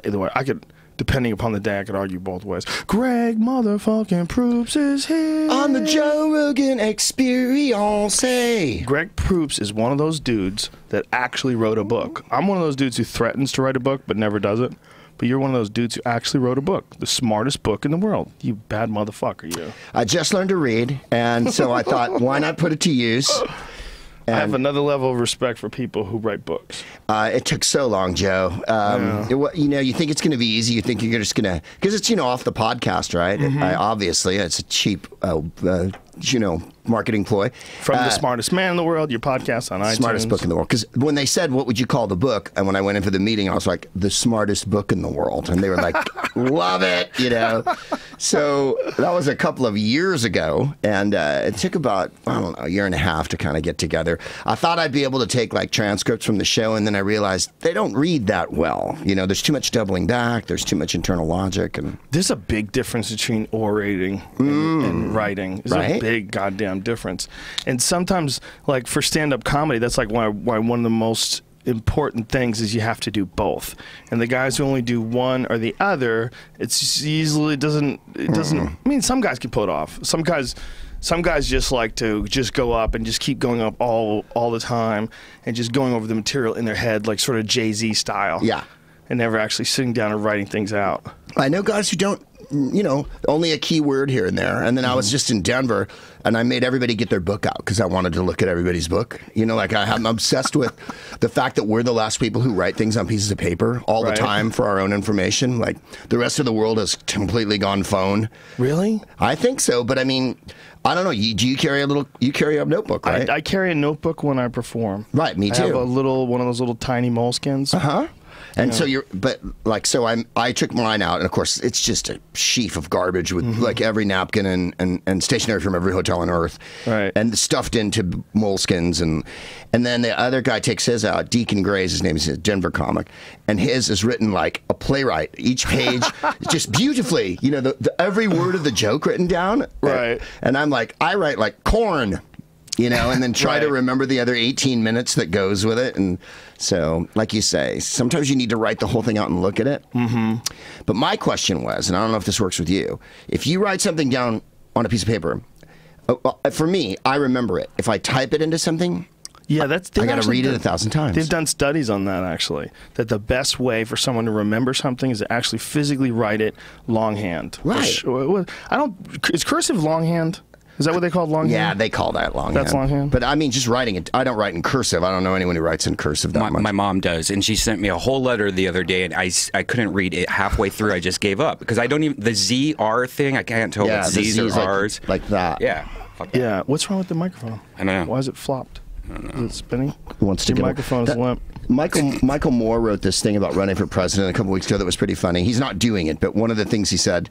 Either way, I could, depending upon the day, I could argue both ways. Greg motherfucking Proops is here. On the Joe Rogan Experience. Greg Proops is one of those dudes that actually wrote a book. I'm one of those dudes who threatens to write a book but never does it. But you're one of those dudes who actually wrote a book, the smartest book in the world. You bad motherfucker, you. I just learned to read, and so I thought, why not put it to use? I have another level of respect for people who write books. It took so long, Joe. You know, you think it's going to be easy. You think you're just going to, because it's, you know, off the podcast, right? Obviously, it's a cheap, you know, marketing ploy. From the smartest man in the world, your podcast on iTunes. Smartest book in the world. Because when they said, what would you call the book? And when I went in for the meeting, I was like, the smartest book in the world. And they were like, love it, you know. So that was a couple of years ago. And it took about, I don't know, a year and a half to kind of get together. I thought I'd be able to take like transcripts from the show. And then I realized they don't read that well. You know, there's too much doubling back. There's too much internal logic. And there's a big difference between orating and writing. There's a big goddamn difference. And sometimes, like for stand-up comedy, that's like why one of the most important things is you have to do both. And the guys who only do one or the other, it's easily doesn't. I mean, some guys can pull it off. Some guys just like to just go up and just keep going up all the time and just going over the material in their head, like sort of Jay-Z style. Yeah. And never actually sitting down and writing things out. I know guys who don't, you know, only a key word here and there. And then I was just in Denver, and I made everybody get their book out because I wanted to look at everybody's book. You know, like I'm obsessed with the fact that we're the last people who write things on pieces of paper all the time for our own information. Like the rest of the world has completely gone phone. Really? I think so, but I mean, I don't know. Do you carry a little? You carry a notebook, right? I carry a notebook when I perform. Right, me too. I have one of those little tiny moleskins. And so I took mine out, and of course it's just a sheaf of garbage with like every napkin and stationery from every hotel on earth, and stuffed into moleskins, and then the other guy takes his out. Deacon Gray's his name, is a Denver comic, and his is written like a playwright. Each page just beautifully, you know, every word of the joke written down, and I'm like, I write like corn. You know, and then try to remember the other 18 minutes that goes with it. And so, like you say, sometimes you need to write the whole thing out and look at it. But my question was, and I don't know if this works with you, if you write something down on a piece of paper, for me, I remember it. If I type it into something, I got to read it 1,000 times. They've done studies on that, actually, that the best way for someone to remember something is to actually physically write it longhand. Right. Is cursive longhand? Is that what they call longhand? Yeah, they call that longhand. That's longhand? But I mean, just writing it. I don't write in cursive. I don't know anyone who writes in cursive that much. My mom does, and she sent me a whole letter the other day, and I couldn't read it halfway through. I just gave up because I don't even, the Z-R thing, I can't tell what Z's or R's. Like that. Yeah. Fuck that. Yeah. What's wrong with the microphone? I don't know. Why is it flopped? I don't know. Is it spinning? Your microphone is limp. Michael Moore wrote this thing about running for president a couple weeks ago that was pretty funny. He's not doing it, but one of the things he said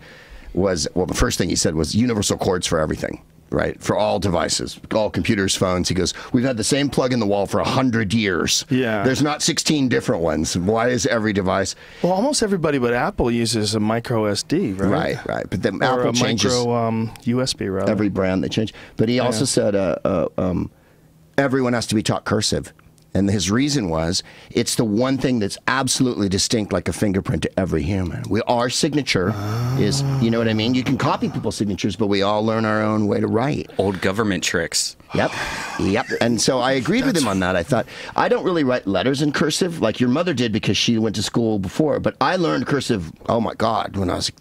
was, well, the first thing he said was universal chords for everything. Right, for all devices, all computers, phones. He goes, we've had the same plug in the wall for 100 years. Yeah. There's not 16 different ones. Why is every device? Well, almost everybody but Apple uses a micro SD, right? Right. But then or Apple changes. Micro USB, rather. Every brand they change. But he also said everyone has to be taught cursive. And his reason was, it's the one thing that's absolutely distinct like a fingerprint to every human. Our signature is, you know what I mean? You can copy people's signatures, but we all learn our own way to write. Old government tricks. Yep. And so I agreed with him on that. I thought, I don't really write letters in cursive like your mother did because she went to school before. But I learned cursive, oh my God, when I was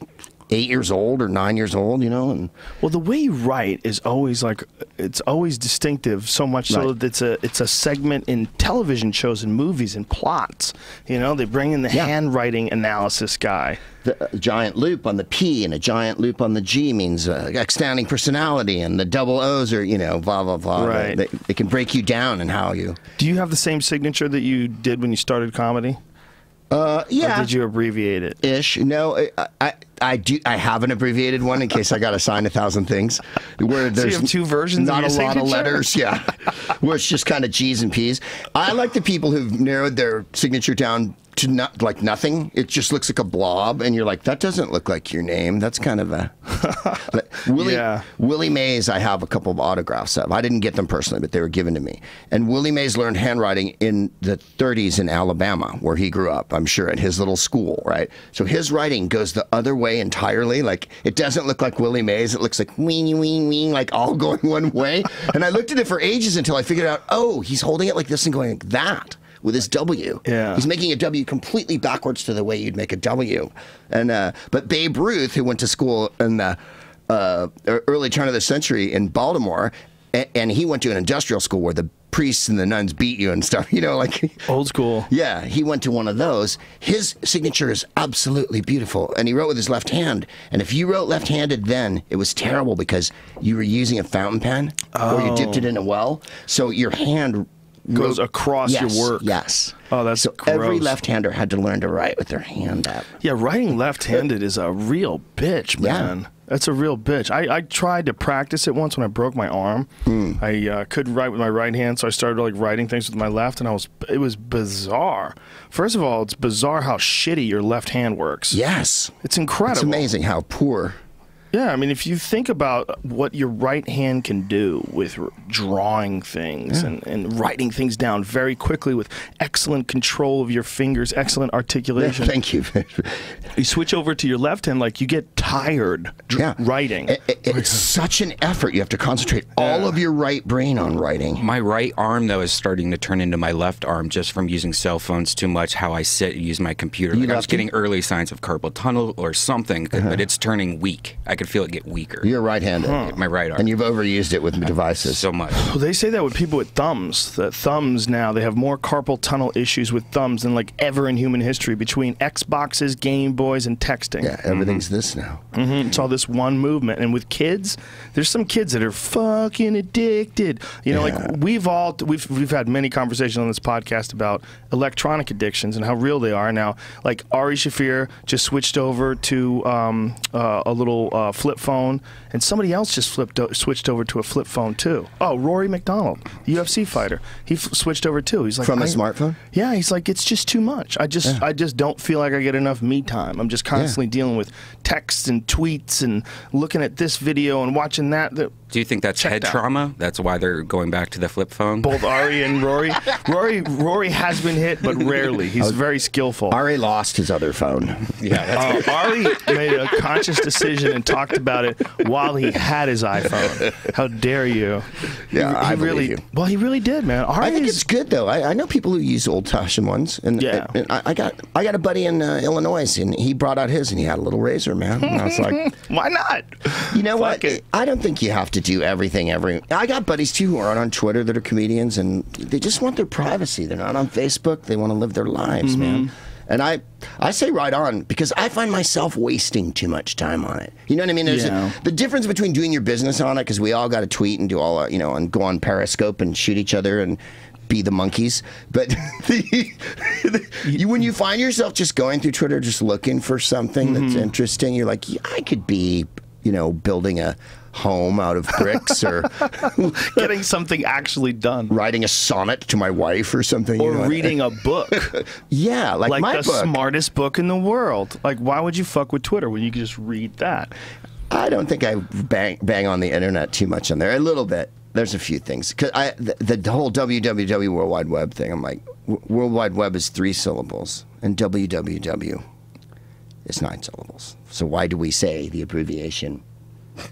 8 years old or 9 years old, you know. And well, the way you write is always like, it's always distinctive, so much so that it's a segment in television shows and movies and plots. You know, they bring in the handwriting analysis guy. The giant loop on the P and a giant loop on the G means outstanding personality, and the double O's are, you know, blah, blah, blah. Right. They can break you down in how you... Do you have the same signature that you did when you started comedy? Yeah. Or did you abbreviate it? Ish. No, I do. I have an abbreviated one in case I got to sign 1,000 things. Where there's so you have two versions. Not of your a lot of letters. Yeah, where it's just kind of G's and P's. I like the people who've narrowed their signature down to not like nothing. It just looks like a blob, and you're like, that doesn't look like your name. That's kind of a Willie Mays. I have a couple of autographs of. I didn't get them personally, but they were given to me. And Willie Mays learned handwriting in the 30s in Alabama, where he grew up. I'm sure at his little school, right? So his writing goes the other way entirely. Like it doesn't look like Willie Mays. It looks like weenie ween ween, like all going one way. And I looked at it for ages until I figured out, oh, he's holding it like this and going like that. With his W. Yeah. He's making a W completely backwards to the way you'd make a W. And but Babe Ruth, who went to school in the early turn of the century in Baltimore, and he went to an industrial school where the priests and the nuns beat you and stuff, you know, like old school. Yeah, he went to one of those. His signature is absolutely beautiful, and he wrote with his left hand. And if you wrote left-handed then, it was terrible because you were using a fountain pen or you dipped it in a well, so your hand goes across your work. Yes. Oh, that's so gross. Every left-hander had to learn to write with their hand up. Yeah, writing left-handed is a real bitch, man. Yeah. That's a real bitch. I tried to practice it once when I broke my arm. I couldn't write with my right hand, so I started like writing things with my left, and it was bizarre. First of all, it's bizarre how shitty your left hand works. Yes. It's incredible. It's amazing how poor. Yeah, I mean, if you think about what your right hand can do with drawing things and writing things down very quickly with excellent control of your fingers, excellent articulation. Yeah, thank you. You switch over to your left hand, like you get tired writing. It's such an effort. You have to concentrate all of your right brain on writing. My right arm, though, is starting to turn into my left arm just from using cell phones too much, how I sit and use my computer. Like I was getting early signs of carpal tunnel or something, but it's turning weak. I could feel it get weaker. You're right-handed. My right arm. And you've overused it with devices. So much. Well, they say that with people with thumbs. That thumbs now, they have more carpal tunnel issues with thumbs than like ever in human history between Xboxes, Game Boys, and texting. Yeah, everything's this now. It's all this one movement. And with kids, there's some kids that are fucking addicted. You know, like we've had many conversations on this podcast about electronic addictions and how real they are. Now, like Ari Shaffir just switched over to a little flip phone, and somebody else just switched over to a flip phone too. Oh, Rory McDonald, the UFC fighter, he switched over too. He's like, from a smartphone. Yeah, he's like, it's just too much. I just don't feel like I get enough me time. I'm just constantly dealing with texts and tweets and looking at this video and watching that. Do you think that's head trauma? That's why they're going back to the flip phone? Both Ari and Rory. Rory has been hit, but rarely. He's very skillful. Ari lost his other phone. Yeah, Ari made a conscious decision and talked about it while he had his iPhone. How dare you? Yeah, I believe you. Well, he really did, man. I think it's good though. I know people who use old-fashioned ones, and I got a buddy in Illinois, and he brought out his, and he had a little razor, man. And I was like, why not? You know what? I don't think you have to do everything I got buddies too who aren't on Twitter that are comedians, and they just want their privacy. They're not on Facebook. They want to live their lives, man. And I say right on, because I find myself wasting too much time on it. You know what I mean? There's the difference between doing your business on it, because we all got to tweet and do all, and go on Periscope and shoot each other and be the monkeys. But when you find yourself just going through Twitter, just looking for something that's interesting, you're like, I could be, building a home out of bricks, or getting something actually done, writing a sonnet to my wife or something, or reading a book. Yeah, like my the book. Smartest book in the world. Like, why would you fuck with Twitter when you can just read that? I don't think I bang on the internet too much on there. A little bit. There's a few things, because the whole www World Wide Web thing. I'm like, World Wide Web is 3 syllables, and www is 9 syllables. So why do we say the abbreviation?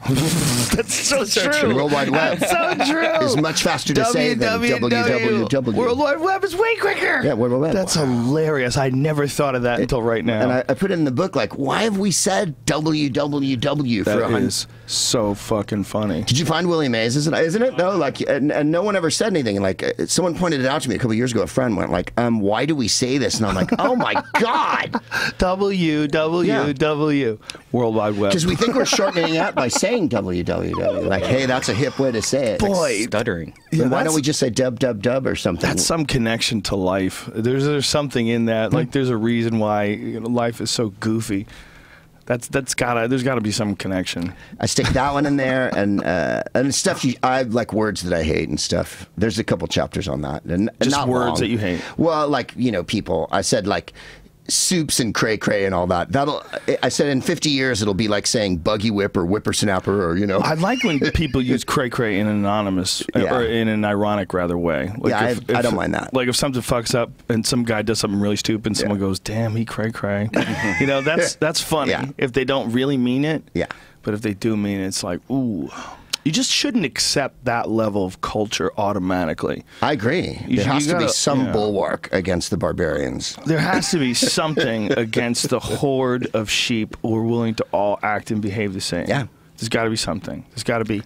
That's so true. World Wide Web so true. is much faster to say than www. World Wide Web is way quicker. Yeah, World Wide Web. That's hilarious. I never thought of that until right now. And I put it in the book, like, why have we said www for 100? That is so fucking funny. Did you find Willie Mays? Isn't it? No, like, and no one ever said anything. Like, someone pointed it out to me a couple years ago. A friend went like, why do we say this? And I'm like, oh my God. www. World Wide Web. Because we think we're shortening it out by saying www. Like, hey, that's a hip way to say it. Boy, stuttering. Yeah, why don't we just say dub or something? That's some connection to life. There's something in that. Like, there's a reason why life is so goofy. There's gotta be some connection. I stick that one in there, and stuff. I like words that I hate and stuff. There's a couple chapters on that, and just not words long. that you hate. Well, like people. I said like soups and cray cray and all that. I said in 50 years it'll be like saying buggy whip or whippersnapper or I like when people use cray cray in an anonymous or in an ironic rather way. Like I don't mind that. Like if something fucks up and some guy does something really stupid and someone goes, "Damn, he cray cray." That's funny. If they don't really mean it. Yeah. But if they do mean it, it's like, ooh. You just shouldn't accept that level of culture automatically. I agree. There has to be some bulwark against the barbarians. There has to be something against the horde of sheep who are willing to all act and behave the same. Yeah. There's got to be something. There's got to be.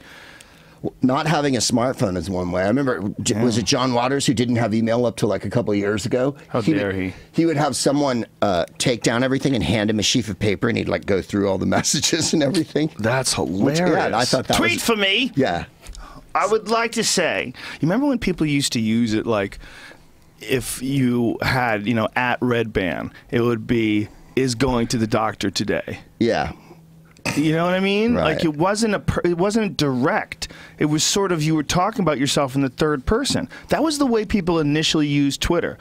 Not having a smartphone is one way. I remember, was it John Waters who didn't have email up to like a couple of years ago? How dare he? He would have someone take down everything and hand him a sheaf of paper, and he'd like go through all the messages and everything. That's hilarious. I thought that Tweet for me. Yeah. I would like to say, you remember when people used to use it like, if you had, at Red Band, it would be, is going to the doctor today. Yeah. You know what I mean? Right. Like it wasn't direct. It was sort of, you were talking about yourself in the third person. That was the way people initially used Twitter.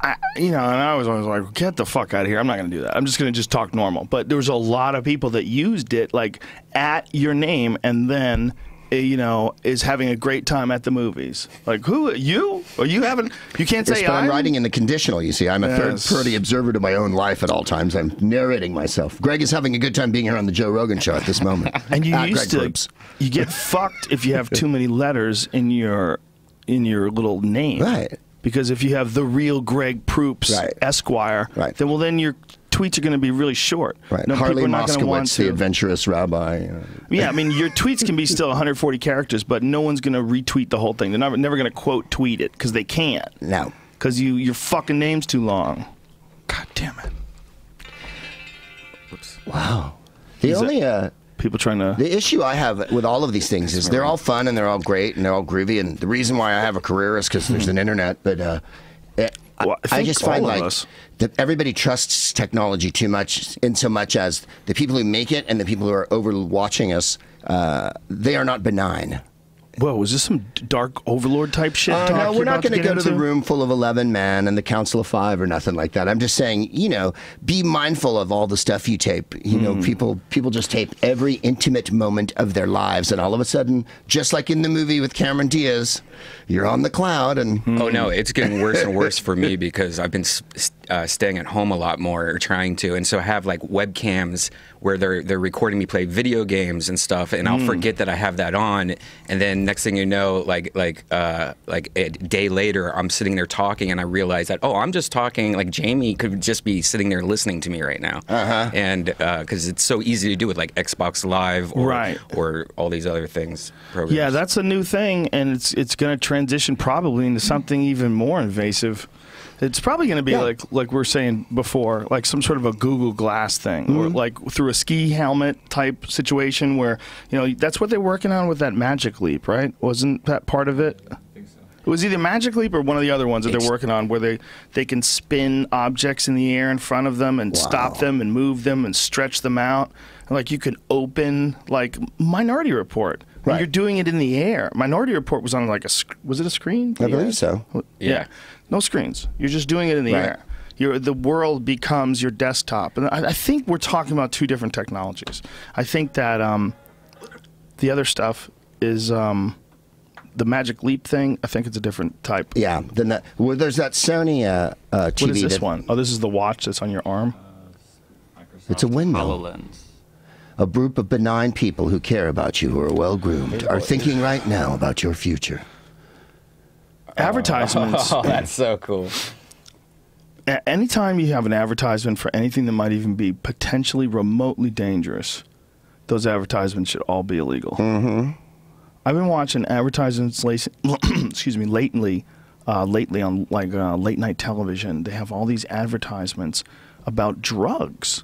And I was always like, get the fuck out of here. I'm not going to do that. I'm just going to talk normal. But there was a lot of people that used it like at your name and then is having a great time at the movies. Like, who, you? Or you haven't, you can't say I'm writing in the conditional, you see. I'm a third-party observer to my own life at all times. I'm narrating myself. Greg is having a good time being here on the Joe Rogan show at this moment. And you used to, you get fucked if you have too many letters in your little name. Right. Because if you have the real Greg Proops, Esquire, then your tweets are going to be really short. Right. Harley Moskowitz, the adventurous rabbi. Yeah, I mean, your tweets can be still 140 characters, but no one's going to retweet the whole thing. They're never going to quote tweet it because they can't. No. Because your fucking name's too long. God damn it. Oops. Wow. The only people trying to. The issue I have with all of these things is they're all fun and they're all great and they're all groovy. And the reason why I have a career is because there's an internet. But I just find like that everybody trusts technology too much, in so much as the people who make it and the people who are over watching us, they are not benign. Whoa, was this some dark overlord type shit? No, we're not going to go to the room full of 11 men and the council of 5 or nothing like that. I'm just saying, be mindful of all the stuff you tape. People just tape every intimate moment of their lives, and all of a sudden, just like in the movie with Cameron Diaz, you're on the cloud. And oh no, it's getting worse and worse for me because I've been staying at home a lot more, or trying to, and so I have like webcams where they're recording me play video games and stuff, and I'll forget that I have that on, and then next thing you know, like a day later, I'm sitting there talking, and I realize that I'm just talking. Like Jamie could just be sitting there listening to me right now, and because it's so easy to do with like Xbox Live or all these other things. Programs. Yeah, that's a new thing, and it's going to transition probably into something even more invasive. It's probably going to be like we were saying before, like some sort of a Google Glass thing, or like through a ski helmet type situation where, that's what they're working on with that Magic Leap, right? Wasn't that part of it? I think so. It was either Magic Leap or one of the other ones that they're working on where they can spin objects in the air in front of them and stop them and move them and stretch them out. And like you can open like Minority Report. Right. You're doing it in the air. Minority Report was on like was it a screen? I believe so. Yeah. No screens. You're just doing it in the air. The world becomes your desktop. And I think we're talking about two different technologies. I think that the other stuff is the Magic Leap thing. I think it's a different type. Yeah. Then there's that Sony TV. What is this one? Oh, this is the watch that's on your arm? It's a windmill. HoloLens. A group of benign people who care about you, who are well-groomed, are thinking right now about your future. Advertisements. Oh, that's so cool. Anytime you have an advertisement for anything that might even be potentially remotely dangerous, those advertisements should all be illegal. I've been watching advertisements lately on like late night television. They have all these advertisements about drugs.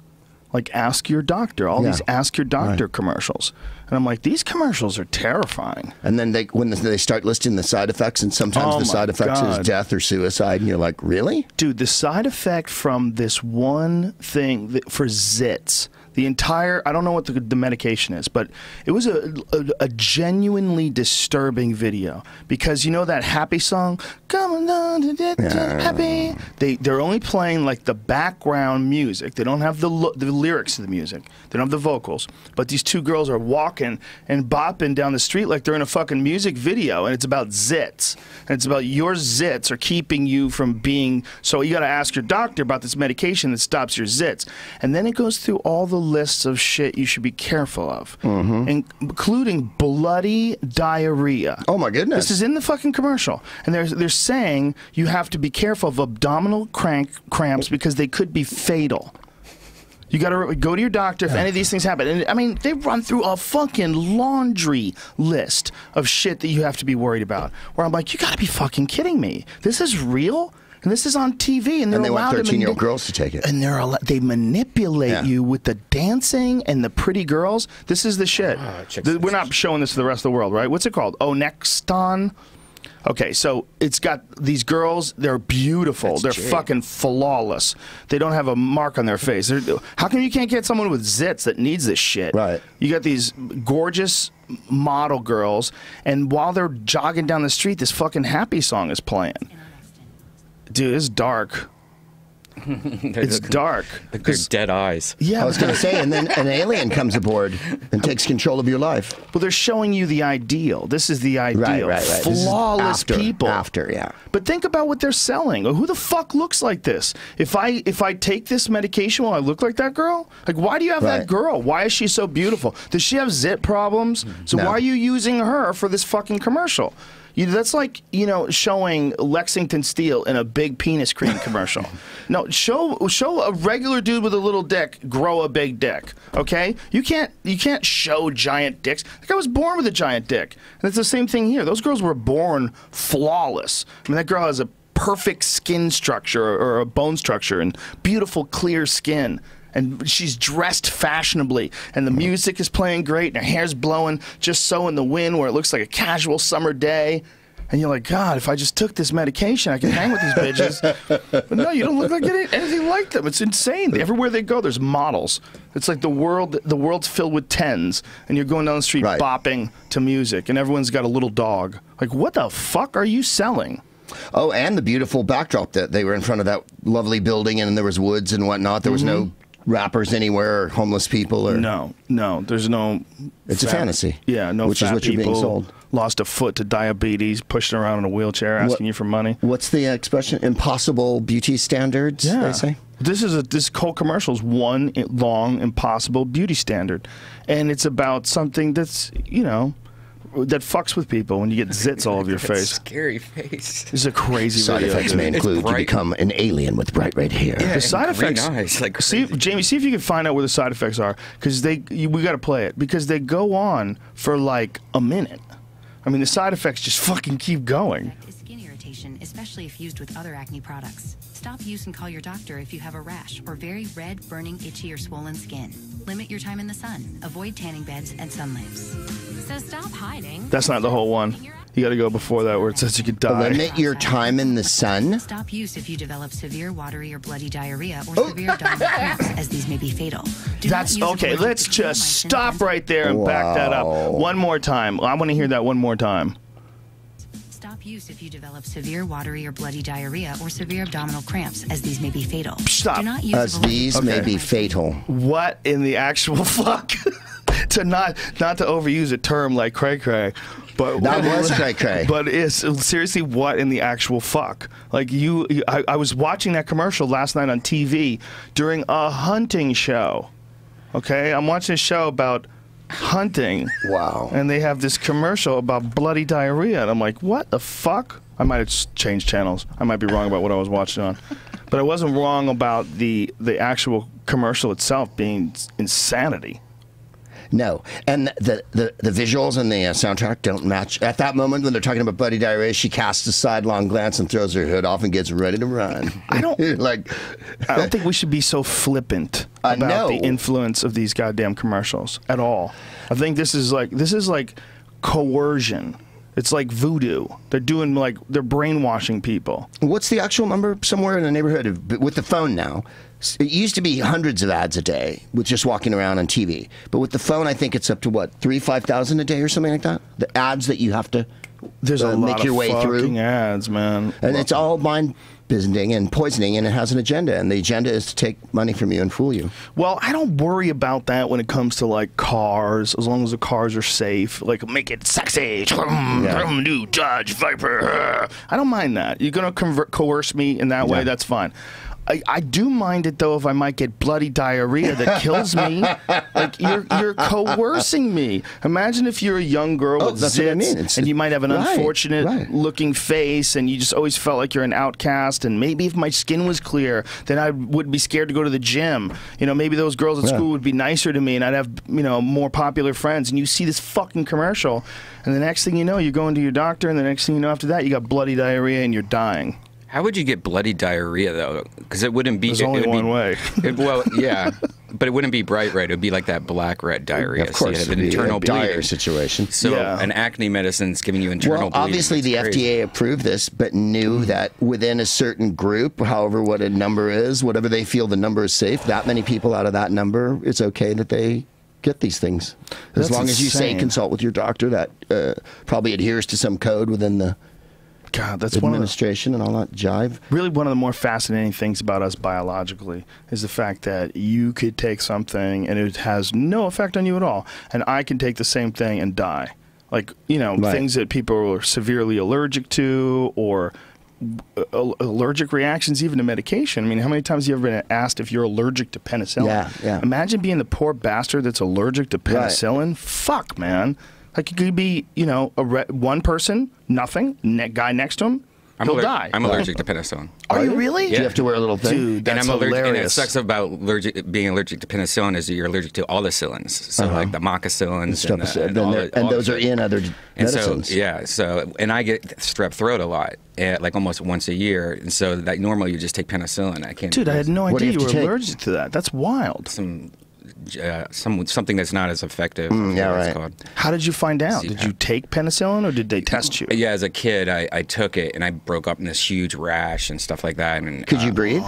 Like Ask Your Doctor, these Ask Your Doctor commercials. And I'm like, these commercials are terrifying. And then when they start listing the side effects, and sometimes the side effects is death or suicide, and you're like, really? Dude, the side effect from this one thing for zits The entire, I don't know what the medication is, but it was a genuinely disturbing video because you know that happy song, come on, happy. They're only playing like the background music. They don't have the lyrics of the music. They don't have the vocals. But these two girls are walking and bopping down the street like they're in a fucking music video, and it's about zits. And it's about your zits are keeping you from being. So you got to ask your doctor about this medication that stops your zits, and then it goes through all the lists of shit you should be careful of, including bloody diarrhea. Oh my goodness! This is in the fucking commercial, and they're saying you have to be careful of abdominal cramps because they could be fatal. You got to go to your doctor if any of these things happen. And I mean, they run through a fucking laundry list of shit that you have to be worried about. Where I'm like, you got to be fucking kidding me. This is real. And this is on TV, and they want 13-year-old girls to take it. And they manipulate you with the dancing and the pretty girls. This is the shit. We're not showing this to the rest of the world, right? What's it called? Onexton? Okay, so it's got these girls. They're beautiful. They're fucking flawless. They don't have a mark on their face. How come you can't get someone with zits that needs this shit? Right. You got these gorgeous model girls, and while they're jogging down the street, this fucking happy song is playing. Dude, it's dark. It's dark. Like they're dead eyes. Yeah, I was going to say, and then an alien comes aboard and takes control of your life. Well, they're showing you the ideal. This is the ideal. Right. Flawless people. Yeah. But think about what they're selling. Who the fuck looks like this? If I take this medication, will I look like that girl? Like, why do you have that girl? Why is she so beautiful? Does she have zit problems? So why are you using her for this fucking commercial? That's like, you know, showing Lexington Steel in a big penis cream commercial. No, show a regular dude with a little dick grow a big dick. Okay, you can't show giant dicks. The guy was born with a giant dick, and it's the same thing here. Those girls were born flawless. I mean, that girl has a perfect skin structure or a bone structure and beautiful clear skin. And she's dressed fashionably, and the music is playing great, and her hair's blowing just so in the wind where it looks like a casual summer day. And you're like, God, if I just took this medication, I could hang with these bitches. But no, you don't look like anything like them. It's insane. Everywhere they go, there's models. It's like the world's filled with tens, and you're going down the street bopping to music, and everyone's got a little dog. Like, what the fuck are you selling? Oh, and the beautiful backdrop that they were in front of that lovely building, and there was woods and whatnot. There was no rappers anywhere, or homeless people, or no, there's no. It's a fantasy. Yeah, no. Which is what you're being sold. Lost a foot to diabetes, pushing around in a wheelchair, asking you for money. What's the expression? Impossible beauty standards. Yeah. They say. This whole commercial is one long impossible beauty standard, and it's about something that's that fucks with people when you get zits all over your face. Scary face. This is a crazy side video. Effects may include you become an alien with bright red hair. Yeah, the side effects. Eyes, like Jamie, see if you can find out where the side effects are, because we got to play it because they go on for like a minute. I mean, the side effects just fucking keep going. Skin irritation, especially if used with other acne products. Stop use and call your doctor if you have a rash or very red, burning, itchy, or swollen skin. Limit your time in the sun. Avoid tanning beds and sun lamps. So stop hiding. That's not the whole one. You got to go before that where it says you could die. Limit your time in the sun? Stop use if you develop severe watery or bloody diarrhea or severe abdominal cramps, as these may be fatal. That's okay. Let's just stop right there and back that up. One more time. I want to hear that one more time. Stop use if you develop severe watery or bloody diarrhea or severe abdominal cramps, as these may be fatal. Stop. Do not use as these may be fatal. What in the actual fuck? To not to overuse a term like cray cray, but that was cray cray. But it's seriously, what in the actual fuck? Like I was watching that commercial last night on TV during a hunting show. Okay, I'm watching a show about hunting. Wow. And they have this commercial about bloody diarrhea, and I'm like, what the fuck? I might have changed channels. I might be wrong about what I was watching on, but I wasn't wrong about the actual commercial itself being insanity. No, and the visuals and the soundtrack don't match. At that moment when they're talking about bloody diarrhea, she casts a sidelong glance and throws her hood off and gets ready to run. I don't I don't think we should be so flippant about the influence of these goddamn commercials at all. I think this is like coercion. It's like voodoo. They're brainwashing people. What's the actual number? Somewhere in the neighborhood of, with the phone now, It used to be hundreds of ads a day with just walking around on TV. But with the phone, I think it's up to what, 5,000 a day or something like that? The ads that you have to There's a lot make your of way through. fucking ads, man. And it's all mind poisoning, and it has an agenda. And the agenda is to take money from you and fool you. Well, I don't worry about that when it comes to like cars, as long as the cars are safe. Like, make it sexy. New Dodge Viper. I don't mind that. You're gonna coerce me in that way. That's fine. I do mind it though if I might get bloody diarrhea that kills me. Like you're coercing me. Imagine if you're a young girl with zits, and you might have an unfortunate looking face, and you just always felt like you're an outcast. And maybe if my skin was clear, then I would be scared to go to the gym. You know, maybe those girls at school would be nicer to me, and I'd have more popular friends. And you see this fucking commercial, and the next thing you know, you're going to your doctor, and the next thing you know after that, you got bloody diarrhea and you're dying. How would you get bloody diarrhea, though? Because it wouldn't be... There's only one way. Well, yeah, but it wouldn't be bright red. It would be like that black-red diarrhea. Of course, so you have an internal dire situation. So an acne medicine's giving you internal bleeding. Obviously the FDA approved this, but knew that within a certain group, however what a number is, whatever they feel the number is safe, that many people out of that number, it's okay that they get these things. As long as you say consult with your doctor that probably adheres to some code within the... God, that's administration and all that jive. Really, one of the more fascinating things about us biologically is the fact that you could take something and it has no effect on you at all, and I can take the same thing and die. Like, things that people are severely allergic to, or allergic reactions even to medication. I mean, how many times have you ever been asked if you're allergic to penicillin? Yeah. Imagine being the poor bastard that's allergic to penicillin. Fuck, man. Like, it could be, one person, nothing, guy next to him, he'll die. I'm allergic to penicillin. Are you really? Yeah. Do you have to wear a little thing? Dude, that's hilarious. And it sucks about being allergic to penicillin is that you're allergic to all the cillins. So, like the moxicillins and those are in other medicines. And I get strep throat a lot, like almost once a year. And so, that normally you just take penicillin. I can't. Dude, I had no idea you were allergic to that. That's wild. Something that's not as effective. It's called. How did you find out? Did you take penicillin or did they test you? Yeah, as a kid, I took it and I broke up in this huge rash and stuff like that. And could you breathe?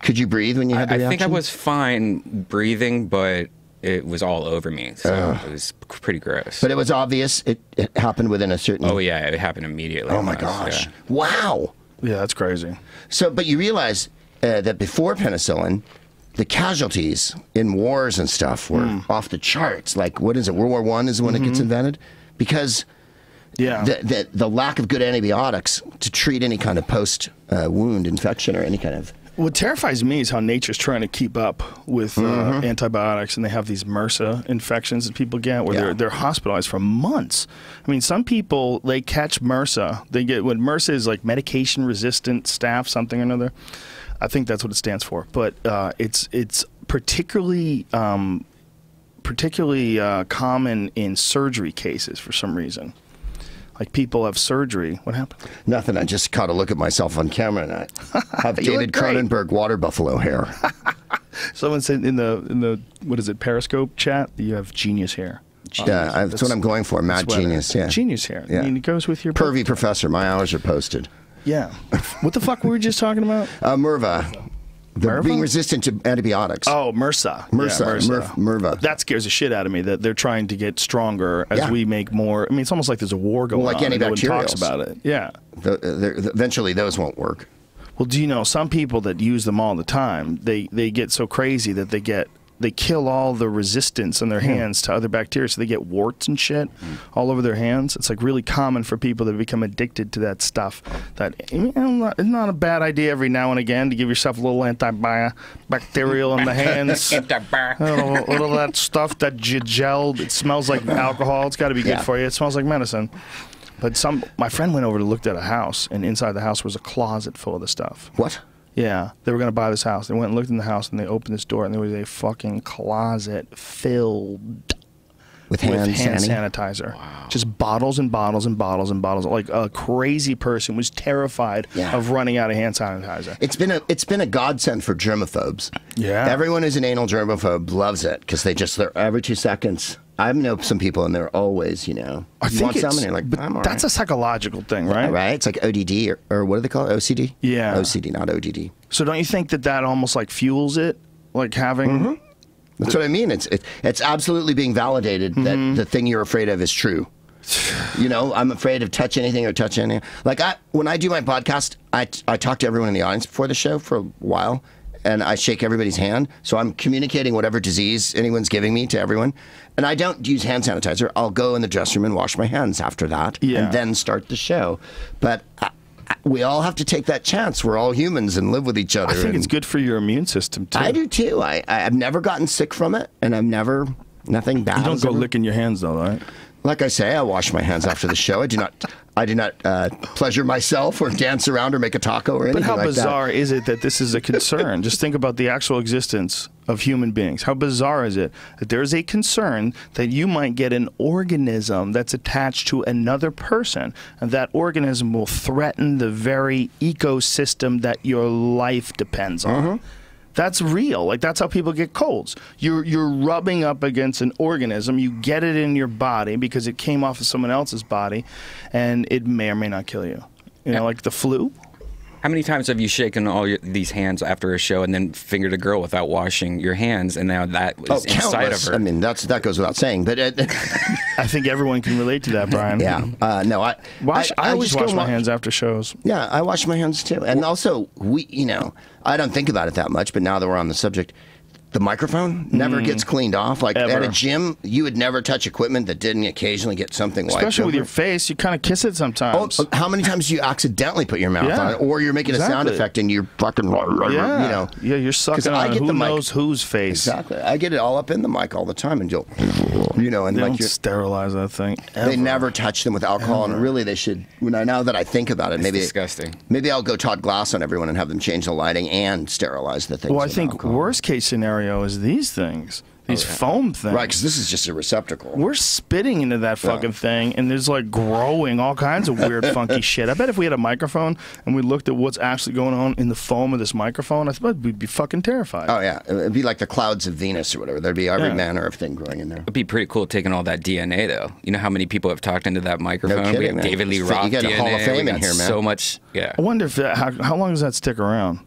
Could you breathe when you had the reaction? I think I was fine breathing, but it was all over me, so it was pretty gross. But it was obvious. It happened within a certain. Oh yeah, it happened immediately. Oh my gosh! Yeah. Wow. Yeah, that's crazy. So, but you realize that before penicillin, the casualties in wars and stuff were off the charts. Like, what is it? World War I is when it gets invented? Because the lack of good antibiotics to treat any kind of post-wound infection or any kind of... What terrifies me is how nature's trying to keep up with antibiotics, and they have these MRSA infections that people get where they're hospitalized for months. I mean, some people, they catch MRSA. They get, when MRSA is like medication-resistant staph, something or another. I think that's what it stands for, but it's particularly common in surgery cases for some reason. Like, people have surgery. What happened? Nothing. I just caught a look at myself on camera, and I have David Cronenberg water buffalo hair. Someone said in the what is it, Periscope chat that you have genius hair. Yeah, that's what I'm going for. Mad genius. Yeah, genius hair. Yeah. I mean, it goes with your pervy professor. My hours are posted. Yeah. What the fuck were we just talking about? MRSA. Being resistant to antibiotics. Oh, MRSA. MRSA. That scares the shit out of me, that they're trying to get stronger as we make more. I mean, it's almost like there's a war going on. Like antibacterials. No one talks about it. Yeah. Eventually, those won't work. Well, do you know, some people that use them all the time, they get so crazy that they kill all the resistance in their hands to other bacteria, so they get warts and shit all over their hands. It's like really common for people that become addicted to that stuff. That it's not a bad idea every now and again to give yourself a little antibacterial in the hands. a little of that stuff that gelled. It smells like alcohol. It's got to be good for you. It smells like medicine. But my friend went over to look at a house, and inside the house was a closet full of the stuff. What? Yeah, they were going to buy this house. They went and looked in the house, and they opened this door, and there was a fucking closet filled with hand sanitizer. Wow. Just bottles and bottles and bottles and bottles. Like a crazy person was terrified of running out of hand sanitizer. It's been a godsend for germaphobes. Yeah. Everyone who's an anal germaphobe loves it because they're every 2 seconds I know some people, and they're always, you know, you want some, and you're like, I'm all that's right. a psychological thing, right? Right? It's like ODD, or what do they call it? OCD? Yeah. OCD, not ODD. So don't you think that almost like fuels it? Like having... That's what I mean. It's absolutely being validated that the thing you're afraid of is true. You know, I'm afraid of touch anything or touch anything. Like when I do my podcast, I talk to everyone in the audience before the show for a while, and I shake everybody's hand. So I'm communicating whatever disease anyone's giving me to everyone. And I don't use hand sanitizer. I'll go in the dressing room and wash my hands after that, and then start the show. But we all have to take that chance. We're all humans and live with each other. I think it's good for your immune system, too. I do, too. I've never gotten sick from it, and nothing bad. You don't go licking your hands, though, right? Like I say, I wash my hands after the show. I do not pleasure myself or dance around or make a taco or anything like that. But how bizarre is it that this is a concern? Just think about the actual existence of human beings. How bizarre is it that there's a concern that you might get an organism that's attached to another person, and that organism will threaten the very ecosystem that your life depends on? That's real. Like, that's how people get colds. You're rubbing up against an organism. You get it in your body because it came off of someone else's body, and it may or may not kill you. You know, like the flu. How many times have you shaken these hands after a show and then fingered a girl without washing your hands, and now that is inside of her? I mean, that goes without saying. But I think everyone can relate to that, Brian. Yeah. No, I always wash my hands after shows. Yeah, I wash my hands too. And also, I don't think about it that much, but now that we're on the subject, the microphone never gets cleaned off. Like Ever. at a gym, you would never touch equipment that didn't occasionally get something wiped Especially with over. your face, you kind of kiss it sometimes. Oh, how many times do you accidentally put your mouth on it, or you're making a sound effect and you're fucking, yeah, you're sucking on who knows whose face. Exactly. I get it all up in the mic all the time, and and they like don't sterilize that thing. They never touch them with alcohol, and really they should. Now that I think about it, It's disgusting. Maybe I'll go Todd Glass on everyone and have them change the lighting and sterilize the things. Well, I think alcohol. worst case scenario is these things. These foam things. Right, because this is just a receptacle. We're spitting into that fucking thing, and there's like growing all kinds of weird, funky shit. I bet if we had a microphone and we looked at what's actually going on in the foam of this microphone, I bet we'd be fucking terrified. Oh, yeah. It'd be like the clouds of Venus or whatever. There'd be every manner of thing growing in there. It'd be pretty cool taking all that DNA, though. You know how many people have talked into that microphone? No kidding, we have man. David Lee Roth You got DNA. a Hall of Fame in here, man. So much, yeah. I wonder if how long does that stick around?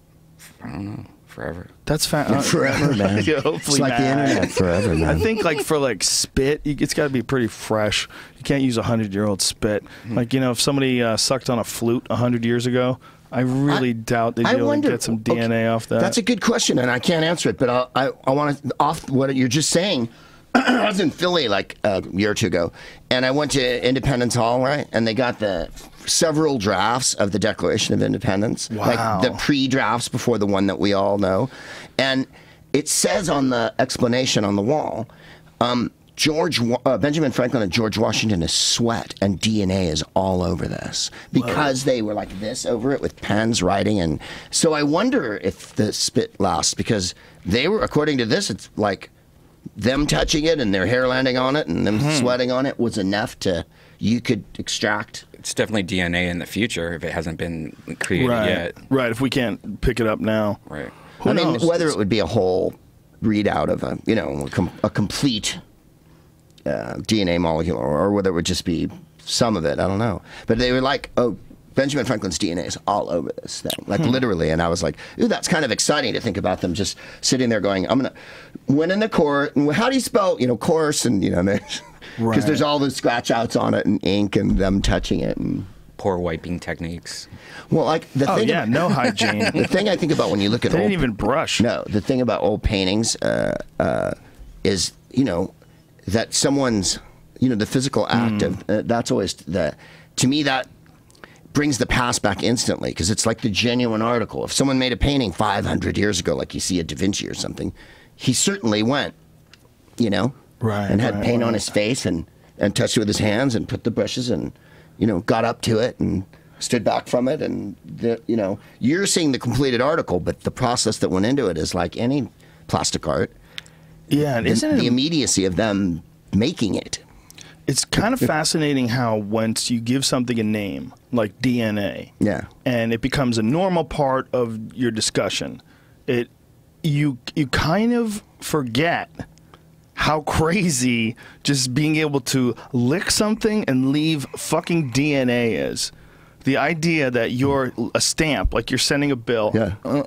I don't know. Forever. That's forever, man. Yeah, hopefully it's like the internet forever, man. I think like for like spit, it's got to be pretty fresh. You can't use 100-year-old spit. Like, if somebody sucked on a flute 100 years ago, I really doubt they'd be able to get some DNA off that. That's a good question, and I can't answer it, but I want to, off what you're just saying, I was in Philly like a year or two ago, and I went to Independence Hall, right? And they got the several drafts of the Declaration of Independence, like the pre-drafts before the one that we all know. And it says on the explanation on the wall, Benjamin Franklin and George Washington is sweat, and DNA is all over this because they were like this over it with pens writing. And so I wonder if the spit lasts, because they were, according to this, it's like them touching it and their hair landing on it and them sweating on it was enough to, you could extract. It's definitely DNA in the future if it hasn't been created yet. Right, if we can't pick it up now. Right. Who knows? mean, whether it would be a whole readout of a complete DNA molecule, or whether it would just be some of it, I don't know. But they were like, Benjamin Franklin's DNA is all over this thing, like literally. And I was like, ooh, that's kind of exciting to think about them just sitting there going, I'm going to win in the court. And how do you spell, course? And, because there's all the scratch outs on it and ink and them touching it. And Poor wiping techniques. well, like the thing. Yeah, no hygiene. The thing I think about when you look at They old, didn't even brush. No, the thing about old paintings is, that someone's, the physical act of, that's always to me, that brings the past back instantly, because it's like the genuine article. If someone made a painting 500 years ago, like you see a Da Vinci or something, he certainly went, Right, and had paint on his face and touched it with his hands and put the brushes and, got up to it and stood back from it. And, you're seeing the completed article, but the process that went into it is like any plastic art. Yeah, and isn't it the immediacy of them making it? It's kind of fascinating how once you give something a name, like DNA, and it becomes a normal part of your discussion, you kind of forget how crazy just being able to lick something and leave fucking DNA is. The idea that you're a stamp, like you're sending a bill,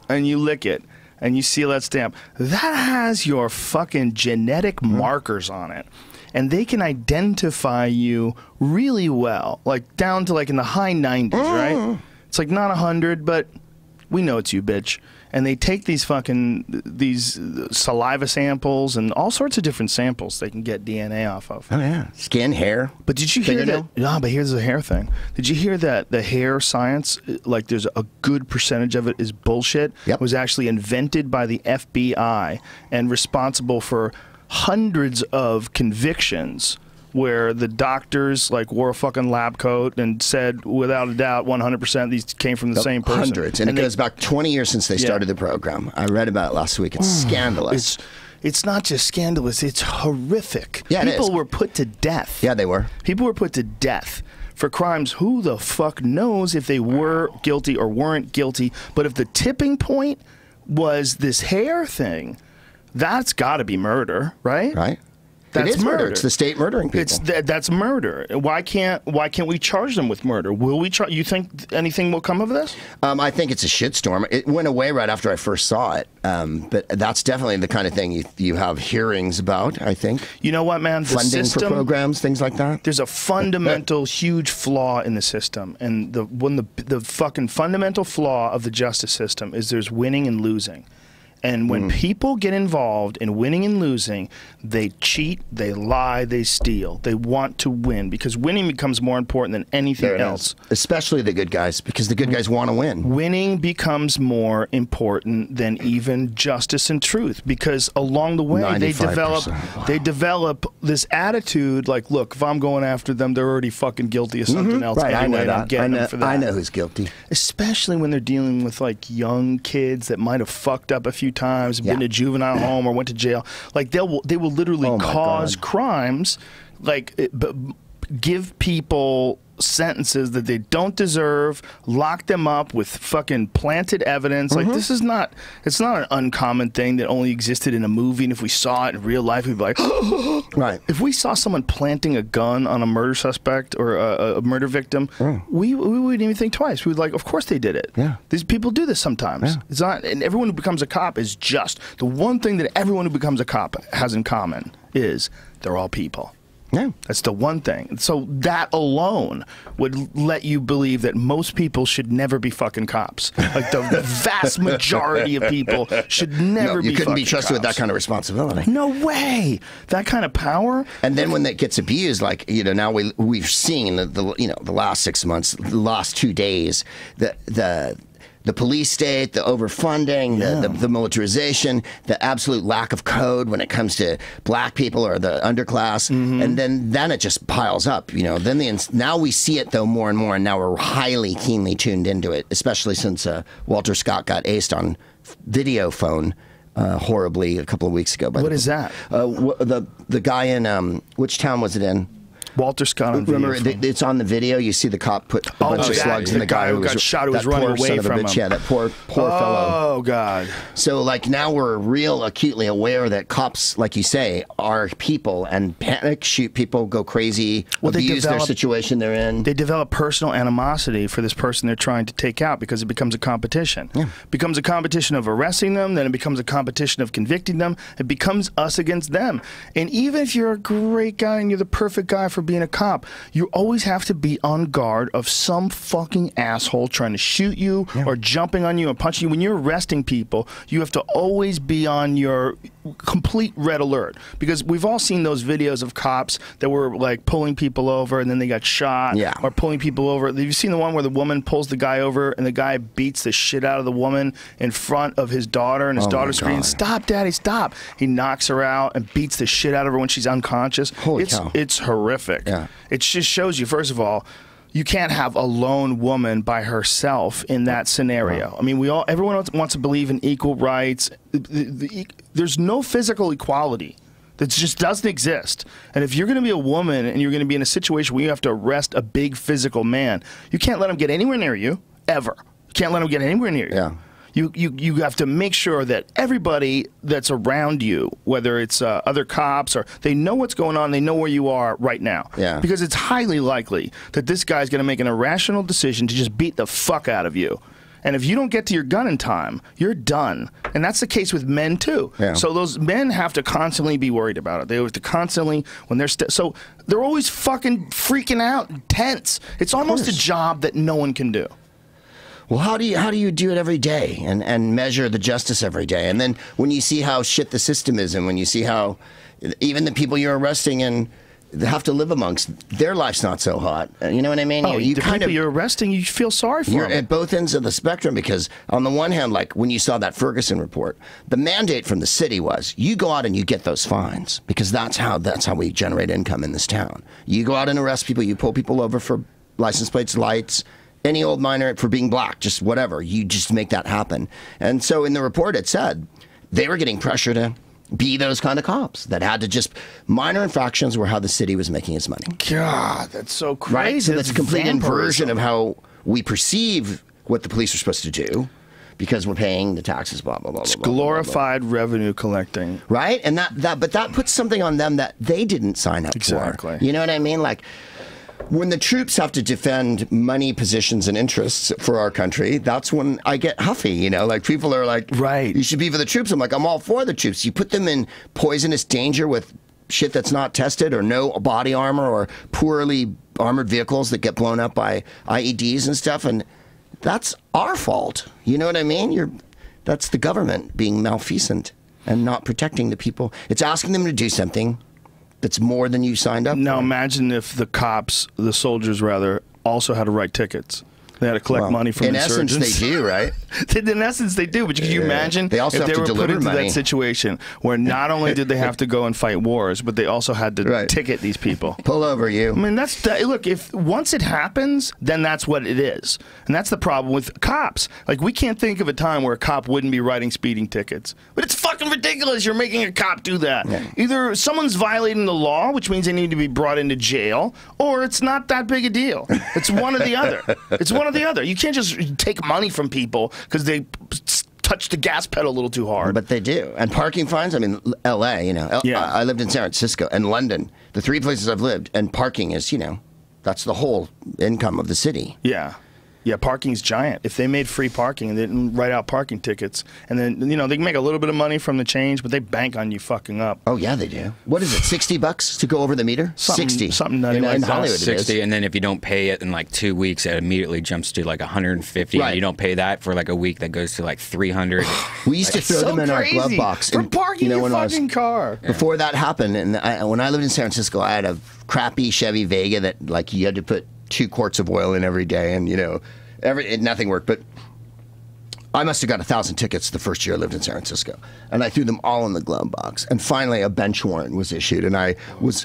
and you lick it, and you seal that stamp, that has your fucking genetic markers on it. And they can identify you really well, like down to like in the high 90s, right? It's like not 100, but we know it's you, bitch. And they take these saliva samples and all sorts of different samples they can get DNA off of. Oh, yeah. Skin, hair. But did you hear that? No, but here's the hair thing. Did you hear that the hair science, like there's a good percentage of it is bullshit? Yep. Was actually invented by the FBI and responsible for hundreds of convictions where the doctors like wore a fucking lab coat and said without a doubt 100% these came from the same person. Hundreds. And it goes back 20 years since they started the program. I read about it last week. It's scandalous. It's not just scandalous, it's horrific. Yeah, people were put to death. Yeah, they were. People were put to death for crimes who the fuck knows if they were guilty or weren't guilty. But if the tipping point was this hair thing, that's got to be murder, right? Right. That's it is murder. murder. It's the state murdering people. That's murder. Why can't we charge them with murder? Will we? You think anything will come of this? I think it's a shitstorm. It went away right after I first saw it, but that's definitely the kind of thing you have hearings about. I think. You know what, man? The funding system, for programs, things like that. There's a fundamental, huge flaw in the system, and the fucking fundamental flaw of the justice system is there's winning and losing. And when people get involved in winning and losing, they cheat, they lie, they steal. They want to win because winning becomes more important than anything else. Especially the good guys, because the good guys want to win. Winning becomes more important than even justice and truth because along the way they develop this attitude like, look, if I'm going after them, they're already fucking guilty of something else. Right, anyway, I know that. I'm getting them for that. I know who's guilty. Especially when they're dealing with like young kids that might have fucked up a few times, been to juvenile home or went to jail. Like they will literally cause crimes, like give people sentences that they don't deserve, lock them up with fucking planted evidence. Like this is not, it's not an uncommon thing that only existed in a movie, and if we saw it in real life we'd be like right. If we saw someone planting a gun on a murder suspect or a murder victim, we wouldn't even think twice. We'd like, of course they did it. These people do this sometimes. It's not, and everyone who becomes a cop is just the one thing that everyone who becomes a cop has in common is they're all people. Yeah, that's the one thing. So that alone would let you believe that most people should never be fucking cops. Like the vast majority of people should never be. You couldn't be trusted cops. with that kind of responsibility. No way. That kind of power. And then when that gets abused, like now we've seen the last 6 months, the last 2 days, the police state, the overfunding, the militarization, the absolute lack of code when it comes to black people or the underclass, and then it just piles up. Then now we see it though more and more, and now we're highly keenly tuned into it, especially since Walter Scott got aced on video phone horribly a couple of weeks ago. What is that? The guy in which town was it in? Walter Scott on video. Remember, it's on the video. You see the cop put a bunch of slugs in the guy who got shot, who was running away from him. Yeah, that poor fellow. Oh, God. So, like, now we're real acutely aware that cops, like you say, are people and panic, shoot people, go crazy, abuse their situation they're in. They develop personal animosity for this person they're trying to take out because it becomes a competition. It becomes a competition of arresting them, then it becomes a competition of convicting them. It becomes us against them. And even if you're a great guy and you're the perfect guy for being a cop, you always have to be on guard of some fucking asshole trying to shoot you or jumping on you or punching you. When you're arresting people, you have to always be on your complete red alert, because we've all seen those videos of cops that were like pulling people over and then they got shot, or pulling people over. Have you seen the one where the woman pulls the guy over and the guy beats the shit out of the woman in front of his daughter, and his daughter screams, "Stop, Daddy, stop!" He knocks her out and beats the shit out of her when she's unconscious. Holy cow. It's horrific. It just shows you, first of all, you can't have a lone woman by herself in that scenario. I mean, everyone wants to believe in equal rights. There's no physical equality. That just doesn't exist. And if you're going to be a woman and you're going to be in a situation where you have to arrest a big physical man, you can't let him get anywhere near you, ever. You can't let him get anywhere near you. You have to make sure that everybody that's around you, whether it's other cops or they know what's going on, they know where you are right now. Yeah. Because it's highly likely that this guy's going to make an irrational decision to just beat the fuck out of you. And if you don't get to your gun in time, you're done. And that's the case with men, too. Yeah. So those men have to constantly be worried about it. They have to constantly, when they're, so they're always fucking freaking out and tense. It's almost a job that no one can do. Well, how do you do it every day and measure the justice every day? And then when you see how shit the system is, and when you see how even the people you're arresting and have to live amongst, their life's not so hot. You know what I mean? Oh, you the kind people of, you're arresting, you feel sorry for you're them. at both ends of the spectrum, because on the one hand, like when you saw that Ferguson report, the mandate from the city was you go out and you get those fines, because that's how we generate income in this town. You go out and arrest people, you pull people over for license plates, lights, any old minor for being black, just whatever. You just make that happen. And so in the report it said they were getting pressure to be those kind of cops that had to just, minor infractions were how the city was making its money. God, that's so crazy. Right? So that's a complete vampirism. inversion of how we perceive what the police are supposed to do, because we're paying the taxes, blah, blah, blah, It's blah, blah, glorified revenue collecting. right? And but that puts something on them that they didn't sign up Exactly. for. You know what I mean? Like, when the troops have to defend money, positions, and interests for our country, that's when I get huffy, you know? Like, people are like, right, you should be for the troops. I'm like, I'm all for the troops. You put them in poisonous danger with shit that's not tested, or no body armor, or poorly armored vehicles that get blown up by IEDs and stuff, and that's our fault. You know what I mean? That's the government being malfeasant and not protecting the people. It's asking them to do something that's more than you signed up Now for. imagine if the soldiers rather, also had to write tickets. They had to collect money from insurgents. In essence, they do, right? In essence, they do. But can you imagine They also if have they to were put deliver into money. that situation where not only did they have to go and fight wars, but they also had to ticket these people. Pull over, you. I mean, look, if once it happens, then that's what it is. And that's the problem with cops. Like, we can't think of a time where a cop wouldn't be writing speeding tickets. But it's fucking ridiculous you're making a cop do that. Yeah. Either someone's violating the law, which means they need to be brought into jail, or it's not that big a deal. It's one or the other. It's one or the other. You can't just take money from people because they touch the gas pedal a little too hard. But they do. And parking fines, I mean, L.A., you know. I lived in San Francisco and London, the three places I've lived, and parking is, you know, that's the whole income of the city. Yeah. Yeah, parking's giant. If they made free parking and they didn't write out parking tickets, and then, you know, they can make a little bit of money from the change, but they bank on you fucking up. Oh, yeah, they do. What is it, $60 to go over the meter? Something nutty in like Hollywood, that. 60, and then if you don't pay it in like 2 weeks, it immediately jumps to like 150. Right. And you don't pay that for like a week, that goes to like 300. We used to throw them in our glove box. For parking your fucking car. Before that happened, and when I lived in San Francisco, I had a crappy Chevy Vega that, like, you had to put 2 quarts of oil in every day, and, you know, nothing worked. But I must have got 1,000 tickets the first year I lived in San Francisco, and I threw them all in the glove box. And finally, a bench warrant was issued, and I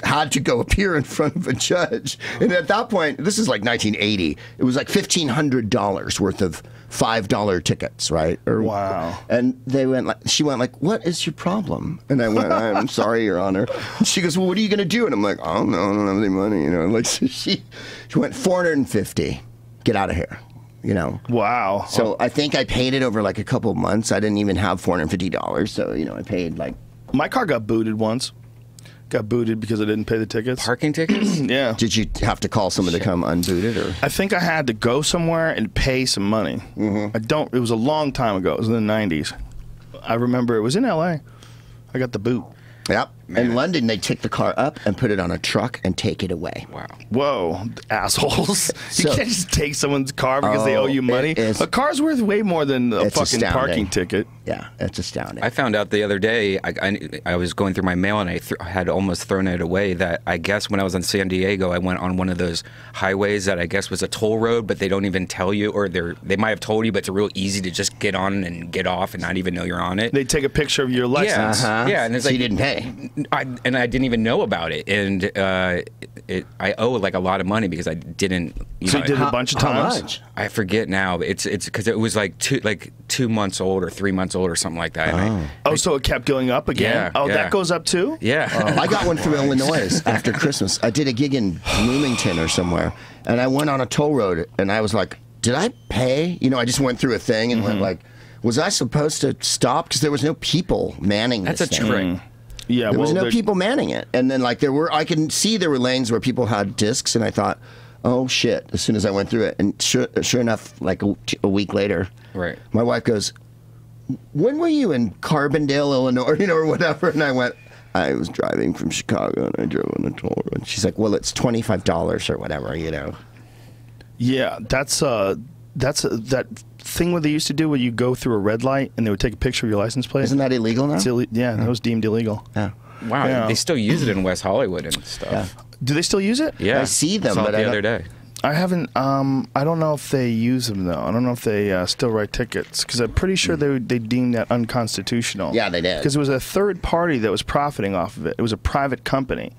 had to go appear in front of a judge. And at that point, this is like 1980. It was like $1,500 worth of $5 tickets, right? Wow. And she went like, "What is your problem?" And I went, "I'm sorry, Your Honor." She goes, "Well, what are you going to do?" And I'm like, "I don't know. I don't have any money." You know, like, so she went, $450. Get out of here. You know. Wow. So I think I paid it over like a couple of months. I didn't even have $450. So, you know, I paid like. My car got booted once. Got booted because I didn't pay the tickets. Parking tickets? Yeah. Did you have to call someone to come unboot it, or? I think I had to go somewhere and pay some money. It was a long time ago. It was in the 90s. I remember it was in LA. I got the boot. Yep. In London, they take the car up and put it on a truck and take it away. Wow. Whoa, assholes. You So- can't just take someone's car because they owe you money. A car's worth way more than a fucking astounding. parking ticket. Yeah, it's astounding. I found out the other day, I was going through my mail and I had almost thrown it away, that I guess when I was in San Diego, I went on one of those highways that I guess was a toll road, but they don't even tell you, or they might have told you, but it's real easy to just get on and get off and not even know you're on it. They take a picture of your license. Yeah, and it's so like, you didn't pay. I didn't even know about it, and I owe like a lot of money because I didn't. So you did it a bunch of times? How much? I forget now. It's because it was like 2 months old or 3 months old or something like that. And So it kept going up again? Yeah, That goes up too? Yeah. I got one through Illinois after Christmas. I did a gig in Bloomington or somewhere, and I went on a toll road, and I was like, did I pay? You know, I just went through a thing and went like, Was I supposed to stop? Because there was no people manning this That's a thing. trick. Yeah, There was no people manning it. And then, like, I can see there were lanes where people had discs, and I thought, oh, shit, as soon as I went through it. And sure enough, like a week later, Right. my wife goes, when were you in Carbondale, Illinois, or whatever? And I went, I was driving from Chicago, and I drove on a toll road. And she's like, well, it's $25 or whatever, Yeah, that's that thing what they used to do where you go through a red light and they would take a picture of your license plate. Isn't that illegal now? Yeah, that was deemed illegal. Yeah. Wow, Yeah. they still use it in West Hollywood and stuff. Yeah. Do they still use it? Yeah, I see them, Saw it but the other day. I haven't. I don't know if they use them though. I don't know if they still write tickets because I'm pretty sure they deemed that unconstitutional. Yeah, they did. Because it was a third party that was profiting off of it. It was a private company,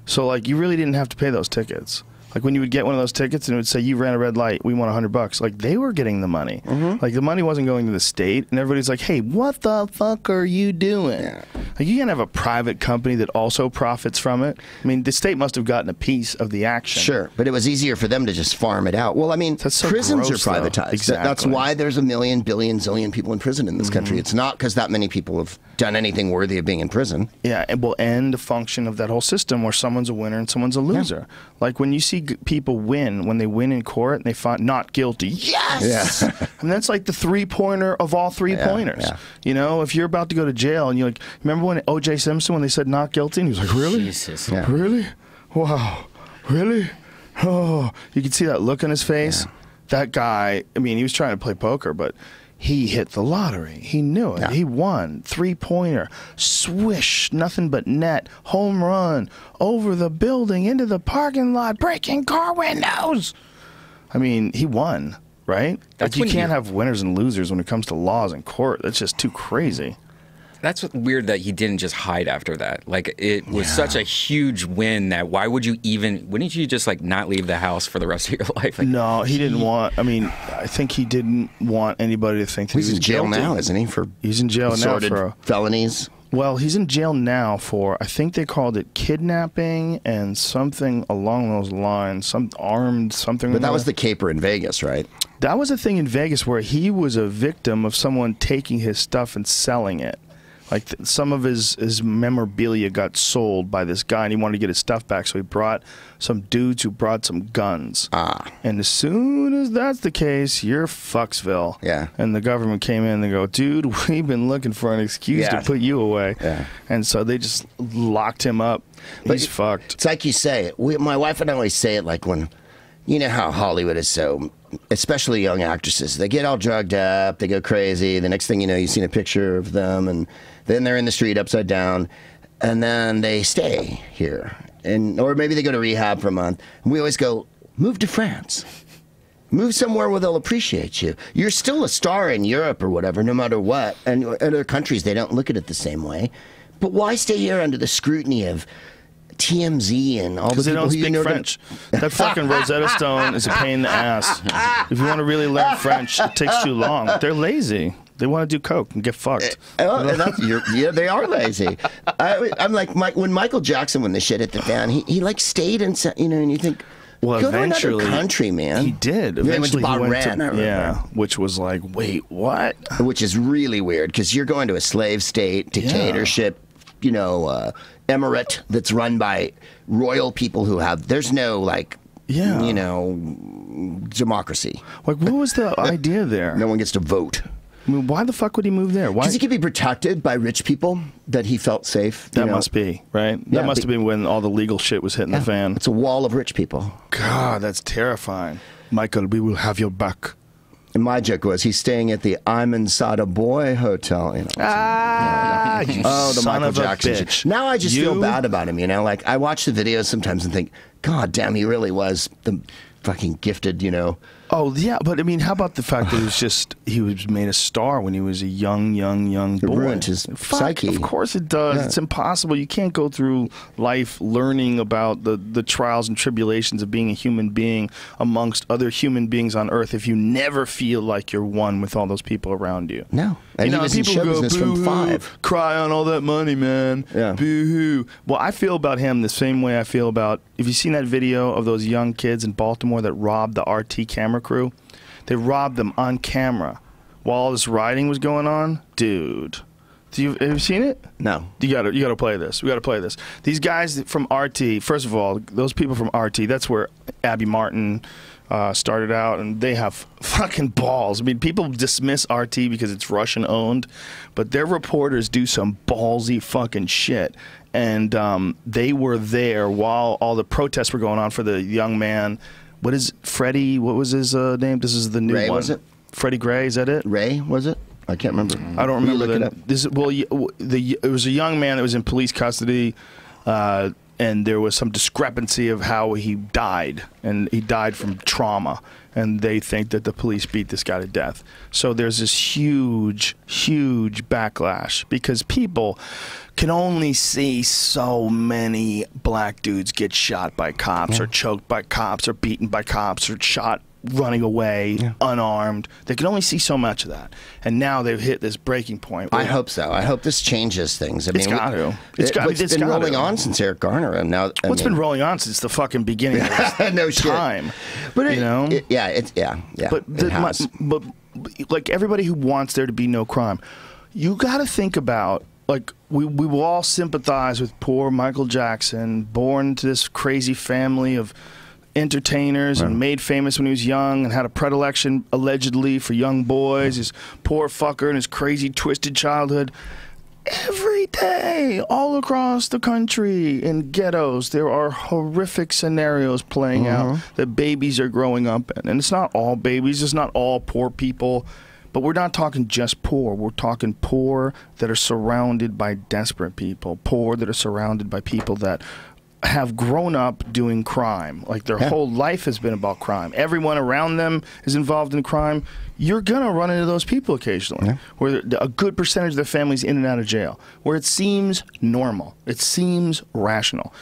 so like you really didn't have to pay those tickets. Like when you would get one of those tickets and it would say you ran a red light, we want $100. Like they were getting the money. Like the money wasn't going to the state, and everybody's like, "Hey, what the fuck are you doing?" Yeah. Like you can't have a private company that also profits from it. I mean, the state must have gotten a piece of the action. Sure, but it was easier for them to just farm it out. Well, I mean, That's so prisons gross, are though. privatized. Exactly. That's why there's a million, billion, zillion people in prison in this country. It's not because that many people have done anything worthy of being in prison. Yeah, it will end the function of that whole system where someone's a winner and someone's a loser. Like when you see people win, when they win in court and they find not guilty, yes! Yeah. And that's like the three-pointer of all three-pointers. Yeah. You know, if you're about to go to jail and you're like, remember when O.J. Simpson, when they said not guilty? And he was like, really? Jesus. Yeah. Really? Wow. Really? Oh, you could see that look on his face. Yeah. That guy, I mean, he was trying to play poker, but he hit the lottery. He knew it. Yeah. He won. Three-pointer. Swish. Nothing but net. Home run. Over the building. Into the parking lot. Breaking car windows. I mean, he won, right? That's like you when can't you- have winners and losers when it comes to laws in court. That's just too crazy. That's weird that he didn't just hide after that. Like it was such a huge win that wouldn't you just like not leave the house for the rest of your life? Like, No, he didn't want. I mean, I think he didn't want anybody to think that He's he was in jail guilty. now, isn't he? For He's in jail now assorted for. felonies. Well, he's in jail now for. I think they called it kidnapping and something along those lines. Some armed something. But that was the caper in Vegas, right? That was a thing in Vegas where he was a victim of someone taking his stuff and selling it. Like some of his memorabilia got sold by this guy, and he wanted to get his stuff back. So he brought some dudes who brought some guns. And as soon as that's the case, you're Fucksville. Yeah. And the government came in and they go, dude, we've been looking for an excuse to put you away. Yeah. And so they just locked him up. He's fucked. It's like you say. My wife and I always say it like when, you know how Hollywood is so, especially young actresses, they get all drugged up, they go crazy. The next thing you know, you've seen a picture of them, and then they're in the street upside down, and then they stay here. Or maybe they go to rehab for a month. And we always go, move to France. Move somewhere where they'll appreciate you. You're still a star in Europe or whatever, no matter what. And other countries, they don't look at it the same way. But why stay here under the scrutiny of TMZ and all the Because they people don't who you speak know French. That fucking Rosetta Stone is a pain in the ass. If you want to really learn French, it takes too long. They're lazy. They want to do coke and get fucked. Yeah, they are lazy. I'm like, when Michael Jackson, when the shit hit the fan, he like stayed and you think, Well, go to eventually, another country, man. He did. He went to Eventually, he went Bahrain, I remember. yeah, which was like, wait, what? Which is really weird because you're going to a slave state, dictatorship, emirate that's run by royal people who have, there's no like, democracy. Like, what was the idea there? No one gets to vote. I mean, why the fuck would he move there? Why? Because he could be protected by rich people that he felt safe. That must be, right? Yeah, that must have been when all the legal shit was hitting the fan. It's a wall of rich people. God, that's terrifying. Michael, we will have your back. And my joke was he's staying at the I'm Inside a Boy Hotel. You the son Michael of a Jackson bitch. shit. Now I just feel You- bad about him, Like I watch the videos sometimes and think, God damn, he really was the fucking gifted, Oh yeah, but I mean, how about the fact that he was made a star when he was a young It boy? ruined his psyche. Of course it does. Yeah. It's impossible. You can't go through life learning about the trials and tribulations of being a human being amongst other human beings on Earth if you never feel like you're one with all those people around you. No. And he was in show business from "Boo-hoo, 5. cry on all that money, man. Yeah. Boo-hoo. Well, I feel about him the same way I feel about, if you've seen that video of those young kids in Baltimore that robbed the RT camera crew, they robbed them on camera while all this rioting was going on, dude. Have you seen it? No. You gotta play this. We gotta play this. These guys from RT. First of all, those people from RT. That's where Abby Martin started out, and they have fucking balls. I mean, people dismiss RT because it's Russian owned, but their reporters do some ballsy fucking shit. And they were there while all the protests were going on for the young man. What is Freddie? What was his name? This is the new Ray, one. was it? Freddie Gray, is that it? Ray, was it? I can't remember. I don't remember. It was a young man that was in police custody, and there was some discrepancy of how he died, and he died from trauma, and they think that the police beat this guy to death. So there's this huge, huge backlash because people can only see so many black dudes get shot by cops or choked by cops or beaten by cops or shot running away unarmed. They can only see so much of that, and now they've hit this breaking point. I hope so. I hope this changes things. I mean, it's got to. It's been rolling on since Eric Garner, and now it's been rolling on since the fucking beginning of this no time. Shit. But yeah. But like everybody who wants there to be no crime, you got to think about. Like, we will all sympathize with poor Michael Jackson, born to this crazy family of entertainers and made famous when he was young and had a predilection, allegedly, for young boys. His poor fucker and his crazy, twisted childhood. Every day, all across the country, in ghettos, there are horrific scenarios playing out that babies are growing up in. And it's not all babies. It's not all poor people. But we're not talking just poor. We're talking poor that are surrounded by desperate people, poor that are surrounded by people that have grown up doing crime. Like their whole life has been about crime. Everyone around them is involved in crime. You're going to run into those people occasionally, where a good percentage of their family's in and out of jail, where it seems normal. It seems rational.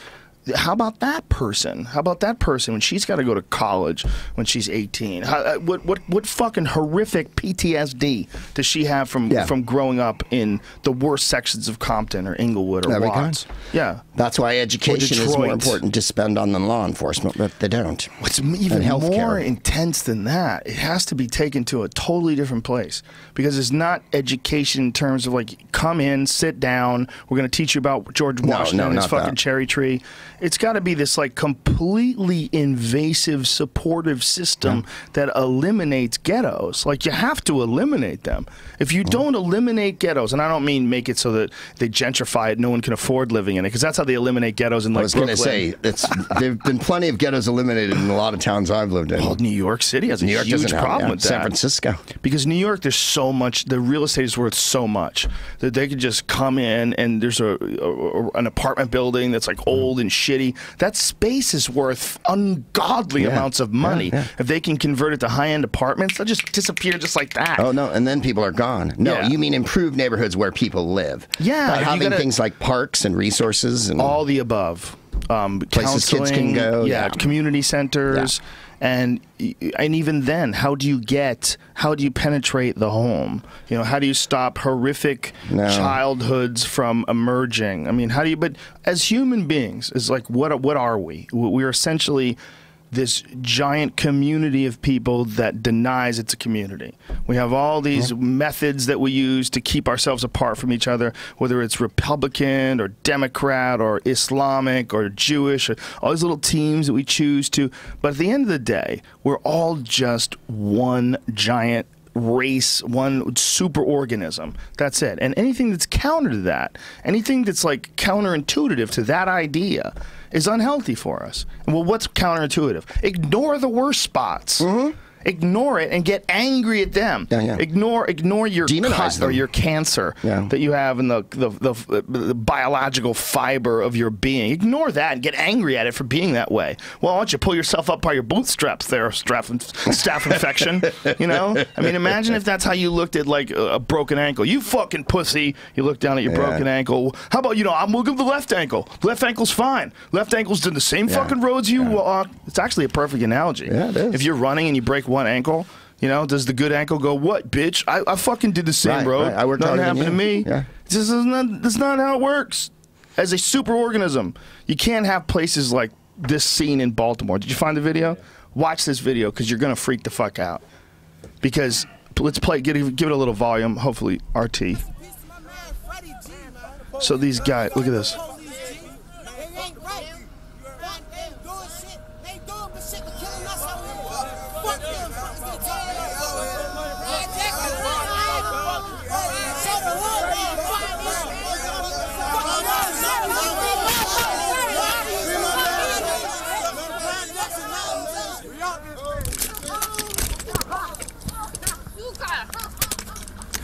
How about that person? How about that person when she's got to go to college when she's 18? What fucking horrific PTSD does she have from growing up in the worst sections of Compton or Inglewood or Watts? Yeah, that's why education is more important to spend on than law enforcement, but they don't. What's even more intense than that? It has to be taken to a totally different place because it's not education in terms of like come in, sit down. We're going to teach you about George Washington and his fucking cherry tree. It's got to be this like completely invasive, supportive system that eliminates ghettos. Like you have to eliminate them. If you don't eliminate ghettos, and I don't mean make it so that they gentrify it, no one can afford living in it, because that's how they eliminate ghettos in like Brooklyn. I was going to say, there've been plenty of ghettos eliminated in a lot of towns I've lived in. Well, New York City has a huge problem with that. San Francisco. Because New York, there's so much, the real estate is worth so much that they could just come in and there's an apartment building that's like old and shitty. That space is worth ungodly amounts of money. If they can convert it to high-end apartments, they'll just disappear just like that. Oh, no, and then people are gone. No, you mean improve neighborhoods where people live. Yeah. By having things like parks and resources. And all the above. Places kids can go. Community centers. And even then, how do you penetrate the home? You know, how do you stop horrific childhoods from emerging? I mean, how do you? But as human beings, is like what are we? We're essentially this giant community of people that denies it's a community. We have all these methods that we use to keep ourselves apart from each other, whether it's Republican or Democrat or Islamic or Jewish, or all these little teams that we choose to. But at the end of the day, we're all just one giant race, one super organism. That's it. And anything that's counter to that, anything that's like counterintuitive to that idea is unhealthy for us. And well, what's counterintuitive? Ignore the worst spots. Ignore it and get angry at them. Ignore your cut or your cancer that you have in the biological fiber of your being. Ignore that and get angry at it for being that way. Well, why don't you pull yourself up by your bootstraps there, staph infection? You know? I mean, imagine if that's how you looked at like a broken ankle. You fucking pussy. You look down at your broken ankle. How about, I'm looking at the left ankle. Left ankle's fine. Left ankle's in the same fucking roads you walk. It's actually a perfect analogy. Yeah, it is. If you're running and you break one ankle, does the good ankle go, what, bitch? I fucking did the same road. I worked Nothing harder happened than to you. me. That's not how it works. As a super organism, you can't have places like this scene in Baltimore. Did you find the video? Watch this video because you're going to freak the fuck out. Because Let's play. Give it a little volume. Hopefully, RT. So these guys, look at this.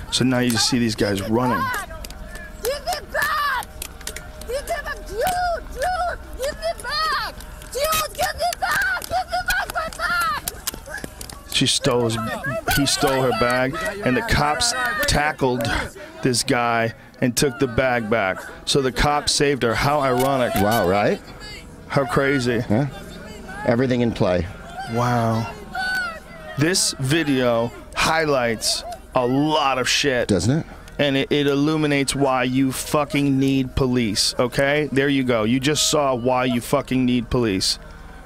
So now you just see these guys running. Give it back! Give it back! Dude! Give it back! Dude, give it back! Give it back my bag! He stole her bag, and the cops tackled this guy and took the bag back. So the cops saved her. How ironic. Wow, right? How crazy. Huh? Everything in play. Wow. This video highlights a lot of shit. Doesn't it? And it illuminates why you fucking need police, okay? There you go. You just saw why you fucking need police.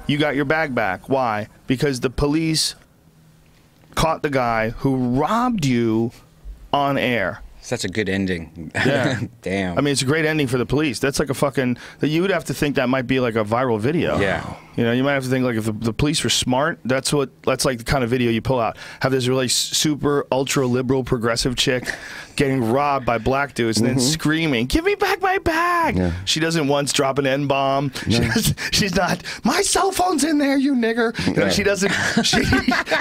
You got your bag back. Why? Because the police caught the guy who robbed you on air. Such a good ending. Yeah. Damn. I mean, it's a great ending for the police. That's like a fucking... You would have to think that might be like a viral video. Yeah. You know, you might have to think like if the police were smart, that's like the kind of video you pull out. Have this really super ultra liberal progressive chick getting robbed by black dudes and then screaming, "Give me back my bag!" Yeah. She doesn't once drop an N-bomb. Yeah. She's not, "My cell phone's in there, you nigger." You know, she doesn't.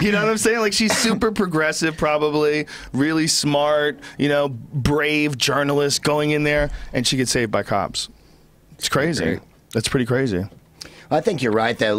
You know what I'm saying? Like, she's super progressive, probably really smart. You know, brave journalist going in there, and she gets saved by cops. It's crazy. That's pretty crazy. I think you're right, though.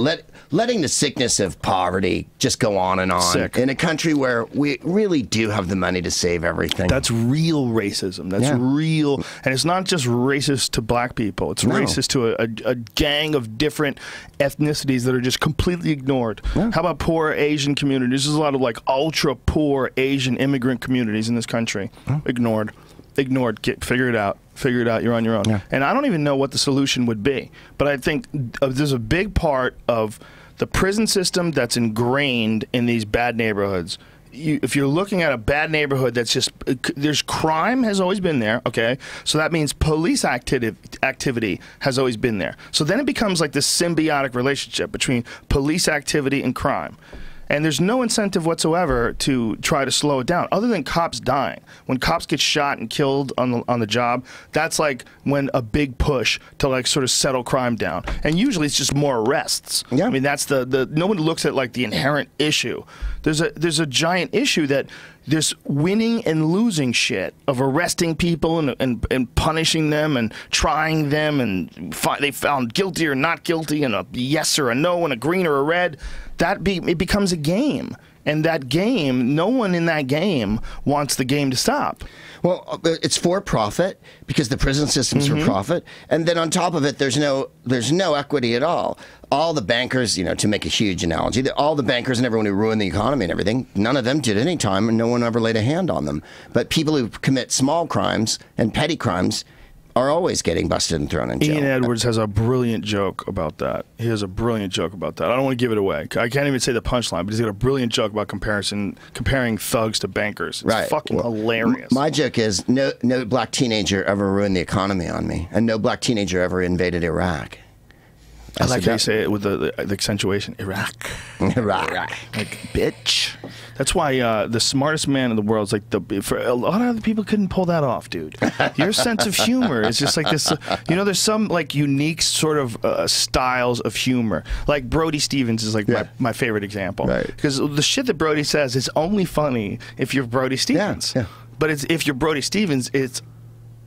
Letting the sickness of poverty just go on and on. Sick. In a country where we really do have the money to save everything. That's real racism. That's real. And it's not just racist to black people. It's racist to a gang of different ethnicities that are just completely ignored. Yeah. How about poor Asian communities? There's a lot of like ultra poor Asian immigrant communities in this country. Ignored. Figure it out. You're on your own. Yeah. And I don't even know what the solution would be. But I think there's a big part of the prison system that's ingrained in these bad neighborhoods. If you're looking at a bad neighborhood that's just, there's crime has always been there, okay? So that means police activity has always been there. So then it becomes like this symbiotic relationship between police activity and crime. And there's no incentive whatsoever to try to slow it down, other than cops dying. When cops get shot and killed on the job, that's like when a big push to like sort of settle crime down. And usually it's just more arrests. Yeah. I mean, that's no one looks at like the inherent issue. There's a giant issue that there's winning and losing shit of arresting people and punishing them and trying them, and they found guilty or not guilty, and a yes or a no and a green or a red. It becomes a game. And that game, no one in that game wants the game to stop. Well, it's for profit because the prison system's for profit, and then on top of it, there's no equity at all. All the bankers, you know, to make a huge analogy, all the bankers and everyone who ruined the economy and everything, none of them did any time, and no one ever laid a hand on them. But people who commit small crimes and petty crimes are always getting busted and thrown in jail. Ian Edwards has a brilliant joke about that. He has a brilliant joke about that. I don't want to give it away. I can't even say the punchline, but he's got a brilliant joke about comparing thugs to bankers. It's fucking hilarious. My joke is no black teenager ever ruined the economy on me, and no black teenager ever invaded Iraq. I like how you say it with the accentuation. Iraq. Like, bitch. That's why the smartest man in the world is like for a lot of other people couldn't pull that off, dude. Your sense of humor is just like this. You know, there's some like unique sort of styles of humor. Like Brody Stevens is like my favorite example. Right. Because the shit that Brody says is only funny if you're Brody Stevens. Yeah. But if you're Brody Stevens, it's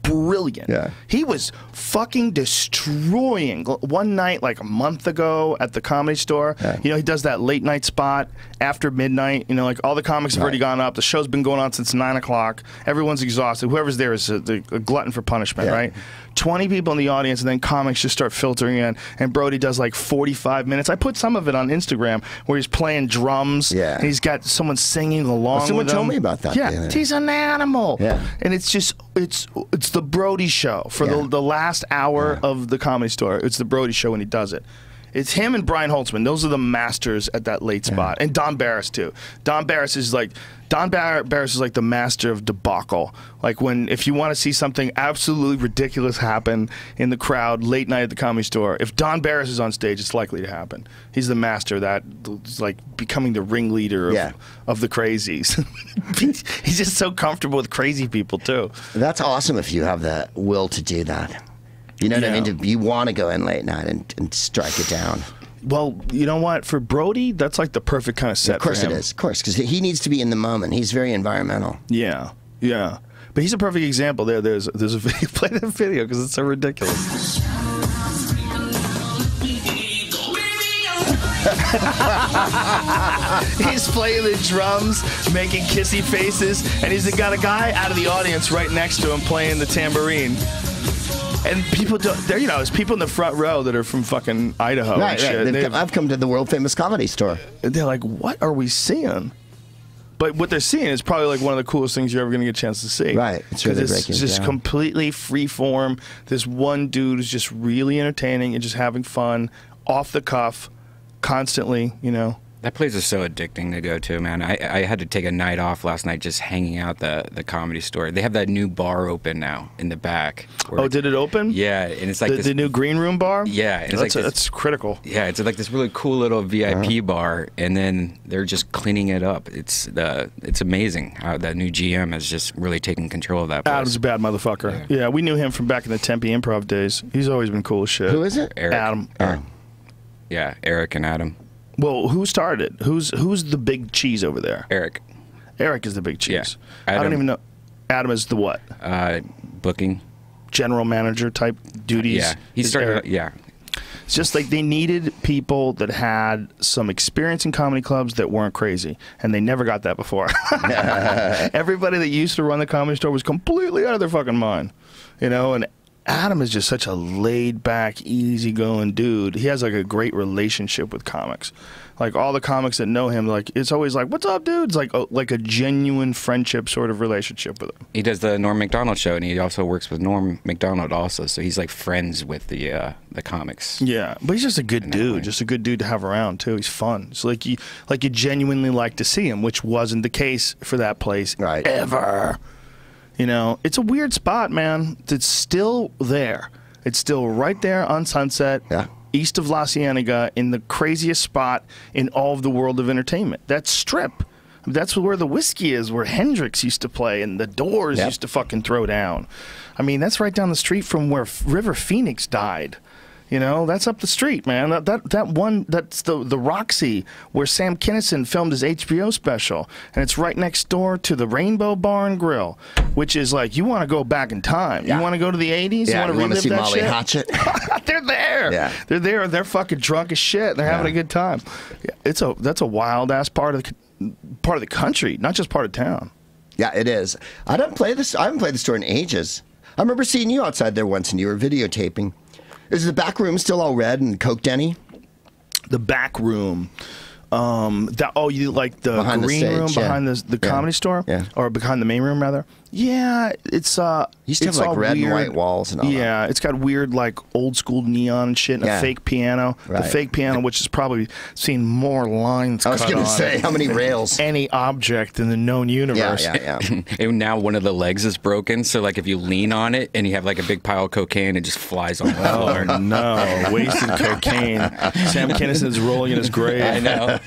brilliant. Yeah. He was fucking destroying one night like a month ago at the Comedy Store. Yeah. You know, he does that late night spot after midnight. You know, like all the comics have already gone up. The show's been going on since 9 o'clock. Everyone's exhausted. Whoever's there is a glutton for punishment, right? 20 people in the audience, and then comics just start filtering in. And Brody does like 45 minutes. I put some of it on Instagram where he's playing drums. Yeah. And he's got someone singing along with him. Someone told me about that. Yeah. He's an animal. Yeah. And it's just, it's the Brody show for the last hour of the Comedy Store. It's the Brody show when he does it. It's him and Brian Holtzman. Those are the masters at that late spot. And Don Barris too. Don Barris is like the master of debacle. Like if you want to see something absolutely ridiculous happen in the crowd late night at the Comedy Store, if Don Barris is on stage, it's likely to happen. He's the master of that, like becoming the ringleader of the crazies. He's just so comfortable with crazy people too. That's awesome if you have the will to do that. You know what I mean? You want to go in late night and strike it down. Well, you know what? For Brody, that's like the perfect kind of set. Of course for him. It is. Of course, because he needs to be in the moment. He's very environmental. Yeah, yeah. But he's a perfect example. There's a video. Play that video because it's so ridiculous. He's playing the drums, making kissy faces, and he's got a guy out of the audience right next to him playing the tambourine. And people there's people in the front row that are from fucking Idaho. Right, and shit. I've come to the world famous Comedy Store. They're like, what are we seeing? But what they're seeing is probably like one of the coolest things you're ever going to get a chance to see. Right. It's really breaking it's just down. Completely free form. This one dude is just really entertaining and just having fun, off the cuff, constantly, That place is so addicting to go to, man. I had to take a night off last night just hanging out the Comedy Store. They have that new bar open now in the back. Oh, did it open? Yeah, and it's like the new green room bar? Yeah. And that's critical. Yeah, it's like this really cool little VIP bar, and then they're just cleaning it up. It's amazing how that new GM has just really taken control of that place. Adam's a bad motherfucker. Yeah, we knew him from back in the Tempe Improv days. He's always been cool as shit. Who is it? Eric. Adam. Yeah, Eric and Adam. Well, who started? Who's the big cheese over there? Eric. Eric is the big cheese. Yeah. I don't even know. Adam is the what? Booking. General manager type duties. Yeah, he started. Yeah. It's just like they needed people that had some experience in comedy clubs that weren't crazy, and they never got that before. Everybody that used to run the Comedy Store was completely out of their fucking mind, and Adam is just such a laid-back, easygoing dude. He has like a great relationship with comics. Like all the comics that know him, like it's always like, "What's up, dude?" It's like a genuine friendship sort of relationship with him. He does the Norm Macdonald show, and he also works with Norm Macdonald also. So he's like friends with the comics. Yeah, but he's just a good dude, just a good dude to have around too. He's fun. So like you genuinely like to see him, which wasn't the case for that place ever. It's a weird spot, man. It's still there. It's still right there on Sunset, east of La Cienega, in the craziest spot in all of the world of entertainment. That strip. That's where the whiskey is, where Hendrix used to play and the Doors used to fucking throw down. I mean, that's right down the street from where River Phoenix died. That's up the street, man. That's the Roxy where Sam Kinison filmed his HBO special, and it's right next door to the Rainbow Bar and Grill, which is like, you want to go back in time. You want to go to the 80s? Yeah, you want to see that Molly shit? Hatchet? They're there. Yeah. They're there. They're fucking drunk as shit. They're having a good time. Yeah, that's a wild ass part of the country, not just part of town. Yeah, it is. I haven't played the store in ages. I remember seeing you outside there once, and you were videotaping. Is the back room still all red and Coke Denny? The back room. You like the behind green the stage, room behind the Comedy Store? Yeah. Or behind the main room, rather? Yeah, it's used to have like red and white walls and all that. Yeah, it's got weird like old school neon and shit and a fake piano. Right. The fake piano, which has probably seen more lines I was going to say, how many rails? Any object in the known universe. Yeah. And now one of the legs is broken, so like if you lean on it and you have like a big pile of cocaine, it just flies on the floor. Oh no, wasted cocaine. Sam Kinison's rolling in his grave. I know.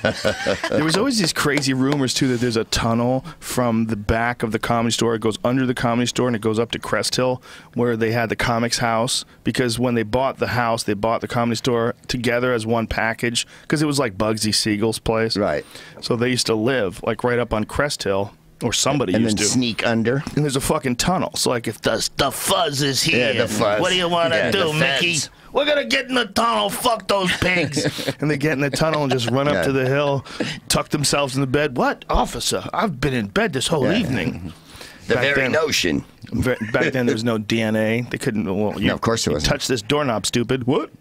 There was always these crazy rumors too that there's a tunnel from the back of the Comedy Store. It goes under the Comedy Store and it goes up to Crest Hill, where they had the Comics House, because when they bought the house, they bought the Comedy Store together as one package, because it was like Bugsy Siegel's place. Right. So they used to live like right up on Crest Hill, or somebody used to. And then sneak under. And there's a fucking tunnel. So like if the fuzz is here, the fuzz. what do you want to do, Mickey? feds. We're going to get in the tunnel. Fuck those pigs. And they get in the tunnel and just run up to the hill, tuck themselves in the bed. What? Officer, I've been in bed this whole evening. The very notion. Back then, there was no DNA. They couldn't. Well, No, of course there wasn't. Touch this doorknob, stupid. What?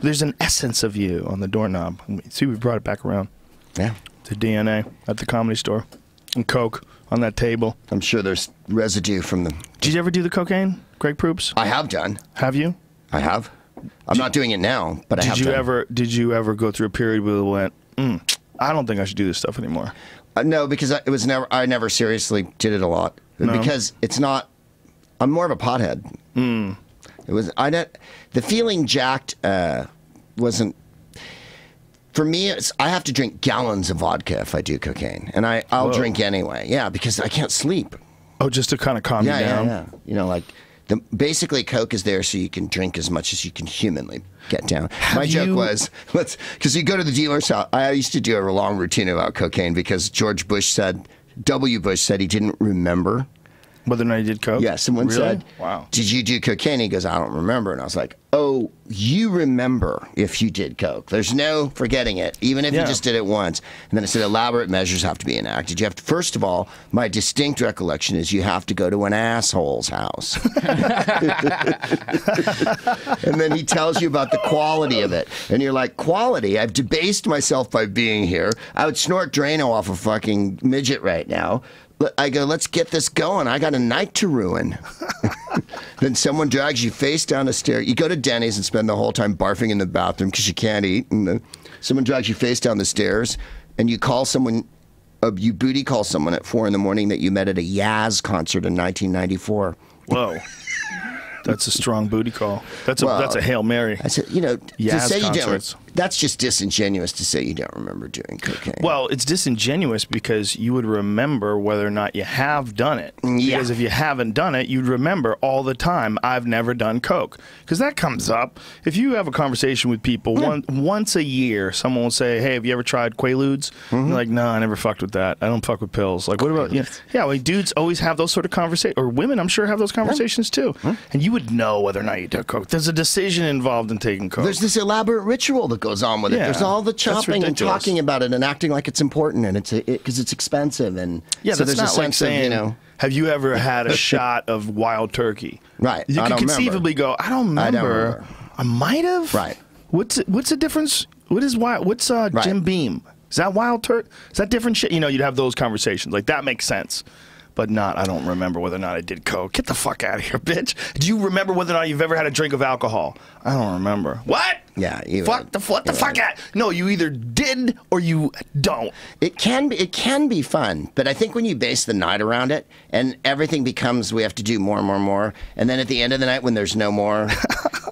There's an essence of you on the doorknob. See, we brought it back around. Yeah. The DNA at the Comedy Store. And Coke on that table. I'm sure there's residue from the... Did you ever do the cocaine, Greg Proops? I have done. Have you? I have. I'm not doing it now, but I have Did you ever go through a period where it went, I don't think I should do this stuff anymore? No, because I never seriously did it a lot. No? Because it's not, I'm more of a pothead. The feeling jacked wasn't, for me, I have to drink gallons of vodka if I do cocaine. And I'll drink anyway. Yeah, because I can't sleep. Oh, just to kind of calm you down? Yeah. You know, like, basically Coke is there so you can drink as much as you can humanly get down. My joke was, because you go to the dealer's house. I used to do a long routine about cocaine because W. Bush said he didn't remember whether or not he did coke. Yeah, someone said, "Wow, did you do cocaine?" He goes, "I don't remember." And I was like, "Oh, you remember if you did coke? There's no forgetting it, even if you just did it once." And then it said, "Elaborate measures have to be enacted. You have to, first of all, my distinct recollection is you have to go to an asshole's house." And then he tells you about the quality of it, and you're like, "Quality? I've debased myself by being here. I would snort Drano off a fucking midget right now." I go, let's get this going. I got a night to ruin. Then someone drags you face down a stair. You go to Denny's and spend the whole time barfing in the bathroom because you can't eat. And then someone drags you face down the stairs, and you call someone, you booty call someone at 4 a.m. that you met at a Yaz concert in 1994. Whoa. That's a strong booty call. That's a Hail Mary. I said, you know, to say concerts. you don't, that's just disingenuous to say you don't remember doing cocaine. Well, it's disingenuous because you would remember whether or not you have done it. Yeah. Because if you haven't done it, you'd remember all the time, I've never done coke. Because that comes up. If you have a conversation with people once a year, someone will say, hey, have you ever tried Quaaludes? And you're like, no, I never fucked with that. I don't fuck with pills. Like, what about, yeah, like dudes always have those sort of conversations, or women, I'm sure, have those conversations too. And you would know whether or not you took coke. There's a decision involved in taking coke. There's this elaborate ritual that goes on with it. There's all the chopping and talking about it and acting like it's important, and it's because it's expensive, and so there's not a sense like saying, of, you know, have you ever had a shot of wild turkey? Right. You could conceivably go, I don't remember. I might have. Right. What's the difference? What's Jim Beam? Is that wild turkey? Is that different shit? You know, you'd have those conversations. Like, that makes sense. But I don't remember whether or not I did coke. Get the fuck out of here, bitch. Do you remember whether or not you've ever had a drink of alcohol? I don't remember. What? Yeah. What the fuck out? No, you either did or you don't. It can be fun, but I think when you base the night around it and everything becomes, we have to do more and more and more, and then at the end of the night when there's no more,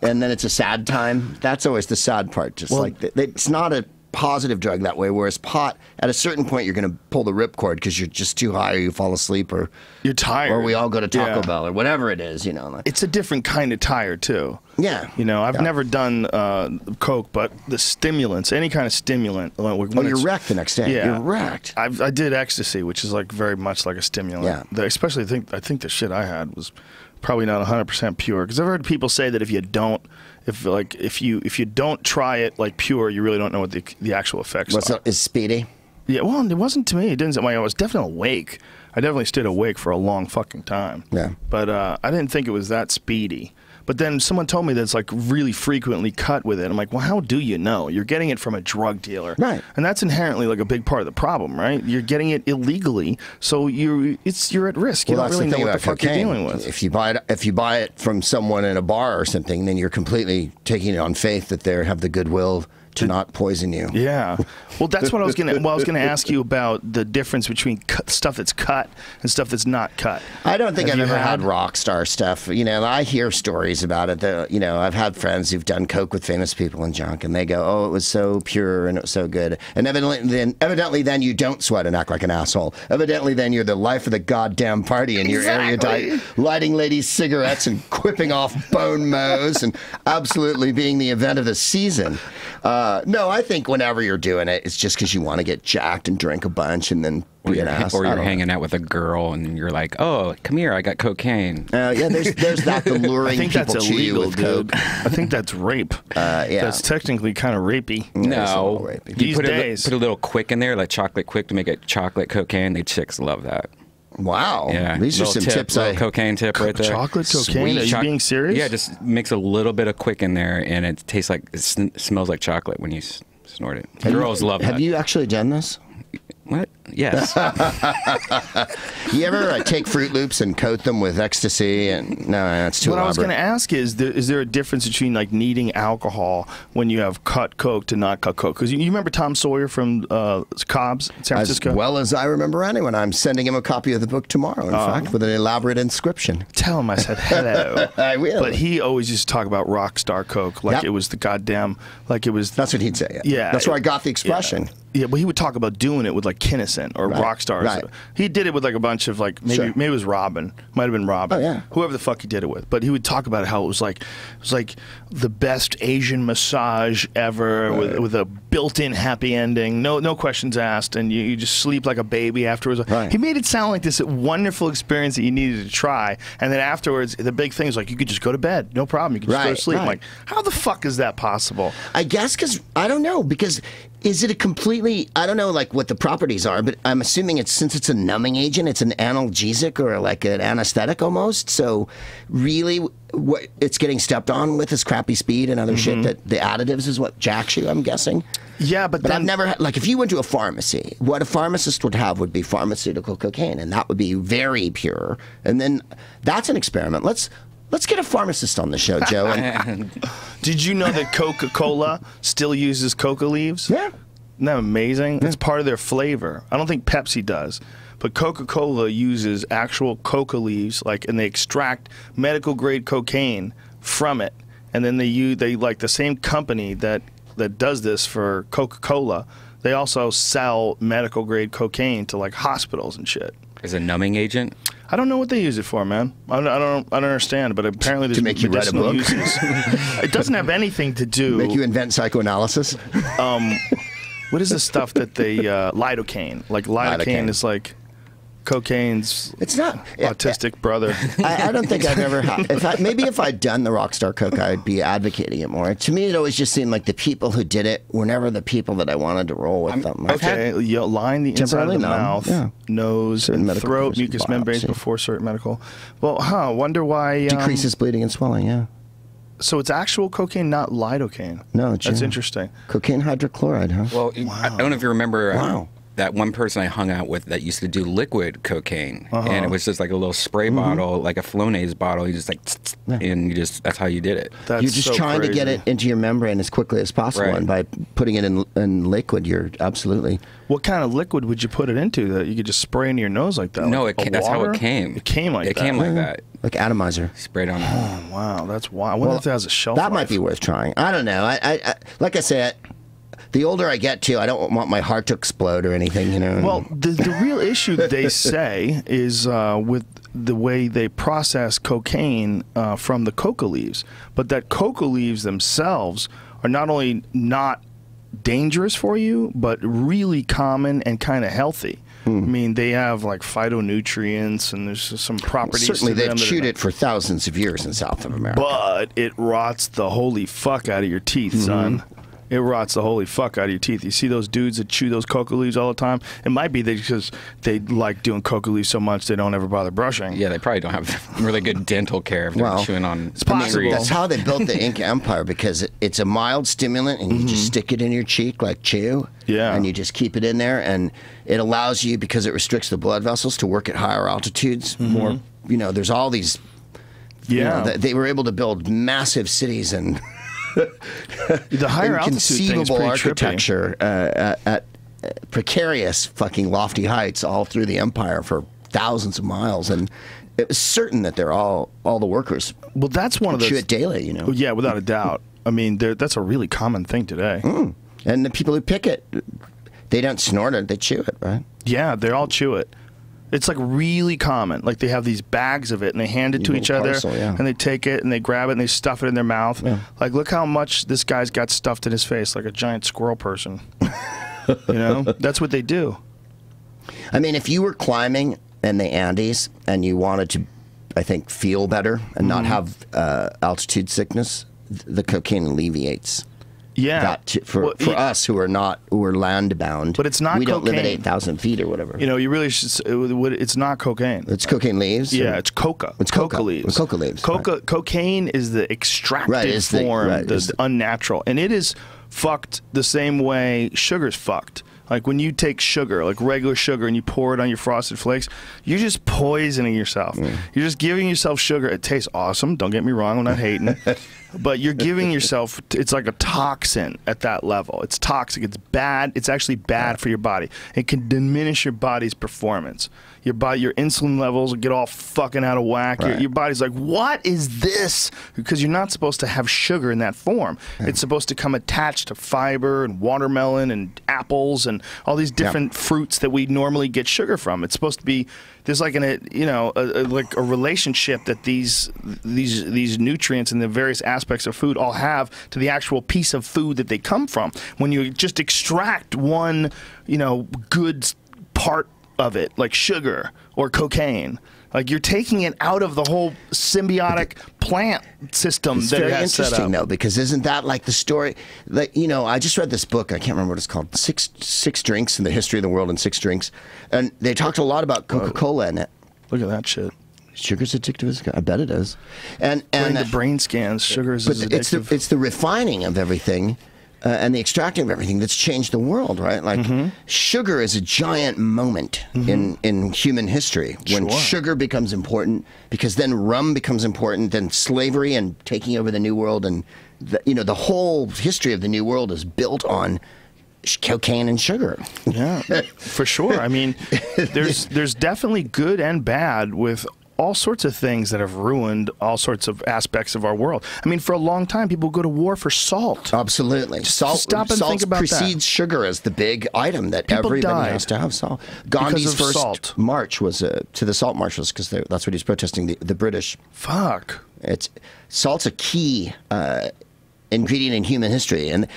and then it's a sad time, that's always the sad part. Just like, it's not a positive drug that way, whereas pot, at a certain point, you're going to pull the ripcord because you're just too high, or you fall asleep, or you're tired, or we all go to Taco Bell, or whatever it is, you know. It's a different kind of tired too. Yeah. You know, I've never done coke, but the stimulants, any kind of stimulant. When you're wrecked the next day. Yeah. You're wrecked. I did ecstasy, which is like very much like a stimulant. Yeah. Especially, I think the shit I had was probably not 100% pure, because I've heard people say that if you don't try it like pure, you really don't know what the actual effects are. Is speedy? Yeah, well, it wasn't to me. It didn't. I was definitely awake. I definitely stayed awake for a long fucking time. Yeah. But I didn't think it was that speedy. But then someone told me that it's like really frequently cut with it. I'm like, well, how do you know? You're getting it from a drug dealer. Right. And that's inherently like a big part of the problem, right? You're getting it illegally, so you're at risk. You don't really know what the fuck you're dealing with. If you buy it from someone in a bar or something, then you're completely taking it on faith that they have the goodwill to not poison you. Yeah. Well, that's what I was gonna ask you about, the difference between stuff that's cut and stuff that's not cut. I don't think I've ever had rock star stuff. You know, I hear stories about it. You know, I've had friends who've done coke with famous people and junk, and they go, "Oh, it was so pure and it was so good." And evidently, then you don't sweat and act like an asshole. Evidently, then you're the life of the goddamn party in your area, lighting ladies' cigarettes and quipping off bone mows and absolutely being the event of the season. No, I think whenever you're doing it, it's just because you want to get jacked and drink a bunch and then be an ass. Or you're hanging out with a girl and you're like, oh, come here, I got cocaine. Yeah, there's that, the luring people to you with coke. I think that's rape. Yeah. That's technically kind of rapey. No. Rapey. These days. Put a little quick in there, like chocolate quick, to make it chocolate cocaine. The chicks love that. Wow. Yeah. These are some tips. Cocaine tip right there. Chocolate cocaine? Are you being serious? Yeah, just mix a little bit of quick in there, and it tastes like, smells like chocolate when you snort it. Girls love that. Have you actually done this? What? Yes. You ever take Fruit Loops and coat them with ecstasy? And no, that's too What elaborate. I was going to ask is there a difference between like needing alcohol when you have cut Coke to not cut Coke? Because you remember Tom Sawyer from Cobb's, San Francisco? As well as I remember anyone. I'm sending him a copy of the book tomorrow, in fact, with an elaborate inscription. Tell him I said hello. I will. But he always used to talk about rock star Coke like it was the goddamn, like it was. That's what he'd say. Yeah. That's where I got the expression. Yeah, but he would talk about doing it with like Kinnison or rock stars. Right. He did it with like a bunch of like maybe it was Robin, might have been Robin. Oh yeah, whoever the fuck he did it with. But he would talk about how it was like the best Asian massage ever with a built-in happy ending, no questions asked, and you just sleep like a baby afterwards. Right. He made it sound like this wonderful experience that you needed to try, and then afterwards the big thing is like you could just go to bed, no problem. You could just go to sleep. I'm like, how the fuck is that possible? I guess because I don't know because. Is it a completely, I don't know like what the properties are, but I'm assuming since it's a numbing agent, it's an analgesic or like an anesthetic almost. So really what it's getting stepped on with is crappy speed and other shit that the additives is what jacks you, I'm guessing. Yeah, but then, I've never had, like if you went to a pharmacy, what a pharmacist would have would be pharmaceutical cocaine, and that would be very pure. And then that's an experiment. Let's get a pharmacist on the show, Joe. And did you know that Coca-Cola still uses coca leaves? Yeah. Isn't that amazing? That's part of their flavor. I don't think Pepsi does. But Coca-Cola uses actual coca leaves, and they extract medical-grade cocaine from it. And then they like the same company that does this for Coca-Cola, they also sell medical-grade cocaine to, like, hospitals and shit. As a numbing agent? I don't know what they use it for, man. I don't understand, but apparently there's to make you write a book. It doesn't have anything to do. Make you invent psychoanalysis. What is the stuff that they lidocaine? Like lidocaine is like cocaine's. It's not autistic brother. I don't think I've ever had. Maybe if I'd done the Rockstar Coke, I'd be advocating it more. To me, it always just seemed like the people who did it were never the people that I wanted to roll with them. Okay, you line the inside of the mouth, nose, and throat, mucous membranes before certain medical. Well, wonder why decreases bleeding and swelling. Yeah. So it's actual cocaine, not lidocaine. No, that's interesting. Cocaine hydrochloride, huh? Well, I don't know if you remember that one person I hung out with that used to do liquid cocaine, and it was just like a little spray bottle, like a Flonase bottle. You just and that's how you did it. You're just trying to get it into your membrane as quickly as possible, and by putting it in liquid, you're absolutely. What kind of liquid would you put it into that you could just spray into your nose like that? No, like that's how it came. It came like that. It came like that. Like atomizer. Sprayed on. Oh wow, that's wild. I wonder if it has a shelf life. That might be worth trying. I don't know. I like I said, the older I get too, I don't want my heart to explode or anything. You know. Well, the real issue they say is with the way they process cocaine from the coca leaves, but that coca leaves themselves are not only not dangerous for you, but really common and kind of healthy. I mean, they have like phytonutrients, and there's some properties. Certainly, to them they've chewed it for thousands of years in South of America. But it rots the holy fuck out of your teeth, son. It rots the holy fuck out of your teeth. You see those dudes that chew those coca leaves all the time? It might be because they like doing coca leaves so much they don't ever bother brushing. Yeah, they probably don't have really good dental care if they're chewing on. It's possible. That's how they built the Inca Empire, because it's a mild stimulant, and you just stick it in your cheek like chew. Yeah. And you just keep it in there, and it allows you, because it restricts the blood vessels, to work at higher altitudes. More, there's all these. They were able to build massive cities and. The higher altitude conceivable architecture at precarious fucking lofty heights all through the empire for thousands of miles, and it was certain that they're all the workers. Well, that's one of those. Chew it daily, Yeah, without a doubt. I mean, that's a really common thing today. And the people who pick it, they don't snort it; they chew it, right? Yeah, they all chew it. It's like really common. Like they have these bags of it and they hand it to each other, and they take it and they grab it and they stuff it in their mouth. Yeah. Like, look how much this guy's got stuffed in his face, like a giant squirrel person. That's what they do. I mean, if you were climbing in the Andes and you wanted to, I think, feel better and not have altitude sickness, the cocaine alleviates. Yeah, for us who are land bound, but it's not. We cocaine. don't live at 8,000 feet or whatever. You really should. It's not cocaine. It's cocaine leaves. Yeah, it's coca. It's coca leaves. It's coca leaves. Cocaine is the extracted form, the unnatural, and it is fucked the same way sugar's fucked. Like when you take sugar, like regular sugar, and you pour it on your Frosted Flakes, you're just poisoning yourself. You're just giving yourself sugar. It tastes awesome. Don't get me wrong. I'm not hating. But you're giving yourself, it's like a toxin at that level. It's toxic. It's bad. It's actually bad for your body. It can diminish your body's performance. Your insulin levels will get all fucking out of whack. Your body's like, what is this? Because you're not supposed to have sugar in that form. It's supposed to come attached to fiber and watermelon and apples and all these different fruits that we normally get sugar from. It's supposed to be, there's like like a relationship that these nutrients and the various aspects of food all have to the actual piece of food that they come from. When you just extract one, good part of it, like sugar or cocaine, like you're taking it out of the whole symbiotic plant system. It's that very it has interesting set up. though, because isn't that like the story? Like I just read this book. I can't remember what it's called. Six drinks in the history of the world in 6 drinks, and they talked a lot about Coca-Cola in it. Look at that shit. Sugar's addictive as I bet it is. And the brain scans, sugar is addictive. It's the refining of everything. And the extracting of everything that's changed the world, right? Like sugar is a giant moment in human history when sugar becomes important, because then rum becomes important, then slavery and taking over the New World, and the whole history of the New World is built on cocaine and sugar. Yeah, for sure. I mean, there's definitely good and bad with all sorts of things that have ruined all sorts of aspects of our world. I mean, for a long time, people go to war for salt. Absolutely. Salt, stop and think about precedes sugar as the big item that everybody has to have salt. Gandhi's first march was to the salt march was because that's what he's protesting, the British. Fuck. Salt's a key ingredient in human history, and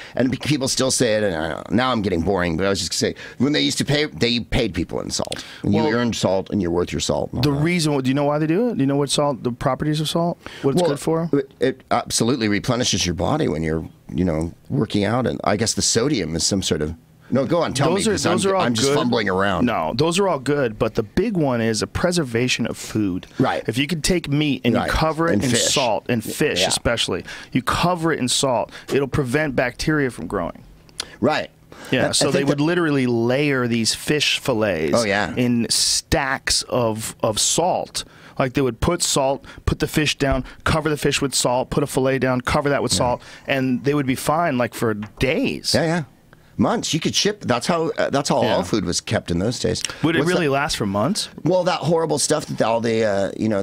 people still say it, and now I'm getting boring, but I was just going to say, when they used to pay, they paid people in salt, and you earned salt, and you're worth your salt. The reason, do you know why they do it? Do you know what salt, the properties of salt, what it's good for? It absolutely replenishes your body when you're, working out, and I guess the sodium is some sort of. No, go on. Tell me. Those are all I'm just fumbling around. No, those are all good, but the big one is a preservation of food. Right. If you could take meat and you cover it in salt, and fish especially, you cover it in salt, it'll prevent bacteria from growing. Right. Yeah, so they would literally layer these fish fillets in stacks of salt. Like they would put salt, put the fish down, cover the fish with salt, put a fillet down, cover that with salt, and they would be fine like for days. Yeah. Months. You could ship. That's how all food was kept in those days. Would it really last for months? Well, that horrible stuff that all the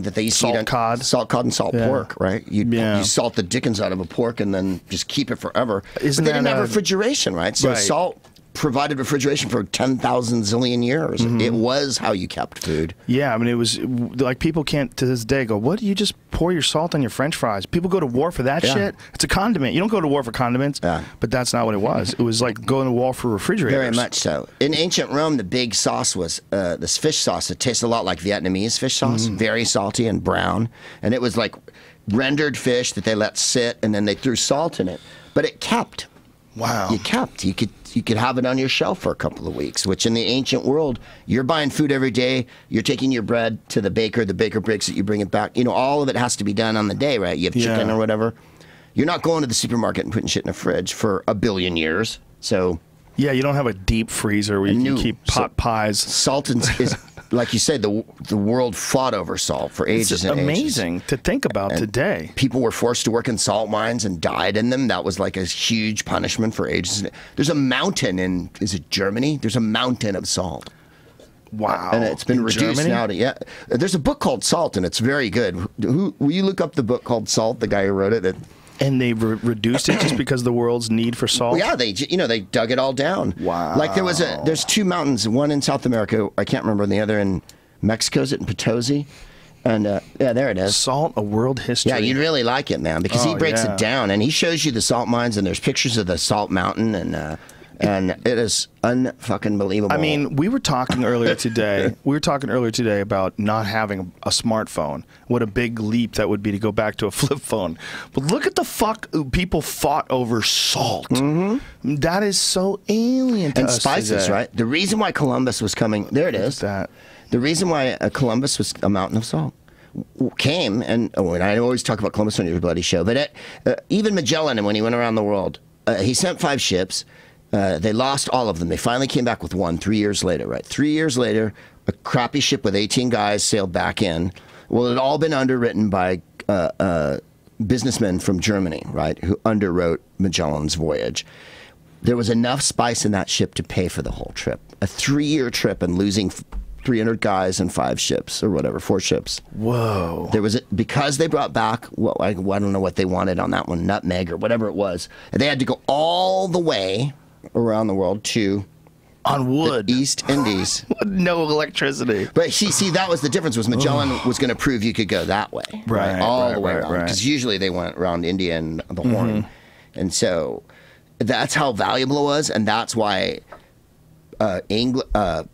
that they used to eat on salt cod and salt pork, right? You salt the dickens out of a pork and then just keep it forever. But they didn't have refrigeration, right? So salt provided refrigeration for 10,000 zillion years. It was how you kept food. Yeah, I mean, it was like people can't to this day go, what, do you just pour your salt on your french fries? People go to war for that shit. It's a condiment. You don't go to war for condiments, but that's not what it was. It was like going to war for refrigerators. Very much so. In ancient Rome, the big sauce was this fish sauce. It tasted a lot like Vietnamese fish sauce, very salty and brown. And it was like rendered fish that they let sit, and then they threw salt in it. But it kept. Wow. You could have it on your shelf for a couple of weeks, which in the ancient world, you're buying food every day. You're taking your bread to the baker breaks it, you bring it back. All of it has to be done on the day, right? You have chicken or whatever. You're not going to the supermarket and putting shit in a fridge for 1 billion years. So yeah, you don't have a deep freezer where you can keep pot pies. Salt is like you said, the world fought over salt for ages and ages. It's amazing to think about today. People were forced to work in salt mines and died in them. That was like a huge punishment for ages. There's a mountain in, is it Germany? There's a mountain of salt. Wow. And it's been reduced now to, there's a book called Salt, and it's very good. Will you look up the book called Salt, the guy who wrote it? And they reduced it just because of the world's need for salt? Well, yeah, they dug it all down. Wow. Like there's 2 mountains, one in South America, I can't remember, and the other in Mexico, is it in Potosi? And there it is. Salt, a world history. Yeah, you'd really like it, man, because he breaks it down, and he shows you the salt mines, and there's pictures of the salt mountain, and it is unfucking believable. I mean, we were talking earlier today. About not having a smartphone. What a big leap that would be to go back to a flip phone. But look at the fuck people fought over salt. That is so alien to us. And spices, today. right? The reason why Columbus was coming. There it is. That. The reason why Columbus was a mountain of salt came, and I always talk about Columbus on your bloody show, but even Magellan, when he went around the world, he sent 5 ships. They lost all of them. They finally came back with one 3 years later, right? 3 years later, a crappy ship with 18 guys sailed back in. Well, it had all been underwritten by businessmen from Germany, right, who underwrote Magellan's voyage. There was enough spice in that ship to pay for the whole trip. A 3-year trip and losing 300 guys and 5 ships or whatever, 4 ships. Whoa. There was because they brought back, well, I don't know what they wanted on that one, nutmeg or whatever it was. They had to go all the way around the world to on wood, the East Indies. No electricity. But see, that was the difference. Was Magellan was going to prove you could go that way, right, all right, the way right, around. Because usually they went around India and the Horn, and so that's how valuable it was, and that's why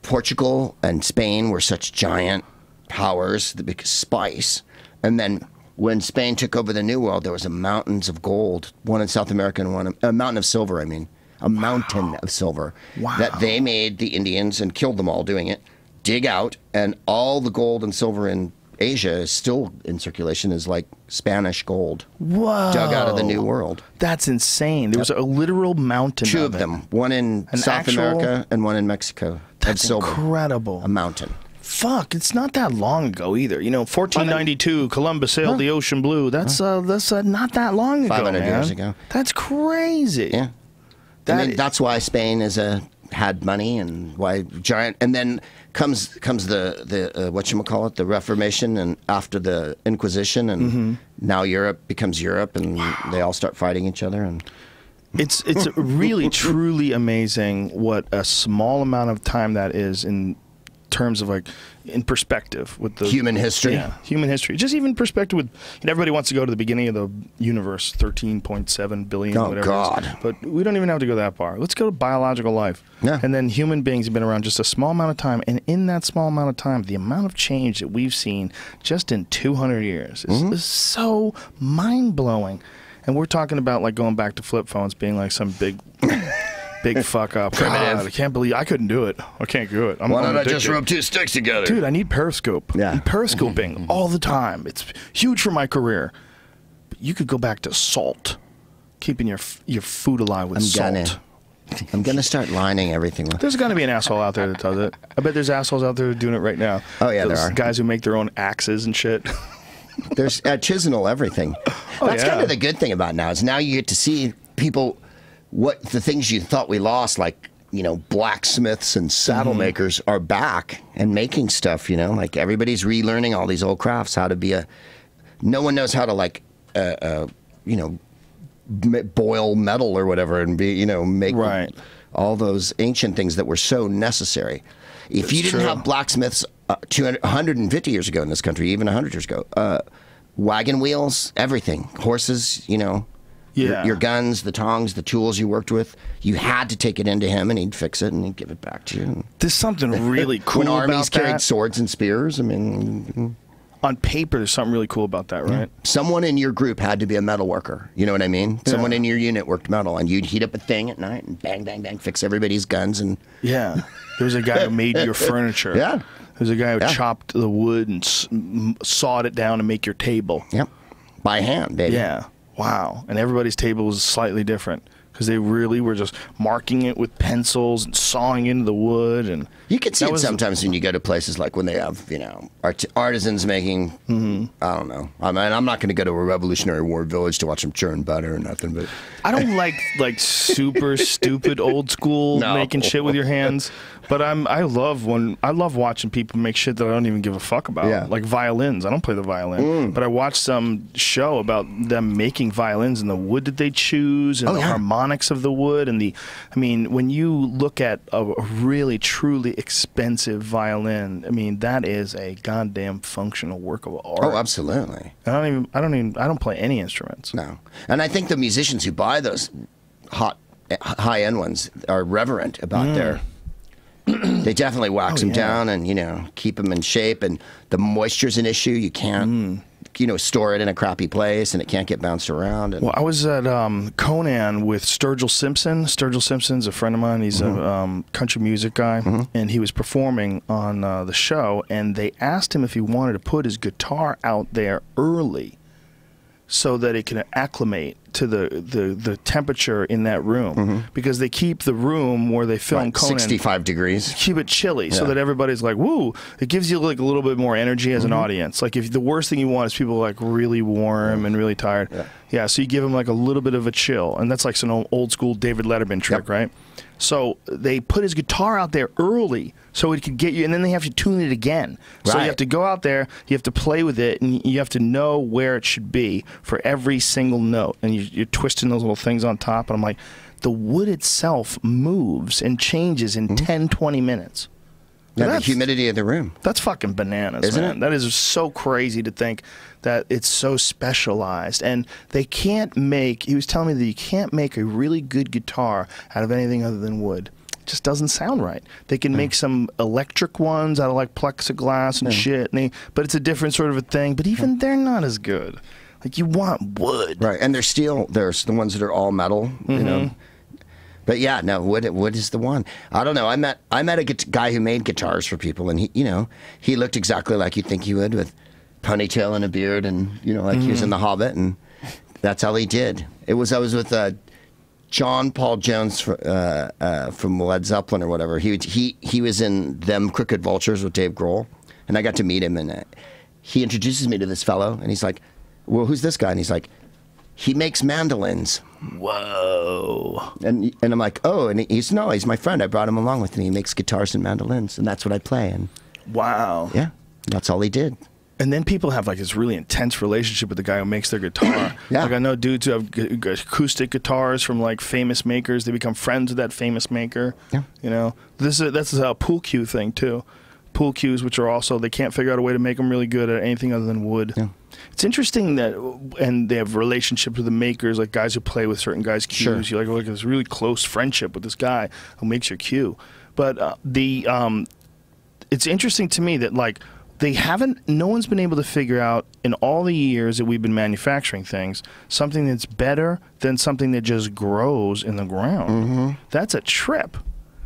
Portugal and Spain were such giant powers because spice. And then when Spain took over the New World, there was mountains of gold, one in South America and one a mountain of silver. I mean. A mountain of silver that they made the Indians and killed them all doing it, dig out, and all the gold and silver in Asia is still in circulation is like Spanish gold. Whoa. Dug out of the New World. That's insane. There was a literal mountain. 2 of them. One in South America and one in Mexico. That's silver. Incredible. A mountain. Fuck, it's not that long ago either. 1492, Columbus sailed the ocean blue. That's not that long ago, 500 man. years ago. That's crazy. Yeah. That's why Spain had money and why giant. And then comes the whatchamacallit, the Reformation, and after the Inquisition, and now Europe becomes Europe, and they all start fighting each other. And it's really truly amazing what a small amount of time that is in terms of like in perspective with the human history. Yeah, human history. Just even perspective with everybody wants to go to the beginning of the universe, 13.7 billion. Oh whatever God! It is. But we don't even have to go that far. Let's go to biological life. Yeah. And then human beings have been around just a small amount of time, and in that small amount of time, the amount of change that we've seen just in 200 years is so mind blowing. And we're talking about like going back to flip phones being like some big fuck up. God, I can't believe I couldn't do it. I can't do it. Why don't I just rub 2 sticks together? Dude, I need Periscope. Yeah. I'm periscoping all the time. It's huge for my career. But you could go back to salt. Keeping your food alive with salt. I'm going to start lining everything. There's going to be an asshole out there that does it. I bet there's assholes out there doing it right now. Oh, yeah, Those there are. Guys who make their own axes and shit. There's Chisel everything. That's kind of the good thing about now is now you get to see people, what the things you thought we lost, like, blacksmiths and saddle makers are back and making stuff, like everybody's relearning all these old crafts, how to be no one knows how to like, boil metal or whatever and be, make all those ancient things that were so necessary. If you didn't have blacksmiths 150 years ago in this country, even 100 years ago, wagon wheels, everything, horses, your guns, the tongs, the tools you worked with, you had to take it into him and he'd fix it and he'd give it back to you. There's something really cool when about armies that. carried swords and spears, I mean... On paper, there's something really cool about that, right? Someone in your group had to be a metal worker. You know what I mean? Yeah. Someone in your unit worked metal, and you'd heat up a thing at night and bang, bang, bang, fix everybody's guns. And there was a guy who made your furniture. Yeah. There's a guy who chopped the wood and sawed it down to make your table. Yep. By hand, baby. Yeah. Wow. And everybody's table was slightly different because they really were just marking it with pencils and sawing into the wood. And you can see it sometimes when you go to places like when they have, artisans making, I don't know. I mean, I'm not going to go to a Revolutionary War village to watch them churn butter or nothing, but... I don't like super stupid old school making shit with your hands. But I love watching people make shit that I don't even give a fuck about. Yeah. Like violins. I don't play the violin. But I watched some show about them making violins and the wood that they choose and the harmonics of the wood and when you look at a really truly expensive violin, I mean that is a goddamn functional work of art. Oh, absolutely. I don't play any instruments. No. And I think the musicians who buy those high-end ones are reverent about their... They definitely wax them down and, keep them in shape. And the moisture's an issue. You can't, store it in a crappy place and it can't get bounced around. And... Well, I was at Conan with Sturgill Simpson. Sturgill Simpson's a friend of mine. He's a country music guy. And he was performing on the show. And they asked him if he wanted to put his guitar out there early so that it can acclimate to the temperature in that room because they keep the room where they film Conan 65 degrees. Keep it chilly so that everybody's like, woo. It gives you like a little bit more energy as an audience. Like if the worst thing you want is people like really warm and really tired. Yeah, so you give them like a little bit of a chill, and that's like some old school David Letterman trick, right? So they put his guitar out there early so it could get you, and then they have to tune it again. So you have to go out there, you have to play with it, and you have to know where it should be for every single note. And you're twisting those little things on top, and I'm like, the wood itself moves and changes in 10, 20 minutes. Yeah, the humidity of the room. That's fucking bananas, Isn't man. it? That is so crazy to think that it's so specialized. And they can't make, he was telling me that you can't make a really good guitar out of anything other than wood. It just doesn't sound right. They can make some electric ones out of like plexiglass and shit, but it's a different sort of a thing. But even they're not as good. Like you want wood. Right, and there's the ones that are all metal, you know. But yeah, no, wood is the one. I don't know. I met a guy who made guitars for people, and he looked exactly like you'd think he would, with ponytail and a beard, and like he was in The Hobbit, and that's all he did. I was with John Paul Jones from Led Zeppelin or whatever. He was in Them Crooked Vultures with Dave Grohl, and I got to meet him, and he introduces me to this fellow, and he's like, "Well, who's this guy?" And he's like, "He makes mandolins." Whoa. And I'm like, "Oh," and he's my friend. I brought him along with me. He makes guitars and mandolins, and that's what I play. And wow. Yeah, that's all he did. And then people have like this really intense relationship with the guy who makes their guitar. Like I know dudes who have acoustic guitars from like famous makers. They become friends with that famous maker. Yeah. That's a pool cue thing too. Pool cues, which are also, they can't figure out a way to make them really good at anything other than wood. Yeah. It's interesting that, and they have relationships with the makers, like guys who play with certain guys' cues. You're like this really close friendship with this guy who makes your cue. But it's interesting to me that like no one's been able to figure out in all the years that we've been manufacturing things something that's better than something that just grows in the ground. That's a trip.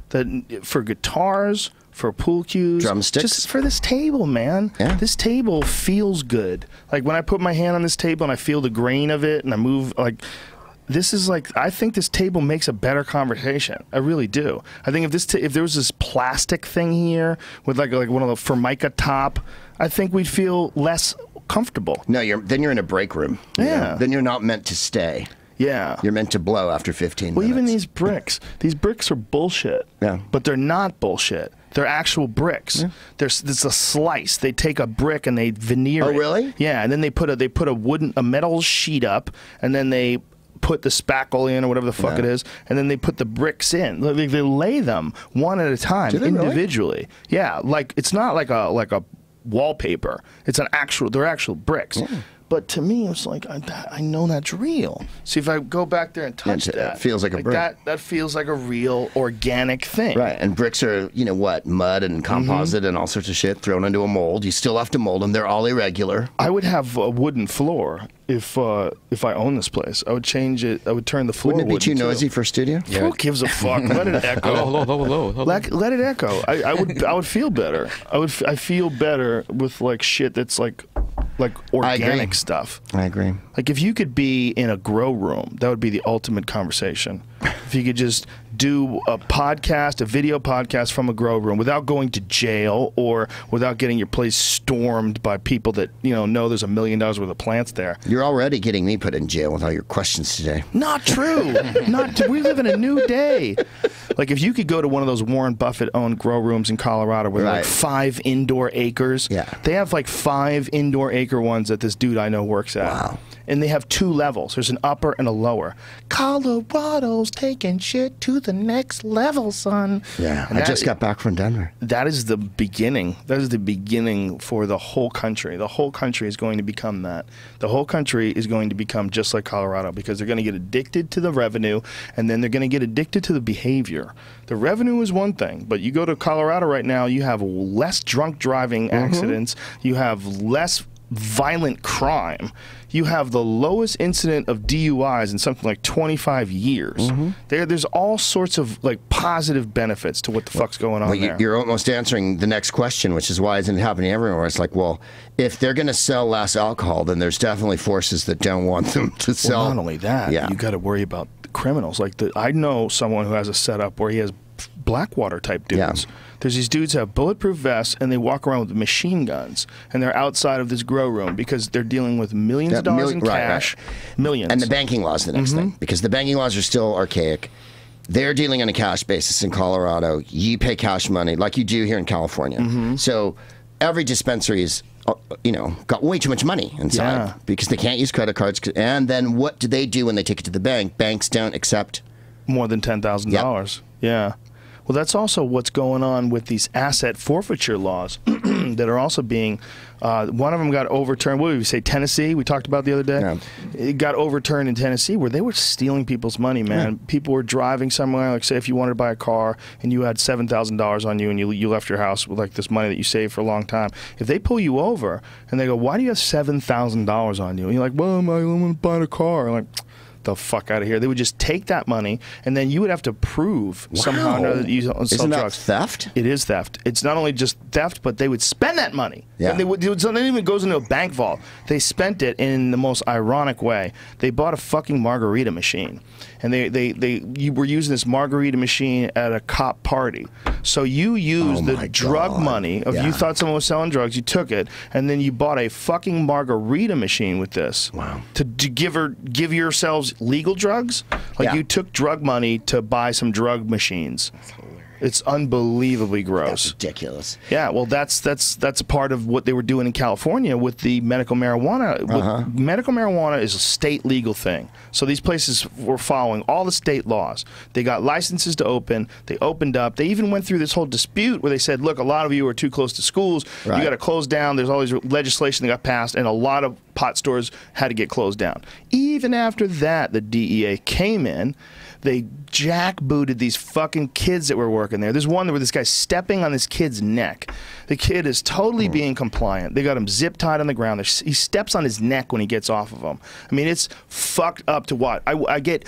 That for guitars, for pool cues, drumsticks, just for this table, man. Yeah. This table feels good. Like when I put my hand on this table and I feel the grain of it and I move, like this is like, I think this table makes a better conversation. I really do. I think if there was this plastic thing here with like one of the Formica top, I think we'd feel less comfortable. No, then you're in a break room. Yeah. Then you're not meant to stay. Yeah. You're meant to blow after 15 minutes. Well, even these bricks are bullshit. Yeah. But they're not bullshit. They're actual bricks. Yeah. There's a slice. They take a brick and they veneer it. Oh, really? Yeah, and then they put a metal sheet up, and then they put the spackle in or whatever the fuck it is, and then they put the bricks in. They lay them one at a time individually. Really? Yeah, like it's not like a wallpaper. It's they're actual bricks. Yeah. But to me, it's like, I know that's real. See, if I go back there and touch that, it feels like a brick. That feels like a real organic thing. Right, and bricks are, mud and composite and all sorts of shit thrown into a mold. You still have to mold them. They're all irregular. I would have a wooden floor if I own this place. I would change it. I would turn the floor wooden. Wouldn't it be too noisy for a studio? Yeah. Who gives a fuck? Let it echo. Hello. Let it echo. I would feel better. I feel better with like shit that's like organic stuff. I agree. Like if you could be in a grow room, that would be the ultimate conversation. If you could just do a video podcast from a grow room without going to jail or without getting your place stormed by people that know there's $1 million worth of plants there. You're already getting me put in jail with all your questions today. Not true. We live in a new day. Like if you could go to one of those Warren Buffett owned grow rooms in Colorado with like 5 indoor acres. Yeah. They have like 5 indoor acre ones that this dude I know works at. Wow. And they have 2 levels. There's an upper and a lower. Colorado's taking shit to the next level, son. Yeah, I just got back from Denver. That is the beginning. That is the beginning for the whole country. The whole country is going to become that. The whole country is going to become just like Colorado because they're going to get addicted to the revenue, and then they're going to get addicted to the behavior. The revenue is one thing, but you go to Colorado right now, you have less drunk driving accidents. You have less violent crime. You have the lowest incident of DUIs in something like 25 years. There's all sorts of like positive benefits to what the fuck's going on there. You're almost answering the next question, which is why isn't it happening everywhere? It's like, well, if they're going to sell less alcohol, then there's definitely forces that don't want them to sell. Well, not only that, you got to worry about the criminals. Like I know someone who has a setup where he has Blackwater type dudes. There's these dudes who have bulletproof vests and they walk around with machine guns and they're outside of this grow room because they're dealing with millions of dollars in cash. Millions. And the banking law is the next thing, because the banking laws are still archaic. They're dealing on a cash basis in Colorado. You pay cash money like you do here in California. So every dispensary is, you know, got way too much money inside because they can't use credit cards. And then what do they do when they take it to the bank? Banks don't accept more than $10,000. Yeah. Well, that's also what's going on with these asset forfeiture laws that are also being, one of them got overturned. What did we say, Tennessee? We talked about the other day? It got overturned in Tennessee where they were stealing people's money, man. People were driving somewhere, like say if you wanted to buy a car and you had $7,000 on you and you left your house with like this money that you saved for a long time. If they pull you over and they go, why do you have $7,000 on you? And you're like, well, I'm going to buy a car. I'm like, the fuck out of here. They would just take that money and then you would have to prove somehow or another that you sell drugs. Isn't that theft? It is theft. It's not only just theft, but they would spend that money. And they would, so it even goes into a bank vault. They spent it in the most ironic way. They bought a fucking margarita machine. And you were using this margarita machine at a cop party. So you used the drug money of you thought someone was selling drugs, you took it, and then you bought a fucking margarita machine with this. To give yourselves legal drugs? Like you took drug money to buy some drug machines. It's unbelievably gross. That's ridiculous. Yeah, well, that's a part of what they were doing in California with the medical marijuana. Medical marijuana is a state legal thing. So these places were following all the state laws. They got licenses to open. They opened up. They even went through this whole dispute where they said, look, a lot of you are too close to schools. You got to close down. There's always legislation that got passed, and a lot of pot stores had to get closed down. Even after that, the DEA came in. They jackbooted these fucking kids that were working there. There's one where this guy's stepping on this kid's neck. The kid is totally being compliant. They got him zip tied on the ground. He steps on his neck when he gets off of him. I mean, it's fucked up to what? I get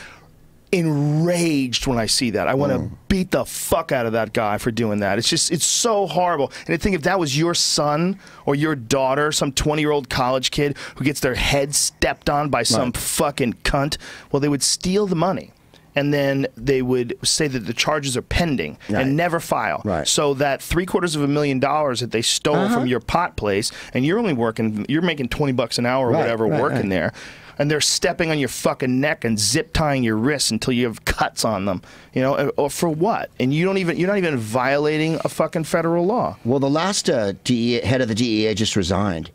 enraged when I see that. I want to beat the fuck out of that guy for doing that. It's just, it's so horrible. And I think if that was your son or your daughter, some 20-year-old college kid who gets their head stepped on by some fucking cunt, well, they would steal the money. And then they would say that the charges are pending and never file. So that $750,000 that they stole from your pot place, and you're only you're making $20 an hour or whatever working there, and they're stepping on your fucking neck and zip tying your wrists until you have cuts on them, you know, or for what? And you're not even violating a fucking federal law. Well, the last head of the DEA just resigned.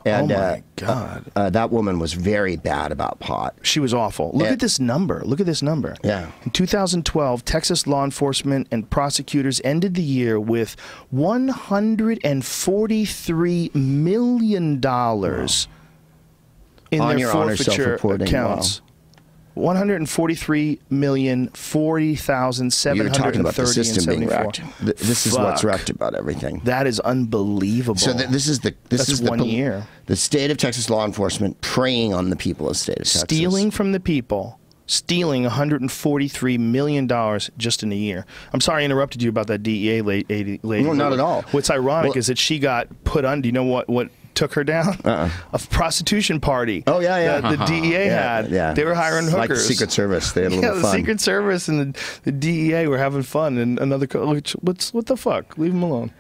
And, oh my God. That woman was very bad about pot. She was awful. Look at this number. Look at this number. Yeah. In 2012, Texas law enforcement and prosecutors ended the year with $143 million in their forfeiture accounts. 143,040,730. You're talking about the system being wrecked. This is what's wrecked about everything. That is unbelievable. So this is 1 year. The state of Texas law enforcement preying on the people of the state of Texas. Stealing from the people. Stealing $143 million just in a year. I'm sorry I interrupted you about that DEA lady. No, not at all. What's ironic is that she got put on. Do you know what took her down? A prostitution party. Oh yeah. The DEA had. They were hiring hookers. Like the Secret Service. They had a little fun. The Secret Service and the DEA were having fun. And another, what the fuck? Leave them alone.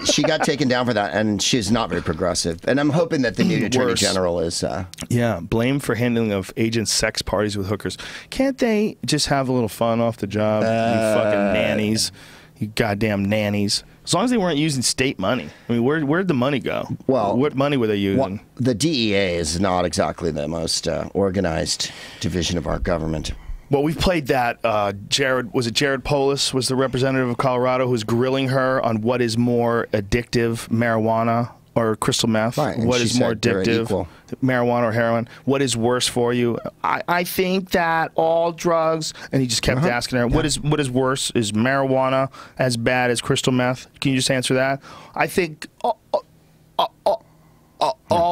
She got taken down for that, and she's not very progressive. And I'm hoping that the new Attorney General is. Blamed for handling of agents' sex parties with hookers. Can't they just have a little fun off the job? You fucking nannies. You goddamn nannies. As long as they weren't using state money. I mean, where'd the money go? Well, what money were they using? The DEA is not exactly the most organized division of our government. Well, we've played that. Jared Polis was the representative of Colorado who was grilling her on what is more addictive, marijuana or crystal meth. What is more addictive, marijuana or heroin? What is worse for you? I think that all drugs, and he just kept asking her, what is worse? Is marijuana as bad as crystal meth? Can you just answer that? I think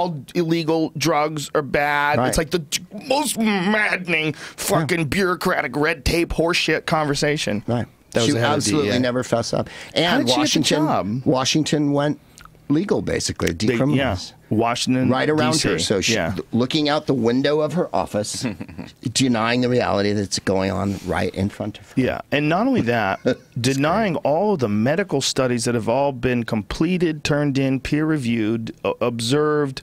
all illegal drugs are bad. Right. It's like the most maddening fucking bureaucratic red tape horseshit conversation. Right. That was She the head of absolutely DEA. never fess up. How And did she get the job? Washington went legal, basically, decriminalized. Washington, Right around DC. her. So she, looking out the window of her office, denying the reality that's going on right in front of her. Yeah, and not only that, denying all of the medical studies that have all been completed, turned in, peer-reviewed, observed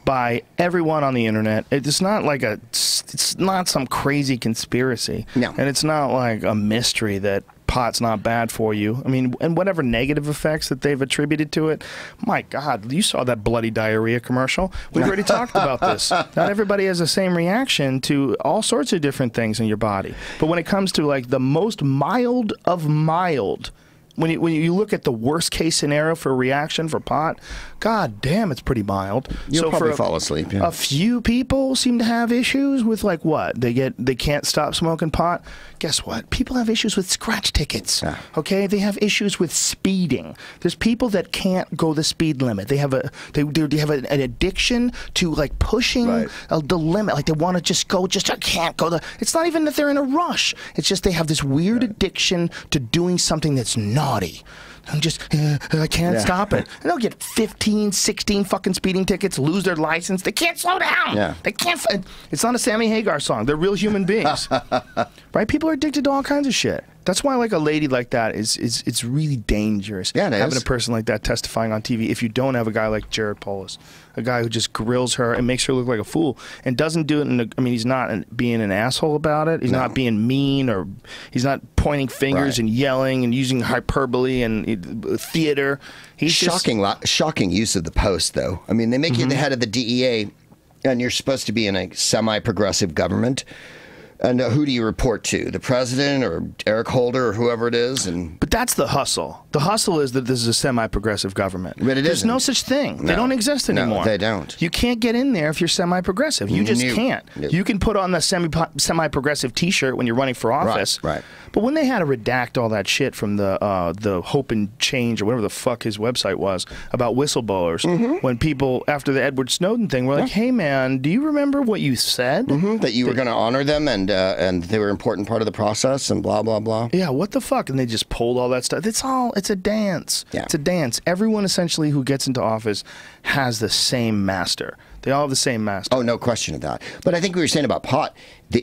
by everyone on the internet. It's not like it's not some crazy conspiracy. No. And it's not like a mystery that pot's not bad for you. I mean, and whatever negative effects that they've attributed to it, my God, you saw that bloody diarrhea commercial. We've already talked about this. Not everybody has the same reaction to all sorts of different things in your body. But when it comes to like the most mild of mild, when you look at the worst case scenario for a reaction for pot, God damn, it's pretty mild. You'll probably for fall asleep. Yeah. a few people seem to have issues with like what? They can't stop smoking pot. Guess what? People have issues with scratch tickets. Yeah. Okay? They have issues with speeding. There's people that can't go the speed limit. They have an addiction to like pushing the limit. Like they want to just go, I can't go. It's not even that they're in a rush. It's just they have this weird addiction to doing something that's naughty. I can't stop it. And they'll get 15, 16 fucking speeding tickets, lose their license. They can't slow down. Yeah. They can't. It's not a Sammy Hagar song. They're real human beings. Right? People are addicted to all kinds of shit. That's why like a lady like that it's really dangerous. Yeah, it is. Having a person like that testifying on TV if you don't have a guy like Jared Polis, a guy who just grills her and makes her look like a fool and doesn't do it he's not being an asshole about it. He's not being mean or he's not pointing fingers and yelling and using hyperbole and theater. He's shocking use of the Post, though. I mean, they make you the head of the DEA, and you're supposed to be in a semi-progressive government. And who do you report to? The president or Eric Holder or whoever it is? But that's the hustle. The hustle is that this is a semi-progressive government. But There's no such thing. They don't exist anymore. No, they don't. You can't get in there if you're semi-progressive. You just can't. Nope. You can put on the semi-progressive T-shirt when you're running for office. Right. But when they had to redact all that shit from the Hope and Change or whatever the fuck his website was about whistleblowers, when people after the Edward Snowden thing were like, "Hey man, do you remember what you said? That you were going to honor them and they were an important part of the process and blah blah blah." Yeah, what the fuck? And they just pulled all that stuff. It's a dance. Yeah. It's a dance. Everyone essentially who gets into office has the same master. They all have the same master. Oh, no question of that. But I think we were saying about pot, the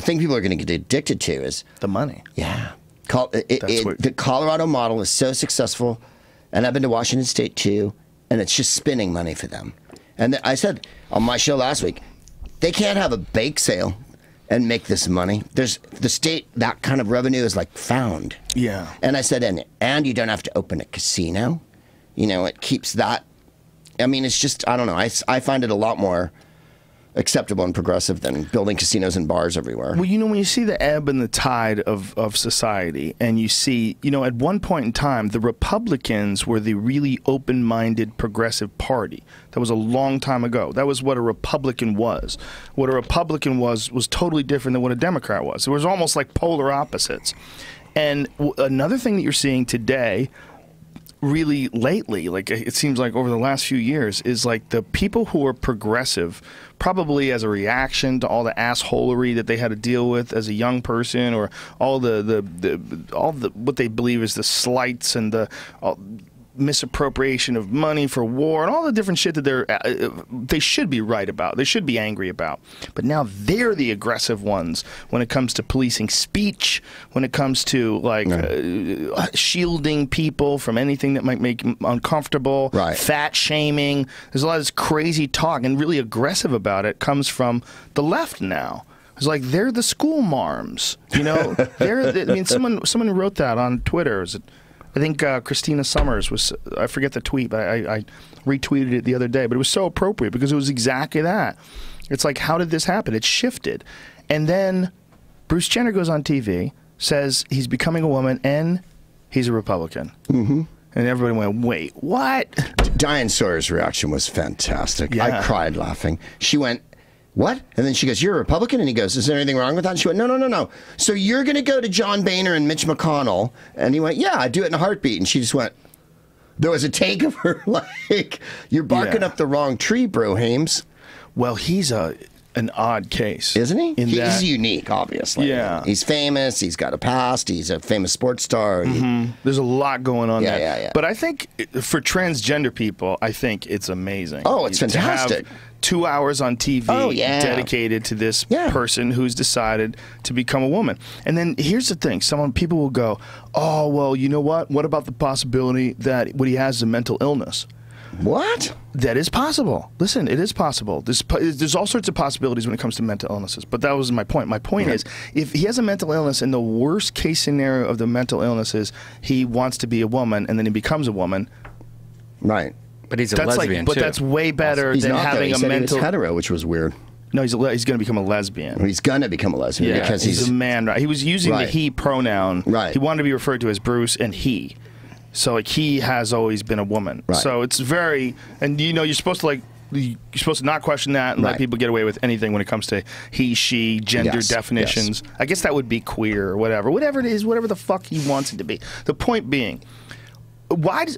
thing people are going to get addicted to is the money. Yeah. The Colorado model is so successful, and I've been to Washington State too, and it's just spinning money for them. And I said on my show last week, they can't have a bake sale and make this money. There's the state, that kind of revenue is like found. Yeah. And I said, and you don't have to open a casino. It keeps that. I mean, it's just, I don't know. I find it a lot more acceptable and progressive than building casinos and bars everywhere. Well, when you see the ebb and the tide of society, and you see, at one point in time, the Republicans were the really open-minded progressive party. That was a long time ago. That was what a Republican was. What a Republican was totally different than what a Democrat was. It was almost like polar opposites. And another thing that you're seeing today, really lately, like it seems like over the last few years, is like the people who are progressive, probably as a reaction to all the assholery that they had to deal with as a young person, or all the what they believe is the slights and the misappropriation of money for war and all the different shit that they should be right about. They should be angry about. But now they're the aggressive ones when it comes to policing speech, when it comes to like shielding people from anything that might make them uncomfortable, fat shaming. There's a lot of this crazy talk, and really aggressive about it comes from the left now. It's like they're the school marms, someone wrote that on Twitter. I think Christina Summers was, I forget the tweet, but I retweeted it the other day. But it was so appropriate because it was exactly that. It's like, how did this happen? It shifted. And then Bruce Jenner goes on TV, says he's becoming a woman, and he's a Republican. Mm-hmm. And everybody went, wait, what? Diane Sawyer's reaction was fantastic. Yeah. I cried laughing. She went, what? And then she goes, you're a Republican? And he goes, is there anything wrong with that? And she went, no. So you're going to go to John Boehner and Mitch McConnell? And he went, yeah, I'd do it in a heartbeat. And she just went, There was a take of her like, you're barking up the wrong tree, bro, Hames. Well, he's an odd case. Isn't he? He's that, unique, obviously. Yeah. He's famous. He's got a past. He's a famous sports star. There's a lot going on there. Yeah. But I think for transgender people, I think it's amazing. Oh, it's fantastic. To have 2 hours on TV dedicated to this person who's decided to become a woman. And then here's the thing. People will go, oh, well, you know what? What about the possibility that what he has is a mental illness? What? That is possible. Listen, it is possible. There's all sorts of possibilities when it comes to mental illnesses. But that was my point. My point is, if he has a mental illness, and the worst case scenario of the mental illness is he wants to be a woman, and then he becomes a woman. Right. But he's a lesbian, But too. that's way better than having a mental... He was hetero, which was weird. No, he's going to become a lesbian. He's going to become a lesbian because he's a man. Right? He was using the he pronoun. Right. He wanted to be referred to as Bruce and he. So like he has always been a woman. Right. So it's very, and you know, you're supposed to not question that and let people get away with anything when it comes to he, she, gender definitions. I guess that would be queer or whatever it is, whatever the fuck he wants it to be. The point being,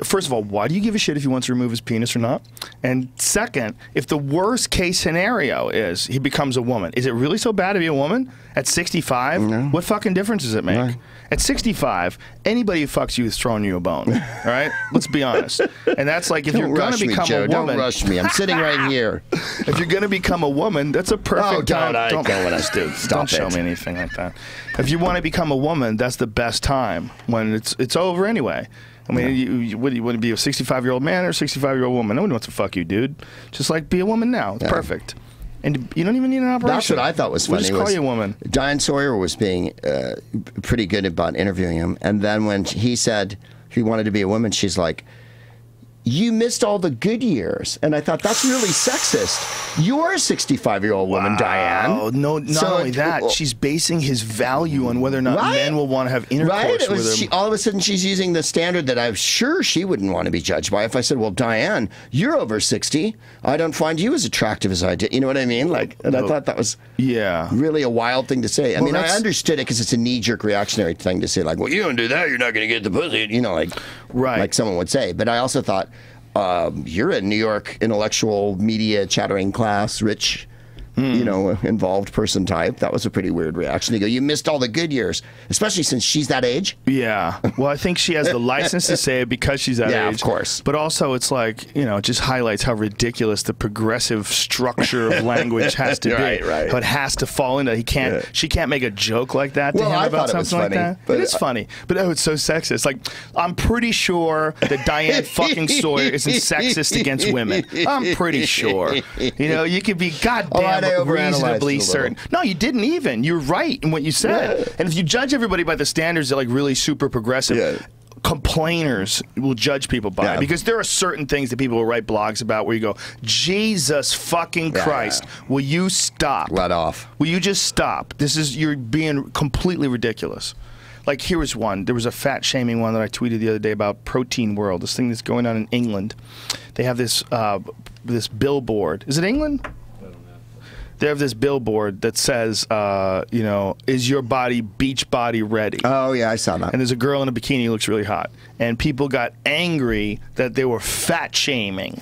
first of all, why do you give a shit if he wants to remove his penis or not? And second, if the worst case scenario is he becomes a woman, is it really so bad to be a woman at 65? No. What fucking difference does it make? Right. At 65, anybody who fucks you is throwing you a bone. All right? Let's be honest. And that's like if you're going to become a woman. Don't rush me. I'm sitting right here. If you're going to become a woman, that's a perfect time. Don't go when I do. Don't show me anything like that. If you want to become a woman, that's the best time when it's over anyway. I mean, you want to be a 65-year-old man or a 65-year-old woman? No one wants to fuck you, dude. Just like be a woman now. It's perfect. And you don't even need an operation. That's what I thought was funny. We'll just call you a woman. Diane Sawyer was being pretty good about interviewing him. And then when he said he wanted to be a woman, she's like, you missed all the good years. And I thought, that's really sexist. You're a 65-year-old woman, Diane. No, not only that, she's basing his value on whether or not men will want to have intercourse with him. All of a sudden, she's using the standard that I'm sure she wouldn't want to be judged by. If I said, well, Diane, you're over 60. I don't find you as attractive as I did. You know what I mean? I thought that was really a wild thing to say. I mean, I understood it because it's a knee-jerk reactionary thing to say, like, well, you don't do that, you're not going to get the pussy. You know, like someone would say. But I also thought, you're a New York intellectual media chattering class, rich, you know, involved person type. That was a pretty weird reaction. You go, you missed all the good years, especially since she's that age. Yeah. Well, I think she has the license to say it because she's that age. Yeah, of course. But also, it's like, you know, it just highlights how ridiculous the progressive structure of language has to be. Right. How it has to fall into. She can't make a joke like that to him about something like that. It is funny, but it's so sexist. Like, I'm pretty sure that Diane fucking Sawyer isn't sexist against women. I'm pretty sure. You know, you could be goddamn reasonably certain. No, you didn't even. You're right in what you said. Yeah. And if you judge everybody by the standards that like really super progressive, complainers will judge people by it, because there are certain things that people will write blogs about where you go, Jesus fucking Christ, will you stop? Let off. Will you just stop? You're being completely ridiculous. Like, here was one. There was a fat shaming one that I tweeted the other day about Protein World, this thing that's going on in England. They have this this billboard. Is it England? They have this billboard that says, you know, is your body beach body ready? Oh, yeah, I saw that. And there's a girl in a bikini who looks really hot. And people got angry that they were fat shaming.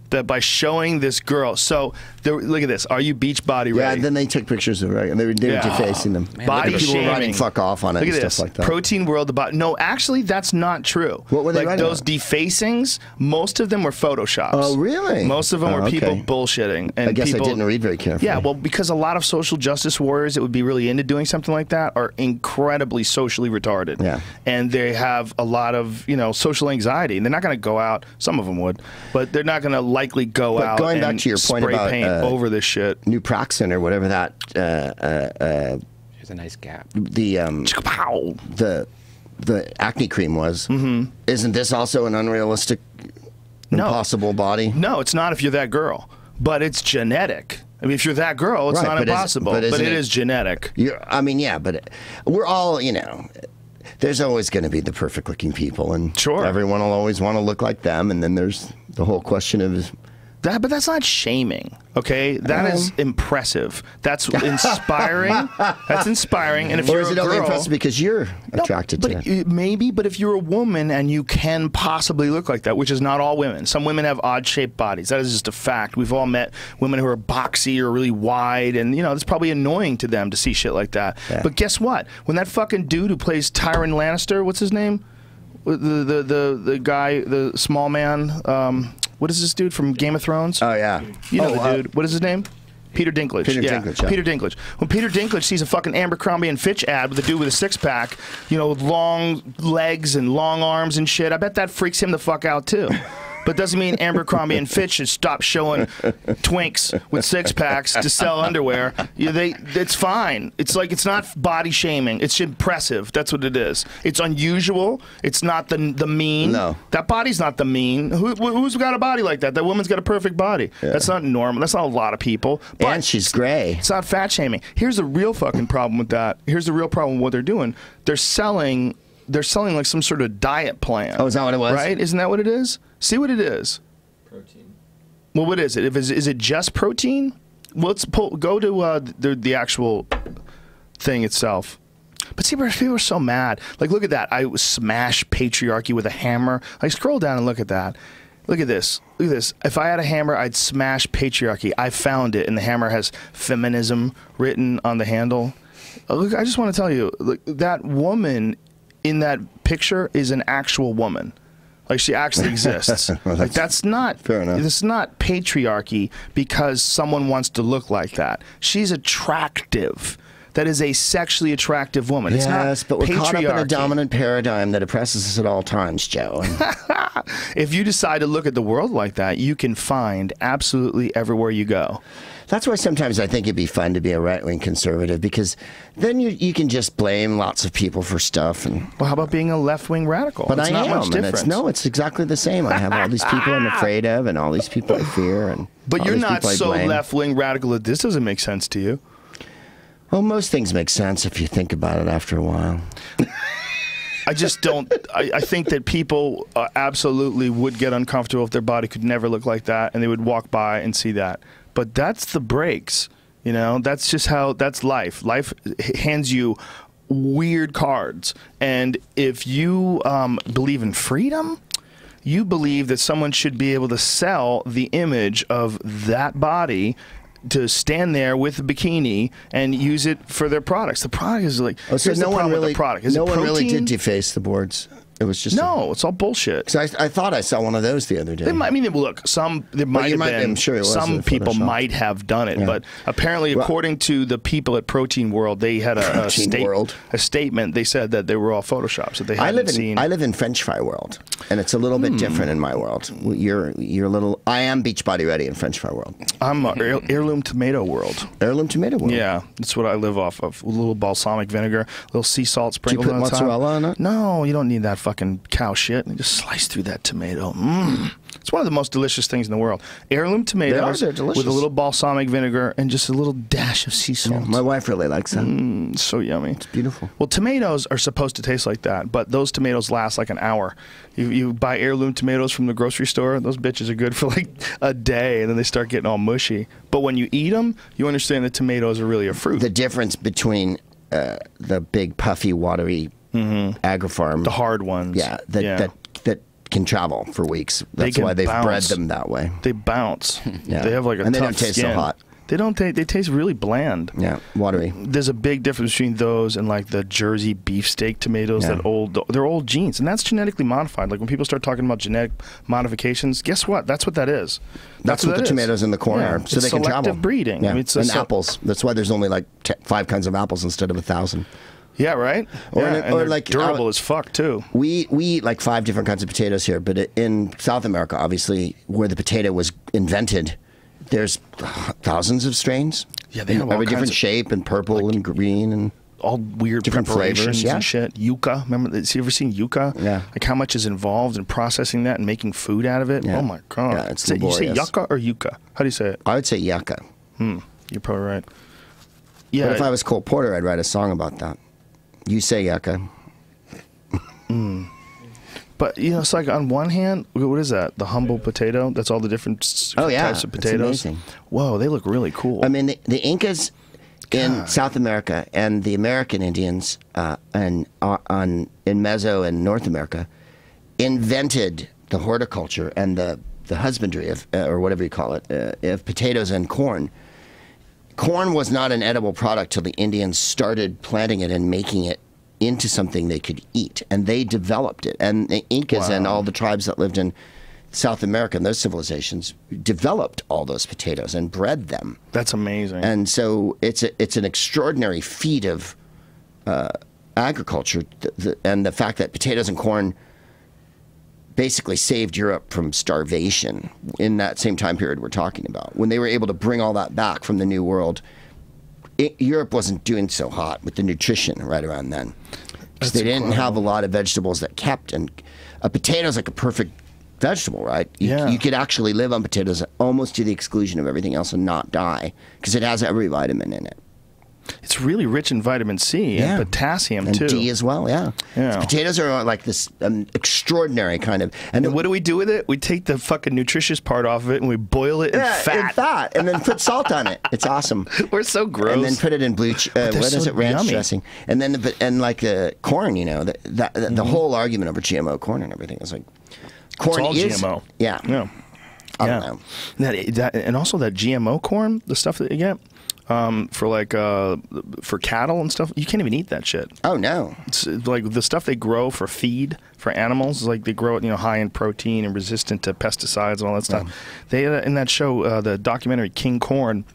That by showing this girl, so look at this. Are you beach body ready? Yeah, and then they took pictures of her, and they were defacing them. Body people shaming. were writing "fuck off" on it and stuff like that. Protein World. No, actually, that's not true. What were they writing those defacings? Most of them were photoshops. Oh, really? Most of them were people bullshitting. And I guess I didn't read very carefully. Yeah, well, because a lot of social justice warriors that would be really into doing something like that are incredibly socially retarded. Yeah, and they have a lot of social anxiety, and they're not going to go out. Some of them would, but they're not going to likely go out. Going back and to your point spray about paint over this shit. Nupraxin or whatever that. There's a nice gap. The acne cream was. Mm-hmm. Isn't this also an unrealistic, impossible body? No, it's not if you're that girl, but it's genetic. I mean, if you're that girl, it's not impossible, but it is genetic. I mean, yeah, but we're all, there's always going to be the perfect-looking people, and everyone will always want to look like them, and then there's the whole question of But that's not shaming, okay? That is impressive. That's inspiring. That's inspiring. And if you're a girl, only impressive because you're attracted to it? Maybe, but if you're a woman and you can possibly look like that, which is not all women. Some women have odd-shaped bodies. That is just a fact. We've all met women who are boxy or really wide, and you know it's probably annoying to them to see shit like that. Yeah. But guess what? When that fucking dude who plays Tyrion Lannister, what's his name? The guy, the small man. What is this dude from Game of Thrones? Oh, yeah. You know the dude. What is his name? Peter Dinklage. Peter Dinklage, yeah. Peter Dinklage. When Peter Dinklage sees a fucking Abercrombie and Fitch ad with a dude with a six-pack, you know, with long legs and long arms and shit, I bet that freaks him the fuck out, too. But doesn't mean Abercrombie and Fitch should stop showing twinks with six-packs to sell underwear. It's fine. It's like, it's not body shaming. It's impressive. That's what it is. It's unusual. It's not the mean. No. That body's not the mean. Who's got a body like that? That woman's got a perfect body. Yeah. That's not normal. That's not a lot of people. But and she's gray. It's not fat shaming. Here's the real fucking problem with that. Here's the real problem with what they're doing. They're selling like some sort of diet plan. Oh, is that what it was? Right? Isn't that what it is? See what it is. Protein. Well, what is it? Is it just protein? Well, go to the actual thing itself. But see, people are so mad. Like, look at that. I smash patriarchy with a hammer. Like, scroll down and look at that. Look at this. Look at this. If I had a hammer, I'd smash patriarchy. I found it, and the hammer has feminism written on the handle. Look, I just want to tell you, look, that woman in that picture is an actual woman. Like, she actually exists. Well, like, that's not fair enough. This is not patriarchy because someone wants to look like that. She's attractive. That is a sexually attractive woman. Yes, it's not but we're patriarchy. caught up in a dominant paradigm that oppresses us at all times, Joe. If you decide to look at the world like that, you can find absolutely everywhere you go. That's why sometimes I think it'd be fun to be a right-wing conservative, because then you can just blame lots of people for stuff. And well, how about being a left-wing radical? But it's I not am, much different. it's exactly the same. I have all these people I'm afraid of, and all these people I fear, and but you're not so blame. left-wing radical that this doesn't make sense to you. Well, most things make sense if you think about it after a while. I just don't. I think that people absolutely would get uncomfortable if their body could never look like that, and they would walk by and see that. But that's the breaks. You know, that's just how, that's life. Life hands you weird cards. And if you believe in freedom, you believe that someone should be able to sell the image of that body to stand there with a bikini and use it for their products. The product is like, so no one really, no one really did deface the boards. It was just it's all bullshit. Because I thought I saw one of those the other day. I mean, look, there might have been. I'm sure it was some people might have done it, but apparently, according to the people at Protein World, they had a statement. They said that they were all photoshops that they hadn't seen. I live in French fry world, and it's a little bit different in my world. You're a little. I am Beachbody Ready in French fry world. I'm heirloom tomato world. Heirloom tomato world. Yeah, that's what I live off of. A little balsamic vinegar, a little sea salt sprinkled on top. Do you put mozzarella on it? No, you don't need that fucking cow shit. And just slice through that tomato. It's one of the most delicious things in the world. Heirloom tomatoes with a little balsamic vinegar and just a little dash of sea salt. Yeah, my wife really likes that. So yummy. It's beautiful. Well, tomatoes are supposed to taste like that, but those tomatoes last like an hour. You buy heirloom tomatoes from the grocery store, those bitches are good for like a day, and then they start getting all mushy. But when you eat them, you understand that tomatoes are really a fruit. The difference between the big, puffy, watery agri-farm, the hard ones, that can travel for weeks. That's why they've bred them that way. They bounce. They have like a tough skin. And they don't taste so hot. They don't. They taste really bland. Yeah, watery. There's a big difference between those and like the Jersey beefsteak tomatoes. They're old genes, and that's genetically modified. Like when people start talking about genetic modifications, guess what? That's what that is. That's what the tomatoes in the corn are, so they can travel. Selective breeding. Yeah. I mean, and apples. That's why there's only like 5 kinds of apples instead of 1,000. Yeah, right. Or like durable as fuck too. We eat like 5 different kinds of potatoes here, but in South America, obviously, where the potato was invented, there's thousands of strains. Yeah, they have every different shape and purple and green and all weird different flavors and shit. Yucca, remember? Have you ever seen yucca? Yeah. Like how much is involved in processing that and making food out of it? Yeah. Oh my god. Yeah, it's you say yucca or yucca? How do you say it? I would say yucca. You're probably right. Yeah. But if I was Cole Porter, I'd write a song about that. You say yucca. But you know, it's like on one hand, what is that? The humble potato. That's all the different types of potatoes. Amazing. Whoa, they look really cool. I mean, the Incas in South America and the American Indians in Meso and North America invented the horticulture and the husbandry of, or whatever you call it, of potatoes and corn. Corn was not an edible product till the Indians started planting it and making it into something they could eat, and they developed it. And the Incas and all the tribes that lived in South America and those civilizations developed all those potatoes and bred them. That's amazing. And so it's an extraordinary feat of agriculture, and the fact that potatoes and corn basically saved Europe from starvation in that same time period we're talking about. When they were able to bring all that back from the New World, Europe wasn't doing so hot with the nutrition right around then. Because they didn't have a lot of vegetables that kept, and a potato is like a perfect vegetable, right? You could actually live on potatoes almost to the exclusion of everything else and not die, because it has every vitamin in it. It's really rich in vitamin C and potassium and too. And D as well, yeah. So potatoes are like this extraordinary kind of... And what do we do with it? We take the fucking nutritious part off of it and we boil it in fat. And then put salt on it. It's awesome. We're so gross. And then put it in ranch dressing. And then like corn, you know, the whole argument over GMO corn and everything is like... Corn it's all GMO. Yeah. I don't know. And also that GMO corn, the stuff that you get... for cattle and stuff, you can't even eat that shit. Oh no! It's like the stuff they grow for feed for animals. Like they grow it, you know, high in protein and resistant to pesticides and all that stuff. They in that show, the documentary King Corn,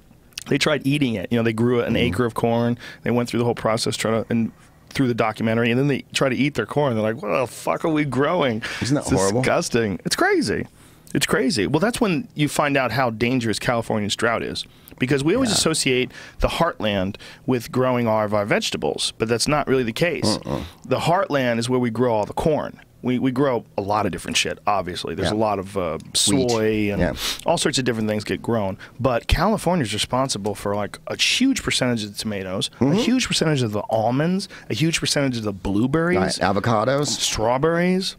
they tried eating it. You know, they grew an acre of corn. They went through the whole process through the documentary, and then they try to eat their corn. They're like, "What the fuck are we growing? Isn't that horrible? Disgusting. It's crazy. It's crazy." Well, that's when you find out how dangerous California's drought is. Because we always associate the heartland with growing all of our vegetables, but that's not really the case. The heartland is where we grow all the corn. We grow a lot of different shit, obviously. There's a lot of soy and all sorts of different things get grown. But California is responsible for like a huge percentage of the tomatoes, a huge percentage of the almonds, a huge percentage of the blueberries, avocados, strawberries,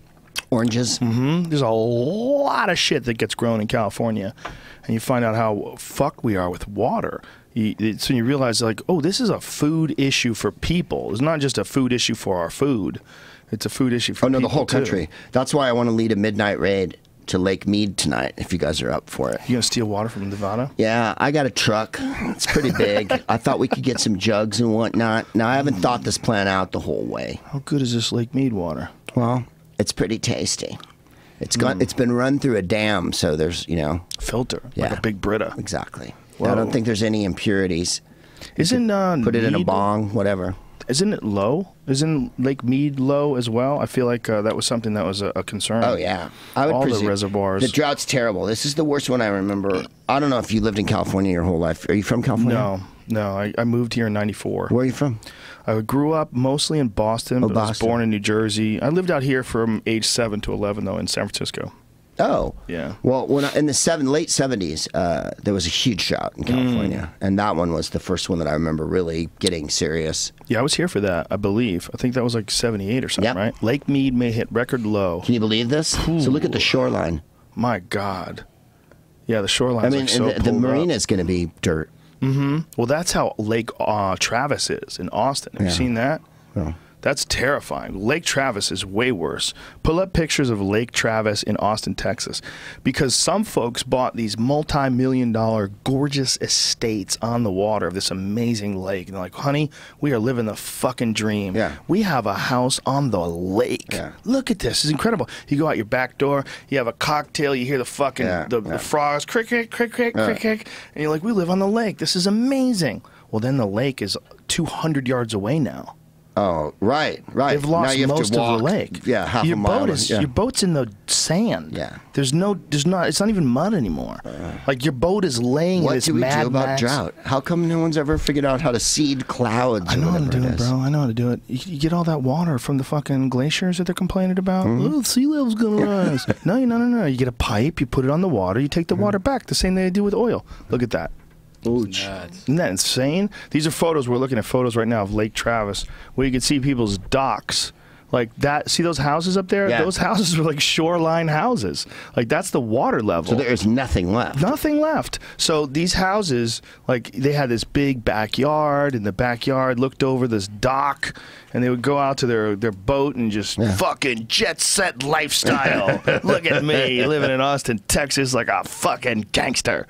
oranges. There's a lot of shit that gets grown in California. And you find out how fucked we are with water. So you realize, like, oh, this is a food issue for people. It's not just a food issue for our food. It's a food issue for people, the whole country. That's why I want to lead a midnight raid to Lake Mead tonight, if you guys are up for it. You gonna steal water from Nevada? Yeah, I got a truck. It's pretty big. I thought we could get some jugs and whatnot. Now, I haven't thought this plan out the whole way. How good is this Lake Mead water? Well, it's pretty tasty. It's been run through a dam, so there's, you know... Filter, like a big Brita. Exactly. I don't think there's any impurities. Isn't put it in a bong, whatever. Isn't it low? Isn't Lake Mead low as well? I feel like that was something that was a concern. Oh, yeah. I would all presume the reservoirs. The drought's terrible. This is the worst one I remember. I don't know if you lived in California your whole life. Are you from California? No. I moved here in '94. Where are you from? I grew up mostly in Boston, but I was born in New Jersey. I lived out here from age 7 to 11, though, in San Francisco. Oh. Yeah. Well, in the late 70s, there was a huge drought in California, and that one was the first one that I remember really getting serious. Yeah, I was here for that, I believe. I think that was like 78 or something, right? Lake Mead may hit record low. Can you believe this? Ooh. So look at the shoreline. My God. Yeah, the shoreline's like so the marina is going to be dirt. Well, that's how Lake Travis is in Austin. Have you seen that? No. That's terrifying. Lake Travis is way worse. Pull up pictures of Lake Travis in Austin, Texas, because some folks bought these multi-million-dollar gorgeous estates on the water of this amazing lake. And they're like, honey, we are living the fucking dream. Yeah. We have a house on the lake. Yeah. Look at this. It's incredible. You go out your back door, you have a cocktail, you hear the fucking the frogs, crick, crick, crick, crick, crick, crick, and you're like, we live on the lake. This is amazing. Well, then the lake is 200 yards away now. Oh, right. They've lost most of the lake. Yeah, half a mile. Your boat's in the sand. Yeah. It's not even mud anymore. Like your boat is laying in this Mad Max. What do we do about drought? How come no one's ever figured out how to seed clouds? I know how to do it, bro. I know how to do it. You get all that water from the fucking glaciers that they're complaining about. Oh, sea level's gonna rise. No. You get a pipe, you put it on the water, you take the water back, the same thing they do with oil. Look at that. Isn't that insane? These are photos. We're looking at photos right now of Lake Travis, where you can see people's docks Like that, see those houses up there? Yeah. Those houses were like shoreline houses. Like that's the water level. So there's nothing left. Nothing left. So these houses, like they had this big backyard, and the backyard looked over this dock, and they would go out to their boat and just fucking jet set lifestyle. Look at me living in Austin, Texas like a fucking gangster.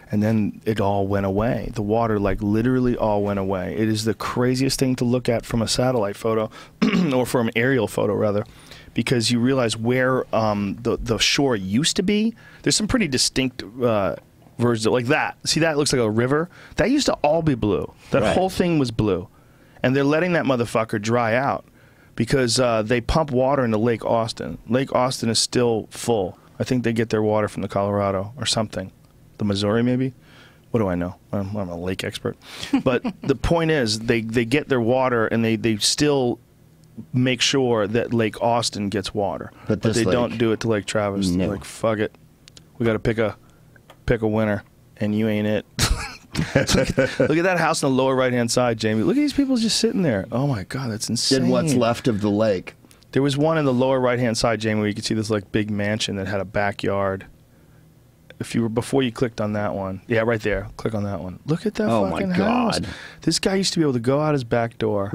And then it all went away. The water, like, literally all went away. It is the craziest thing to look at from a satellite photo, or from an aerial photo, rather, because you realize where the shore used to be. There's some pretty distinct versions of, like that. See, that looks like a river? That used to all be blue. That whole thing was blue. And they're letting that motherfucker dry out because they pump water into Lake Austin. Lake Austin is still full. I think they get their water from the Colorado or something. The Missouri, maybe? What do I know? I'm a lake expert. But the point is, they get their water, and they still make sure that Lake Austin gets water. But they don't do it to Lake Travis. No. They're like, fuck it. We got to pick a winner, and you ain't it. Look at that house on the lower right-hand side, Jamie. Look at these people just sitting there. Oh, my God, that's insane. And what's left of the lake. There was one in the lower right-hand side, Jamie, where you could see this like big mansion that had a backyard. If you were before you clicked on that one, yeah, right there. Click on that one. Look at that fucking house. This guy used to be able to go out his back door,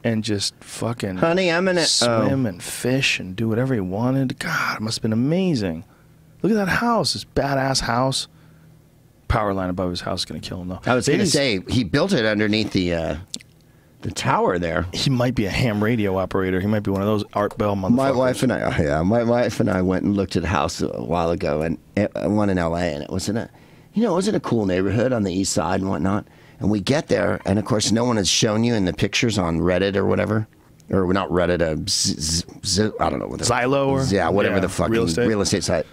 and just fucking honey, I'm gonna swim and fish and do whatever he wanted. God, it must have been amazing. Look at that house, this badass house. Power line above his house is gonna kill him though. I was gonna say he built it underneath the tower there. He might be a ham radio operator. He might be one of those Art Bell motherfuckers. My wife and I went and looked at a house a while ago, and one in L.A. and it was in a cool neighborhood on the east side and whatnot. And we get there, and of course, no one has shown you in the pictures on Reddit or whatever, or not Reddit, I don't know what Zillow or whatever the fucking real estate site.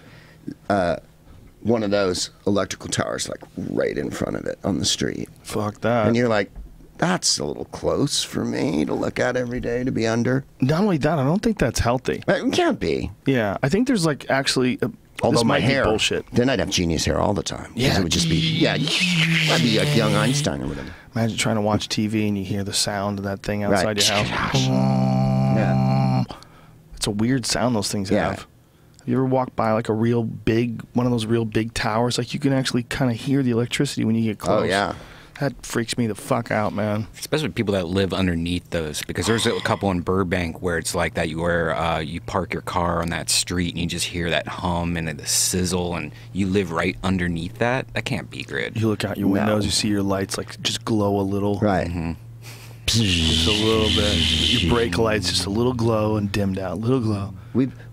One of those electrical towers, like right in front of it on the street. Fuck that. And you're like, that's a little close for me to look at every day, to be under. Not only that, I don't think that's healthy. It can't be. Yeah, I think there's like actually. Although my hair, bullshit. Then I'd have genius hair all the time. Yeah, it would just be I'd be like young Einstein or whatever. Imagine trying to watch TV and you hear the sound of that thing outside your house. Yeah, it's a weird sound those things have. Have you ever walked by like one of those real big towers? Like you can actually kind of hear the electricity when you get close. Oh yeah. That freaks me the fuck out, man. Especially people that live underneath those, because there's a couple in Burbank where it's like that, where you park your car on that street and you just hear that hum and the sizzle, and you live right underneath that. That can't be good. You look out your windows, you see your lights like just glow a little. Right. Just a little bit. Your brake lights just a little glow and dimmed out. Little glow.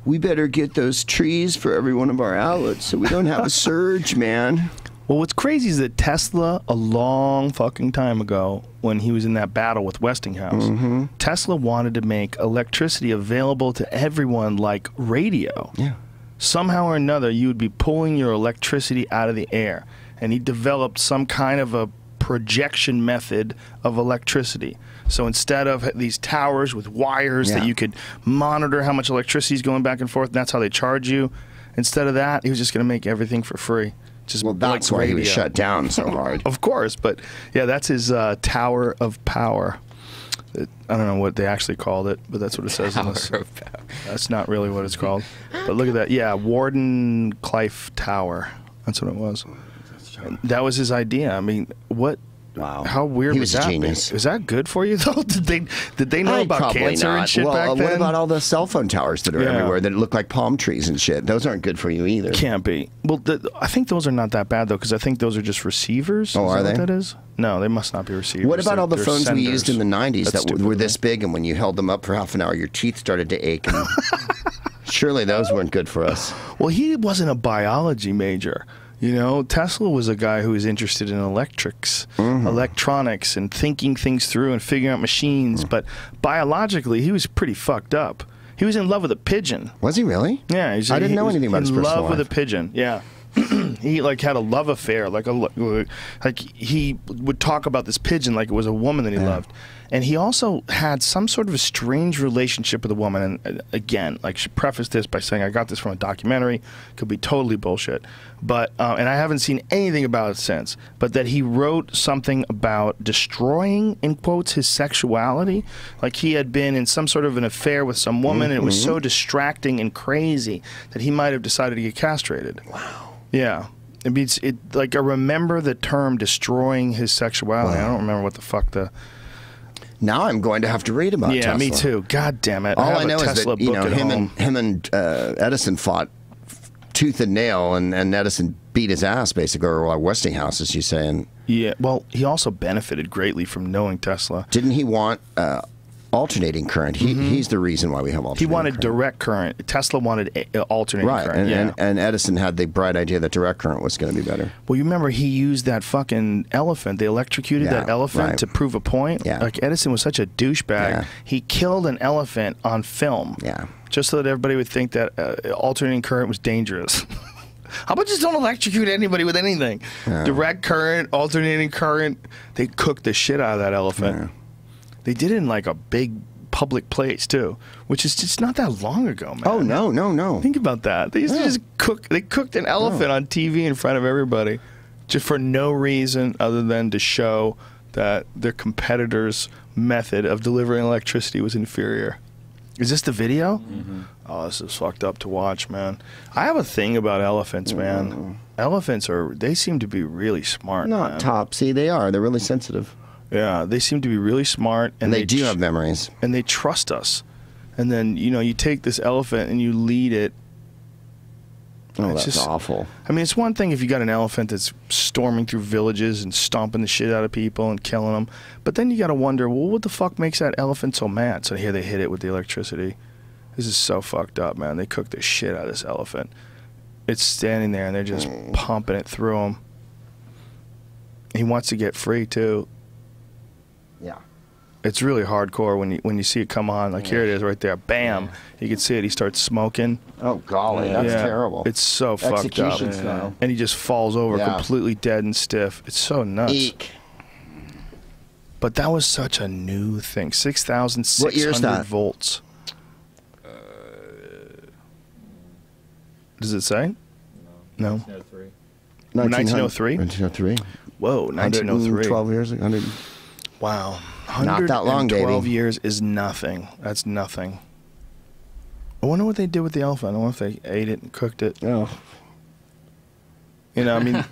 We better get those trees for every one of our outlets so we don't have a surge, man. Well, what's crazy is that Tesla, a long fucking time ago, when he was in that battle with Westinghouse, Tesla wanted to make electricity available to everyone like radio. Yeah. Somehow or another, you would be pulling your electricity out of the air. And he developed some kind of a projection method of electricity. So instead of these towers with wires that you could monitor how much electricity is going back and forth, and that's how they charge you, instead of that, he was just going to make everything for free. Well, that's why he was shut down so hard. Of course, but yeah, that's his Tower of Power. I don't know what they actually called it, but that's what it says in this. That's not really what it's called. But look at that. Yeah, Wardenclyffe Tower. That's what it was. And that was his idea. I mean, what? Wow. How weird He was was a that? genius. Was that good for you though? Did they know about probably cancer not. and shit well, back then? What about all the cell phone towers that are everywhere that look like palm trees and shit? Those aren't good for you either. Can't be. Well, I think those are not that bad though, because I think those are just receivers. Oh, are they? What that is? No, they must not be receivers. What about all the They're phones senders. we used in the 90s That's that were this big, and when you held them up for half an hour, your teeth started to ache? And surely those weren't good for us. Well, he wasn't a biology major. You know, Tesla was a guy who was interested in electronics, and thinking things through and figuring out machines. But biologically, he was pretty fucked up. He was in love with a pigeon. Was he really? Yeah. I didn't know anything about his personal life. In love with a life. pigeon, yeah. He like had a love affair, like he would talk about this pigeon like it was a woman that he loved. And he also had some sort of a strange relationship with a woman. And again, like, should preface this by saying I got this from a documentary. Could be totally bullshit. But, and I haven't seen anything about it since. But that he wrote something about destroying, in quotes, his sexuality. Like he had been in some sort of an affair with some woman, and it was so distracting and crazy that he might have decided to get castrated. Wow. Yeah. It means, like, I remember the term destroying his sexuality. Wow. I don't remember what the fuck the... Now I'm going to have to read about Tesla. Yeah, me too. God damn it. All I know is that, you know, him and Edison fought tooth and nail, and Edison beat his ass, basically, or Westinghouse, as you say. And yeah, well, he also benefited greatly from knowing Tesla. Didn't he want alternating current? He's the reason why we have alternating current. He wanted direct current. Tesla wanted alternating current. And Edison had the bright idea that direct current was going to be better. Well, you remember he used that fucking elephant. They electrocuted that elephant to prove a point. Yeah. Like, Edison was such a douchebag. Yeah. He killed an elephant on film. Yeah. Just so that everybody would think that alternating current was dangerous. How about just don't electrocute anybody with anything? Yeah. Direct current, alternating current. They cooked the shit out of that elephant. Yeah. They did it in like a big public place too, which is just not that long ago, man. Oh no. Think about that. They used to just cook. They cooked an elephant on TV in front of everybody, just for no reason other than to show that their competitors' method of delivering electricity was inferior. Is this the video? Oh, this is fucked up to watch, man. I have a thing about elephants, man. Elephants they seem to be really smart. Not Topsy, they are. They're really sensitive. Yeah, they seem to be really smart, and they do have memories, and they trust us. And then, you know, you take this elephant and you lead it. Oh, that's just awful. I mean, it's one thing if you got an elephant that's storming through villages and stomping the shit out of people and killing them, but then you got to wonder, well, what the fuck makes that elephant so mad? So here they hit it with the electricity. This is so fucked up, man. They cooked the shit out of this elephant. It's standing there and they're just pumping it through him. He wants to get free too. Yeah. It's really hardcore when you see it come on. Like, here it is right there. Bam. You can see it. He starts smoking. Oh, golly. That's terrible. It's so fucked up. Style. And he just falls over completely dead and stiff. It's so nuts. Eek. But that was such a new thing. 6,600 volts. Does it say? No. 1903. 1903? 1903. Whoa, 1903. 12 years ago. Wow. Not that long, baby. 12 years is nothing. That's nothing. I wonder what they did with the elephant. I wonder if they ate it and cooked it. Oh. You know, I mean...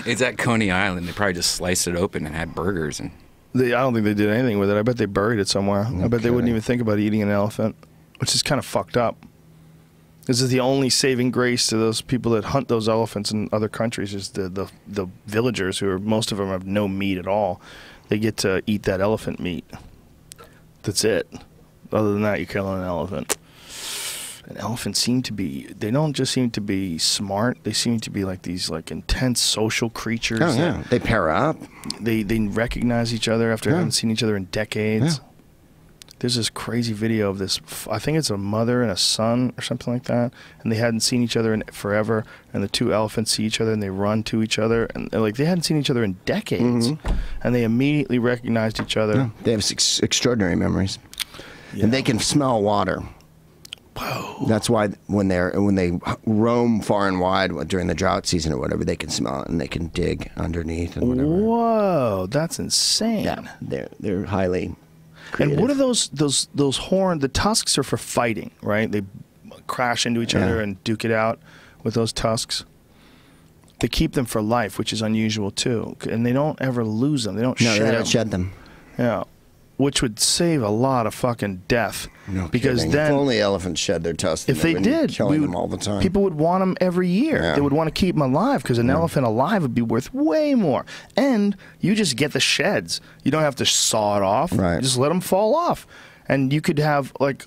It's at Coney Island. They probably just sliced it open and had burgers. And I don't think they did anything with it. I bet they buried it somewhere. Okay. I bet they wouldn't even think about eating an elephant, which is kind of fucked up. This is the only saving grace to those people that hunt those elephants in other countries is the villagers who most of them have no meat at all. They get to eat that elephant meat. That's it. Other than that, you're killing an elephant. And elephants they don't just seem to be smart. They seem to be like these like intense social creatures. Oh, yeah. They pair up. They recognize each other after having seen each other in decades. Yeah. There's this crazy video of this, I think it's a mother and a son or something like that, and they hadn't seen each other in forever, and the two elephants see each other and they run to each other, and like they hadn't seen each other in decades, and they immediately recognized each other. Yeah, they have extraordinary memories, and they can smell water. Whoa. That's why when they roam far and wide during the drought season or whatever, they can smell it and they can dig underneath and whatever. Whoa, that's insane. Yeah, they're highly creative. And what are those horns? The tusks are for fighting, right? They crash into each other and duke it out with those tusks. They keep them for life, which is unusual too, and they don't ever lose them. They don't shed them. No, they don't shed them. Yeah, which would save a lot of fucking death. No because kidding. then if only elephants shed their tusks. If they did, killing them all the time. People would want them every year. Yeah. They would want to keep them alive because an elephant alive would be worth way more. And you just get the sheds. You don't have to saw it off. Right. You just let them fall off. And you could have like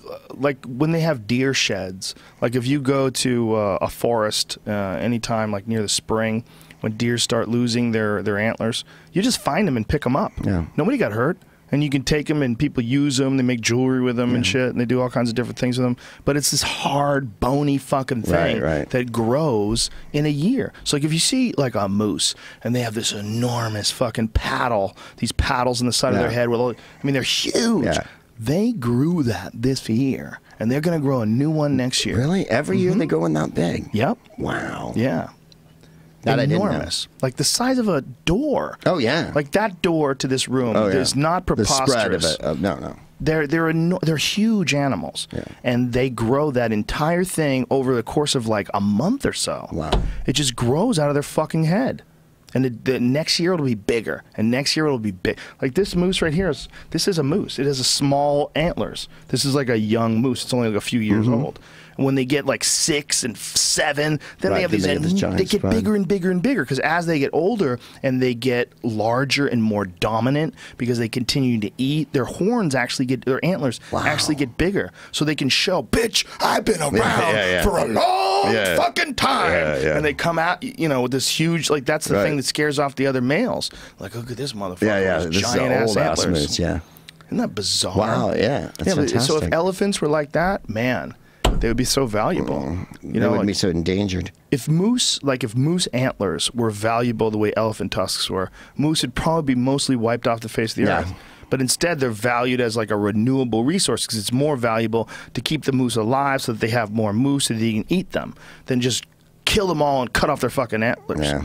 when they have deer sheds. Like if you go to a forest anytime, like near the spring, when deer start losing their antlers, you just find them and pick them up. Yeah. Nobody got hurt. And you can take them and people use them. They make jewelry with them and shit, and they do all kinds of different things with them. But it's this hard, bony fucking thing that grows in a year. So like if you see like a moose and they have this enormous fucking paddle, these paddles in the side of their head, I mean they're huge. Yeah. They grew that this year, and they're going to grow a new one next year. Really? Every year they go in that big? Yep. Wow. Yeah. That enormous, like the size of a door. Oh yeah, like that door to this room is not preposterous. The spread of it, no. They're huge animals, and they grow that entire thing over the course of like a month or so. Wow, it just grows out of their fucking head, and the next year it'll be bigger, and next year it'll be big. Like this moose right here this is a moose. It has a small antlers. This is like a young moose. It's only like a few years old. And when they get like 6 and 7, then they have these. They get bigger and bigger and bigger because as they get older and they get larger and more dominant because they continue to eat, their horns actually their antlers actually get bigger, so they can show, bitch, I've been around for a long fucking time. And they come out, you know, with this huge, like that's the thing that scares off the other males. Like, look at this motherfucker, with giant ass antlers. Yeah, isn't that bizarre? Wow, yeah, that's fantastic. So if elephants were like that, man, they would be so valuable. You know, they wouldn't be so endangered. If moose antlers were valuable the way elephant tusks were, moose would probably be mostly wiped off the face of the earth. But instead, they're valued as like a renewable resource because it's more valuable to keep the moose alive so that they have more moose so that you can eat them than just kill them all and cut off their fucking antlers. Yeah.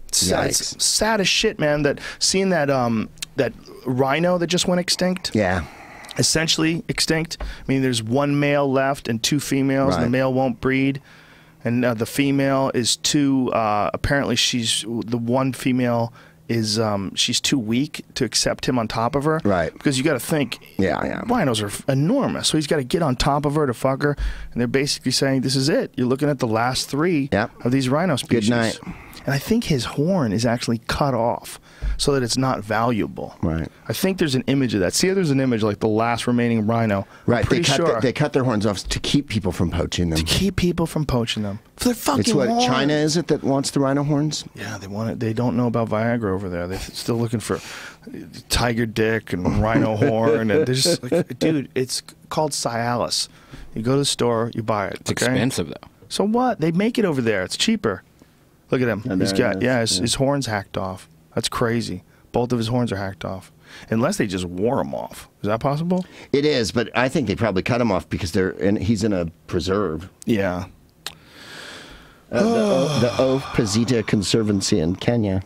It's sad as shit, man. That seeing that that rhino that just went extinct. Yeah. Essentially extinct. I mean, there's one male left and 2 females. And the male won't breed, and the female is too. Apparently, the one female is she's too weak to accept him on top of her. Right. Because you got to think. Rhinos are enormous, so he's got to get on top of her to fuck her, and they're basically saying, "This is it. You're looking at the last 3 of these rhino species." Good night. And I think his horn is actually cut off so that it's not valuable. Right. I think there's an image of that. See, there's an image like the last remaining rhino. Right. They cut their horns off to keep people from poaching them. To keep people from poaching them. For their fucking It's what horns. China is it that wants the rhino horns? Yeah, they want it. They don't know about Viagra over there. They're still looking for tiger dick and rhino horn, and they're just like, dude, it's called Cialis. You go to the store, you buy it. It's expensive though. So what? They make it over there. It's cheaper. Look at him. He's got his horns hacked off. That's crazy. Both of his horns are hacked off. Unless they just wore them off. Is that possible? It is, but I think they probably cut him off because he's in a preserve. Yeah. The Opposita Conservancy in Kenya.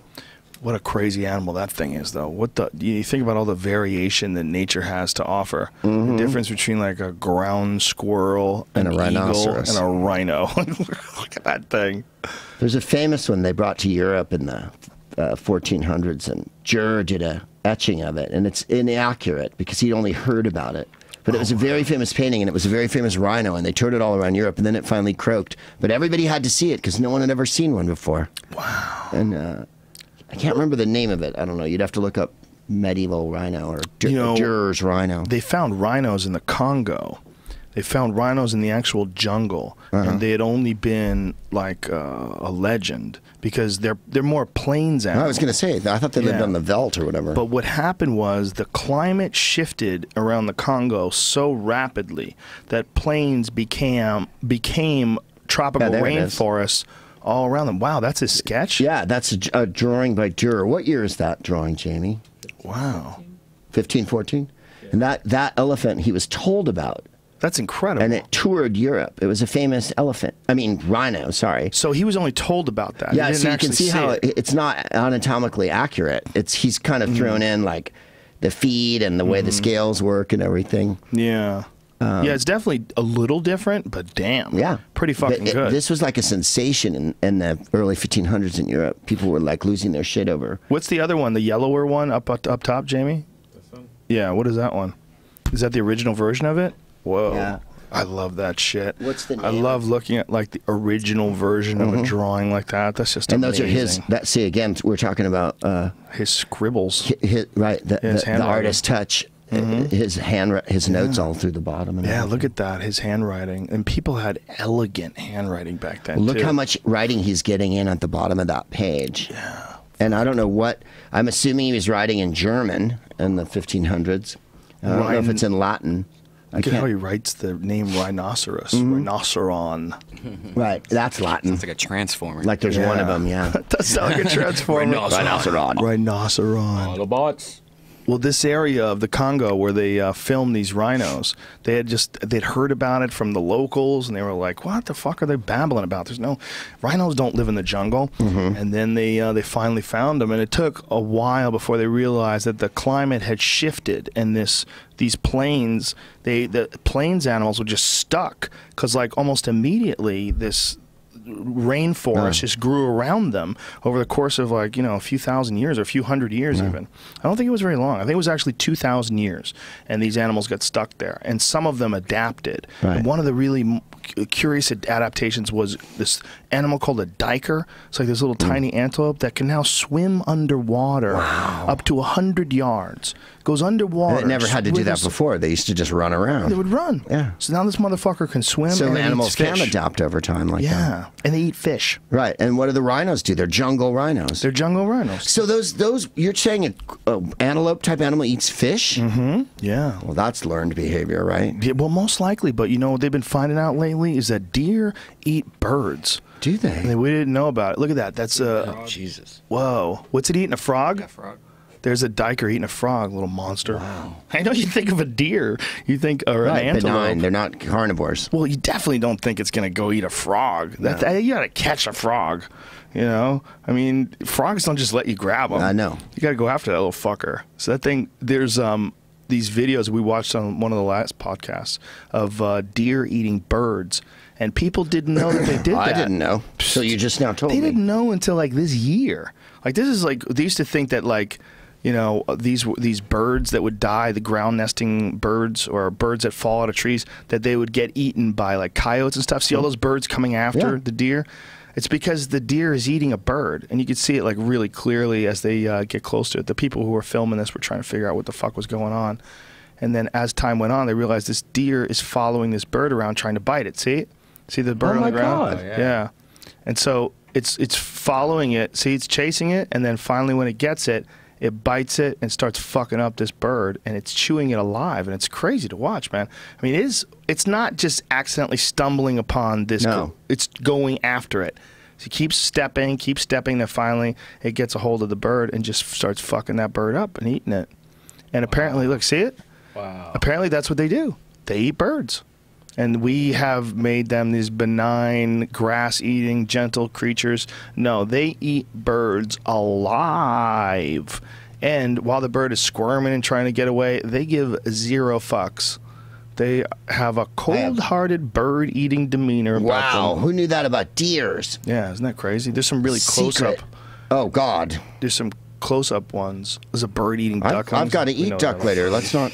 What a crazy animal that thing is, though. You think about all the variation that nature has to offer. The difference between like a ground squirrel, and a eagle, rhinoceros, and a rhino. Look at that thing. There's a famous one they brought to Europe in the 1400s, and Dürer did a etching of it, and it's inaccurate because he'd only heard about it. But it was a very famous painting, and it was a very famous rhino, and they toured it all around Europe, and then it finally croaked. But everybody had to see it because no one had ever seen one before. Wow. And I can't remember the name of it. I don't know. You'd have to look up medieval rhino or Dürer's rhino. They found rhinos in the Congo. They found rhinos in the actual jungle, and they had only been like a legend because they're more plains animals. I was going to say, I thought they lived on the veldt or whatever. But what happened was the climate shifted around the Congo so rapidly that plains became tropical rainforests all around them. Wow, that's a sketch? Yeah, that's a drawing by Dürer. What year is that drawing, Jamie? Wow. 1514? Yeah. And that elephant he was told about. That's incredible. And it toured Europe. It was a famous rhino, sorry. So he was only told about that. Yeah, so you can see how it's not anatomically accurate. He's kind of thrown in like the feet and the way the scales work and everything. Yeah. Yeah, it's definitely a little different, but damn. Yeah. Pretty fucking good. This was like a sensation in the early 1500s in Europe. People were like losing their shit over. What's the other one, the yellower one up top, Jamie? This one? Yeah, what is that one? Is that the original version of it? Whoa. Yeah. I love that shit. What's the name? I love looking at like the original version of a drawing like that. That's just amazing. And those are his, see again, we're talking about his scribbles. Right, the artist touch. His notes all through the bottom. And look at that, his handwriting. And people had elegant handwriting back then, look how much writing he's getting in at the bottom of that page. Yeah. And I don't know what, I'm assuming he was writing in German in the 1500s. I don't know if it's in Latin. Look at how he writes the name rhinoceros. Rhinoceron. Right, that's Latin. It's like a transformer. Like there's one of them, yeah. That's not like a transformer. Rhinoceron. Rhinoceron. Autobots. Well, this area of the Congo where they filmed they'd heard about it from the locals, and they were like, "What the fuck are they babbling about? There's no rhinos don't live in the jungle." And then they finally found them, and it took a while before they realized that the climate had shifted, and these plains, the plains animals were just stuck because like almost immediately this rainforest just grew around them over the course of like, a few thousand years or a few hundred years even. I don't think it was very long. I think it was actually 2,000 years, and these animals got stuck there, and some of them adapted. And one of the really curious adaptations was this animal called a diker. It's like this little tiny antelope that can now swim underwater up to 100 yards. Goes underwater. And it never had to do that before. They used to just run around. They would run. Yeah. So now this motherfucker can swim. So and animals eats fish. can adapt over time like that. Yeah, and they eat fish. Right. And what do the rhinos do? They're jungle rhinos. They're jungle rhinos. So those you're saying an antelope type animal eats fish? Yeah. Well, that's learned behavior, right? Yeah, well, most likely. But what they've been finding out lately is that deer eat birds. Do they? And we didn't know about it. Look at that. That's Jesus. Whoa. What's it eating? A frog? Yeah, frog. There's a diker eating a frog, little monster. Wow. I know you think of a deer, you think or an antelope. Benign. They're not carnivores. Well, you definitely don't think it's going to go eat a frog. You got to catch a frog. I mean, frogs don't just let you grab them. I know. You got to go after that little fucker. So that thing, there's these videos we watched on one of the last podcasts of deer eating birds. And people didn't know that they did that. I didn't know. So you just now told me. They didn't know until like this year. Like this is like they used to think that like these birds that would die, the ground nesting birds or birds that fall out of trees, that they would get eaten by like coyotes and stuff. See all those birds coming after the deer? It's because the deer is eating a bird, and you could see it like really clearly as they get close to it. The people who were filming this were trying to figure out what the fuck was going on. And then as time went on, they realized this deer is following this bird around trying to bite it. See the bird on the ground? God. Yeah. And so it's following it. See, it's chasing it, and then finally when it gets it, it bites it and starts fucking up this bird, and it's chewing it alive, and it's crazy to watch, man. I mean, it's not just accidentally stumbling upon this. No. It's going after it. So he keeps stepping, then finally it gets a hold of the bird and just starts fucking that bird up and eating it. And apparently, look, see it? Wow. Apparently that's what they do. They eat birds. And we have made them these benign, grass-eating, gentle creatures. No, they eat birds alive. And while the bird is squirming and trying to get away, they give zero fucks. They have a cold-hearted, bird-eating demeanor about them. Wow, who knew that about deers? Yeah, isn't that crazy? There's some really close-up. Oh, God. There's some close-up ones. There's a bird-eating duck. I've got to eat duck later. Let's not...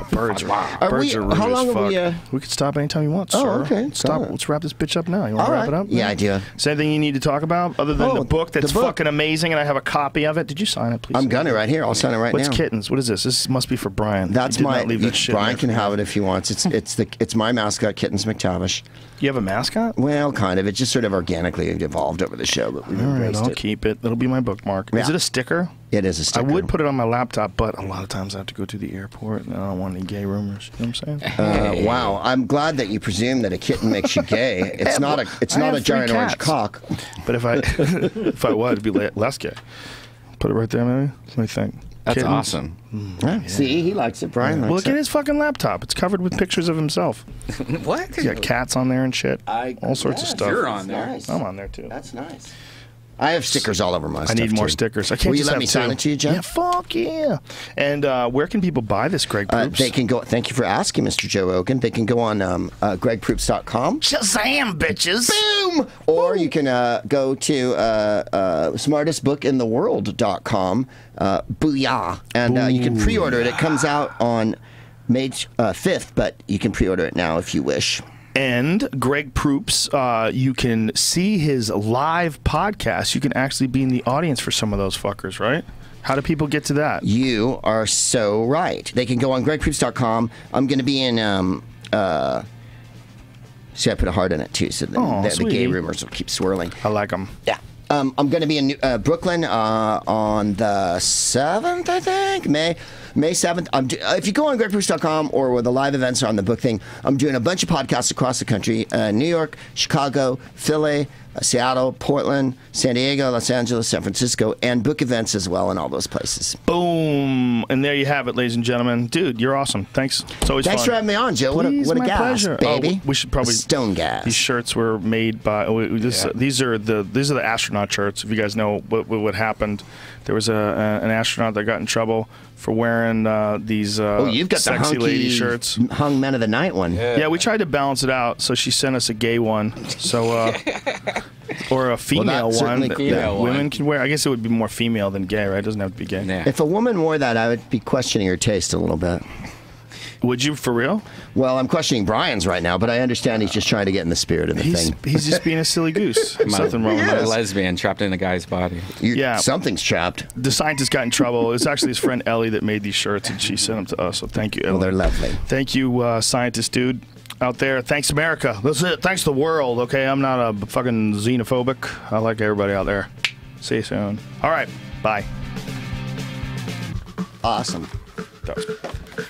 Birds are Are rude how long as fuck. are We could stop anytime you want, Oh, sir. okay. Stop. Right. Let's wrap this bitch up now. You want to wrap it up? Yeah, I do. Is there anything you need to talk about other than the book that's the book. fucking amazing and I have a copy of it? Did you sign it, please? I'm gonna right here. I'll sign it right What's now. Kittens? What is this? This must be for Brian. That's He did my. not leave that shit in Brian there can for have me. it if he wants. It's my mascot, Kittens McTavish. You have a mascot? Well, kind of. It just sort of organically evolved over the show, but we All right, embraced I'll it. keep it. That'll be my bookmark. Is Yeah. it a sticker? It is a sticker. I would put it on my laptop, but a lot of times I have to go to the airport, and I don't want any gay rumors. You know what I'm saying? Wow, I'm glad that you presume that a kitten makes you gay. It's not a. It's I not have a giant 3 orange cats. cock. But if I if I was, it'd be less gay. Put it right there, maybe. Let me think. That's Kittens. awesome. Yeah. See, he likes it. Brian likes Well, look it. at his fucking laptop. It's covered with pictures of himself. What? He's got cats on there and shit. All sorts of stuff. You're on there. Nice. I'm on there too. That's nice. I have stickers all over my I stuff. need more too. stickers. I can't Will you just let have me 2. sign it to you, Jeff? Yeah, fuck yeah. And where can people buy this, Greg Proops? They can go. Thank you for asking, Mr. Joe Rogan. They can go on gregproops.com. Shazam, bitches! Boom! Or you can go to smartestbookintheworld.com. Booyah! And you can pre-order it. It comes out on May 5th, but you can pre-order it now if you wish. And Greg Proops, you can see his live podcast. You can actually be in the audience for some of those fuckers, right? How do people get to that? You are so right. They can go on gregproops.com. I'm going to be in... see, I put a heart in it, too, so the gay sweet. rumors will keep swirling. I like them. Yeah. I'm going to be in Brooklyn on the 7th, I think, May 7th. If you go on gregproops.com or where the live events are on the book thing, I'm doing a bunch of podcasts across the country, New York, Chicago, Philly, Seattle, Portland, San Diego, Los Angeles, San Francisco, and book events as well in all those places. Boom. And there you have it, ladies and gentlemen. Dude, you're awesome. Thanks. It's always Thanks fun. for having me on, Joe. Please, what a gas, pleasure. baby. We should probably... Stone gas. These shirts were made by... These are the astronaut shirts. If you guys know what happened, there was an astronaut that got in trouble for wearing these you've got sexy the lady shirts. Hung Men of the Night one. Yeah, we tried to balance it out, so she sent us a gay one. So, or a female one that women can wear. I guess it would be more female than gay, right? It doesn't have to be gay. Yeah. If a woman wore that, I would be questioning her taste a little bit. Would you, for real? Well, I'm questioning Brian's right now, but I understand he's just trying to get in the spirit of the thing. He's just being a silly goose. There's nothing wrong with I'm a that. lesbian trapped in a guy's body. Yeah. Something's trapped. The scientist got in trouble. It's actually his friend Ellie that made these shirts, and she sent them to us. So thank you, Ellie. Well, they're lovely. Thank you, scientist dude out there. Thanks, America. That's it. Thanks the world. Okay, I'm not a fucking xenophobic. I like everybody out there. See you soon. All right. Bye. Awesome. That was good.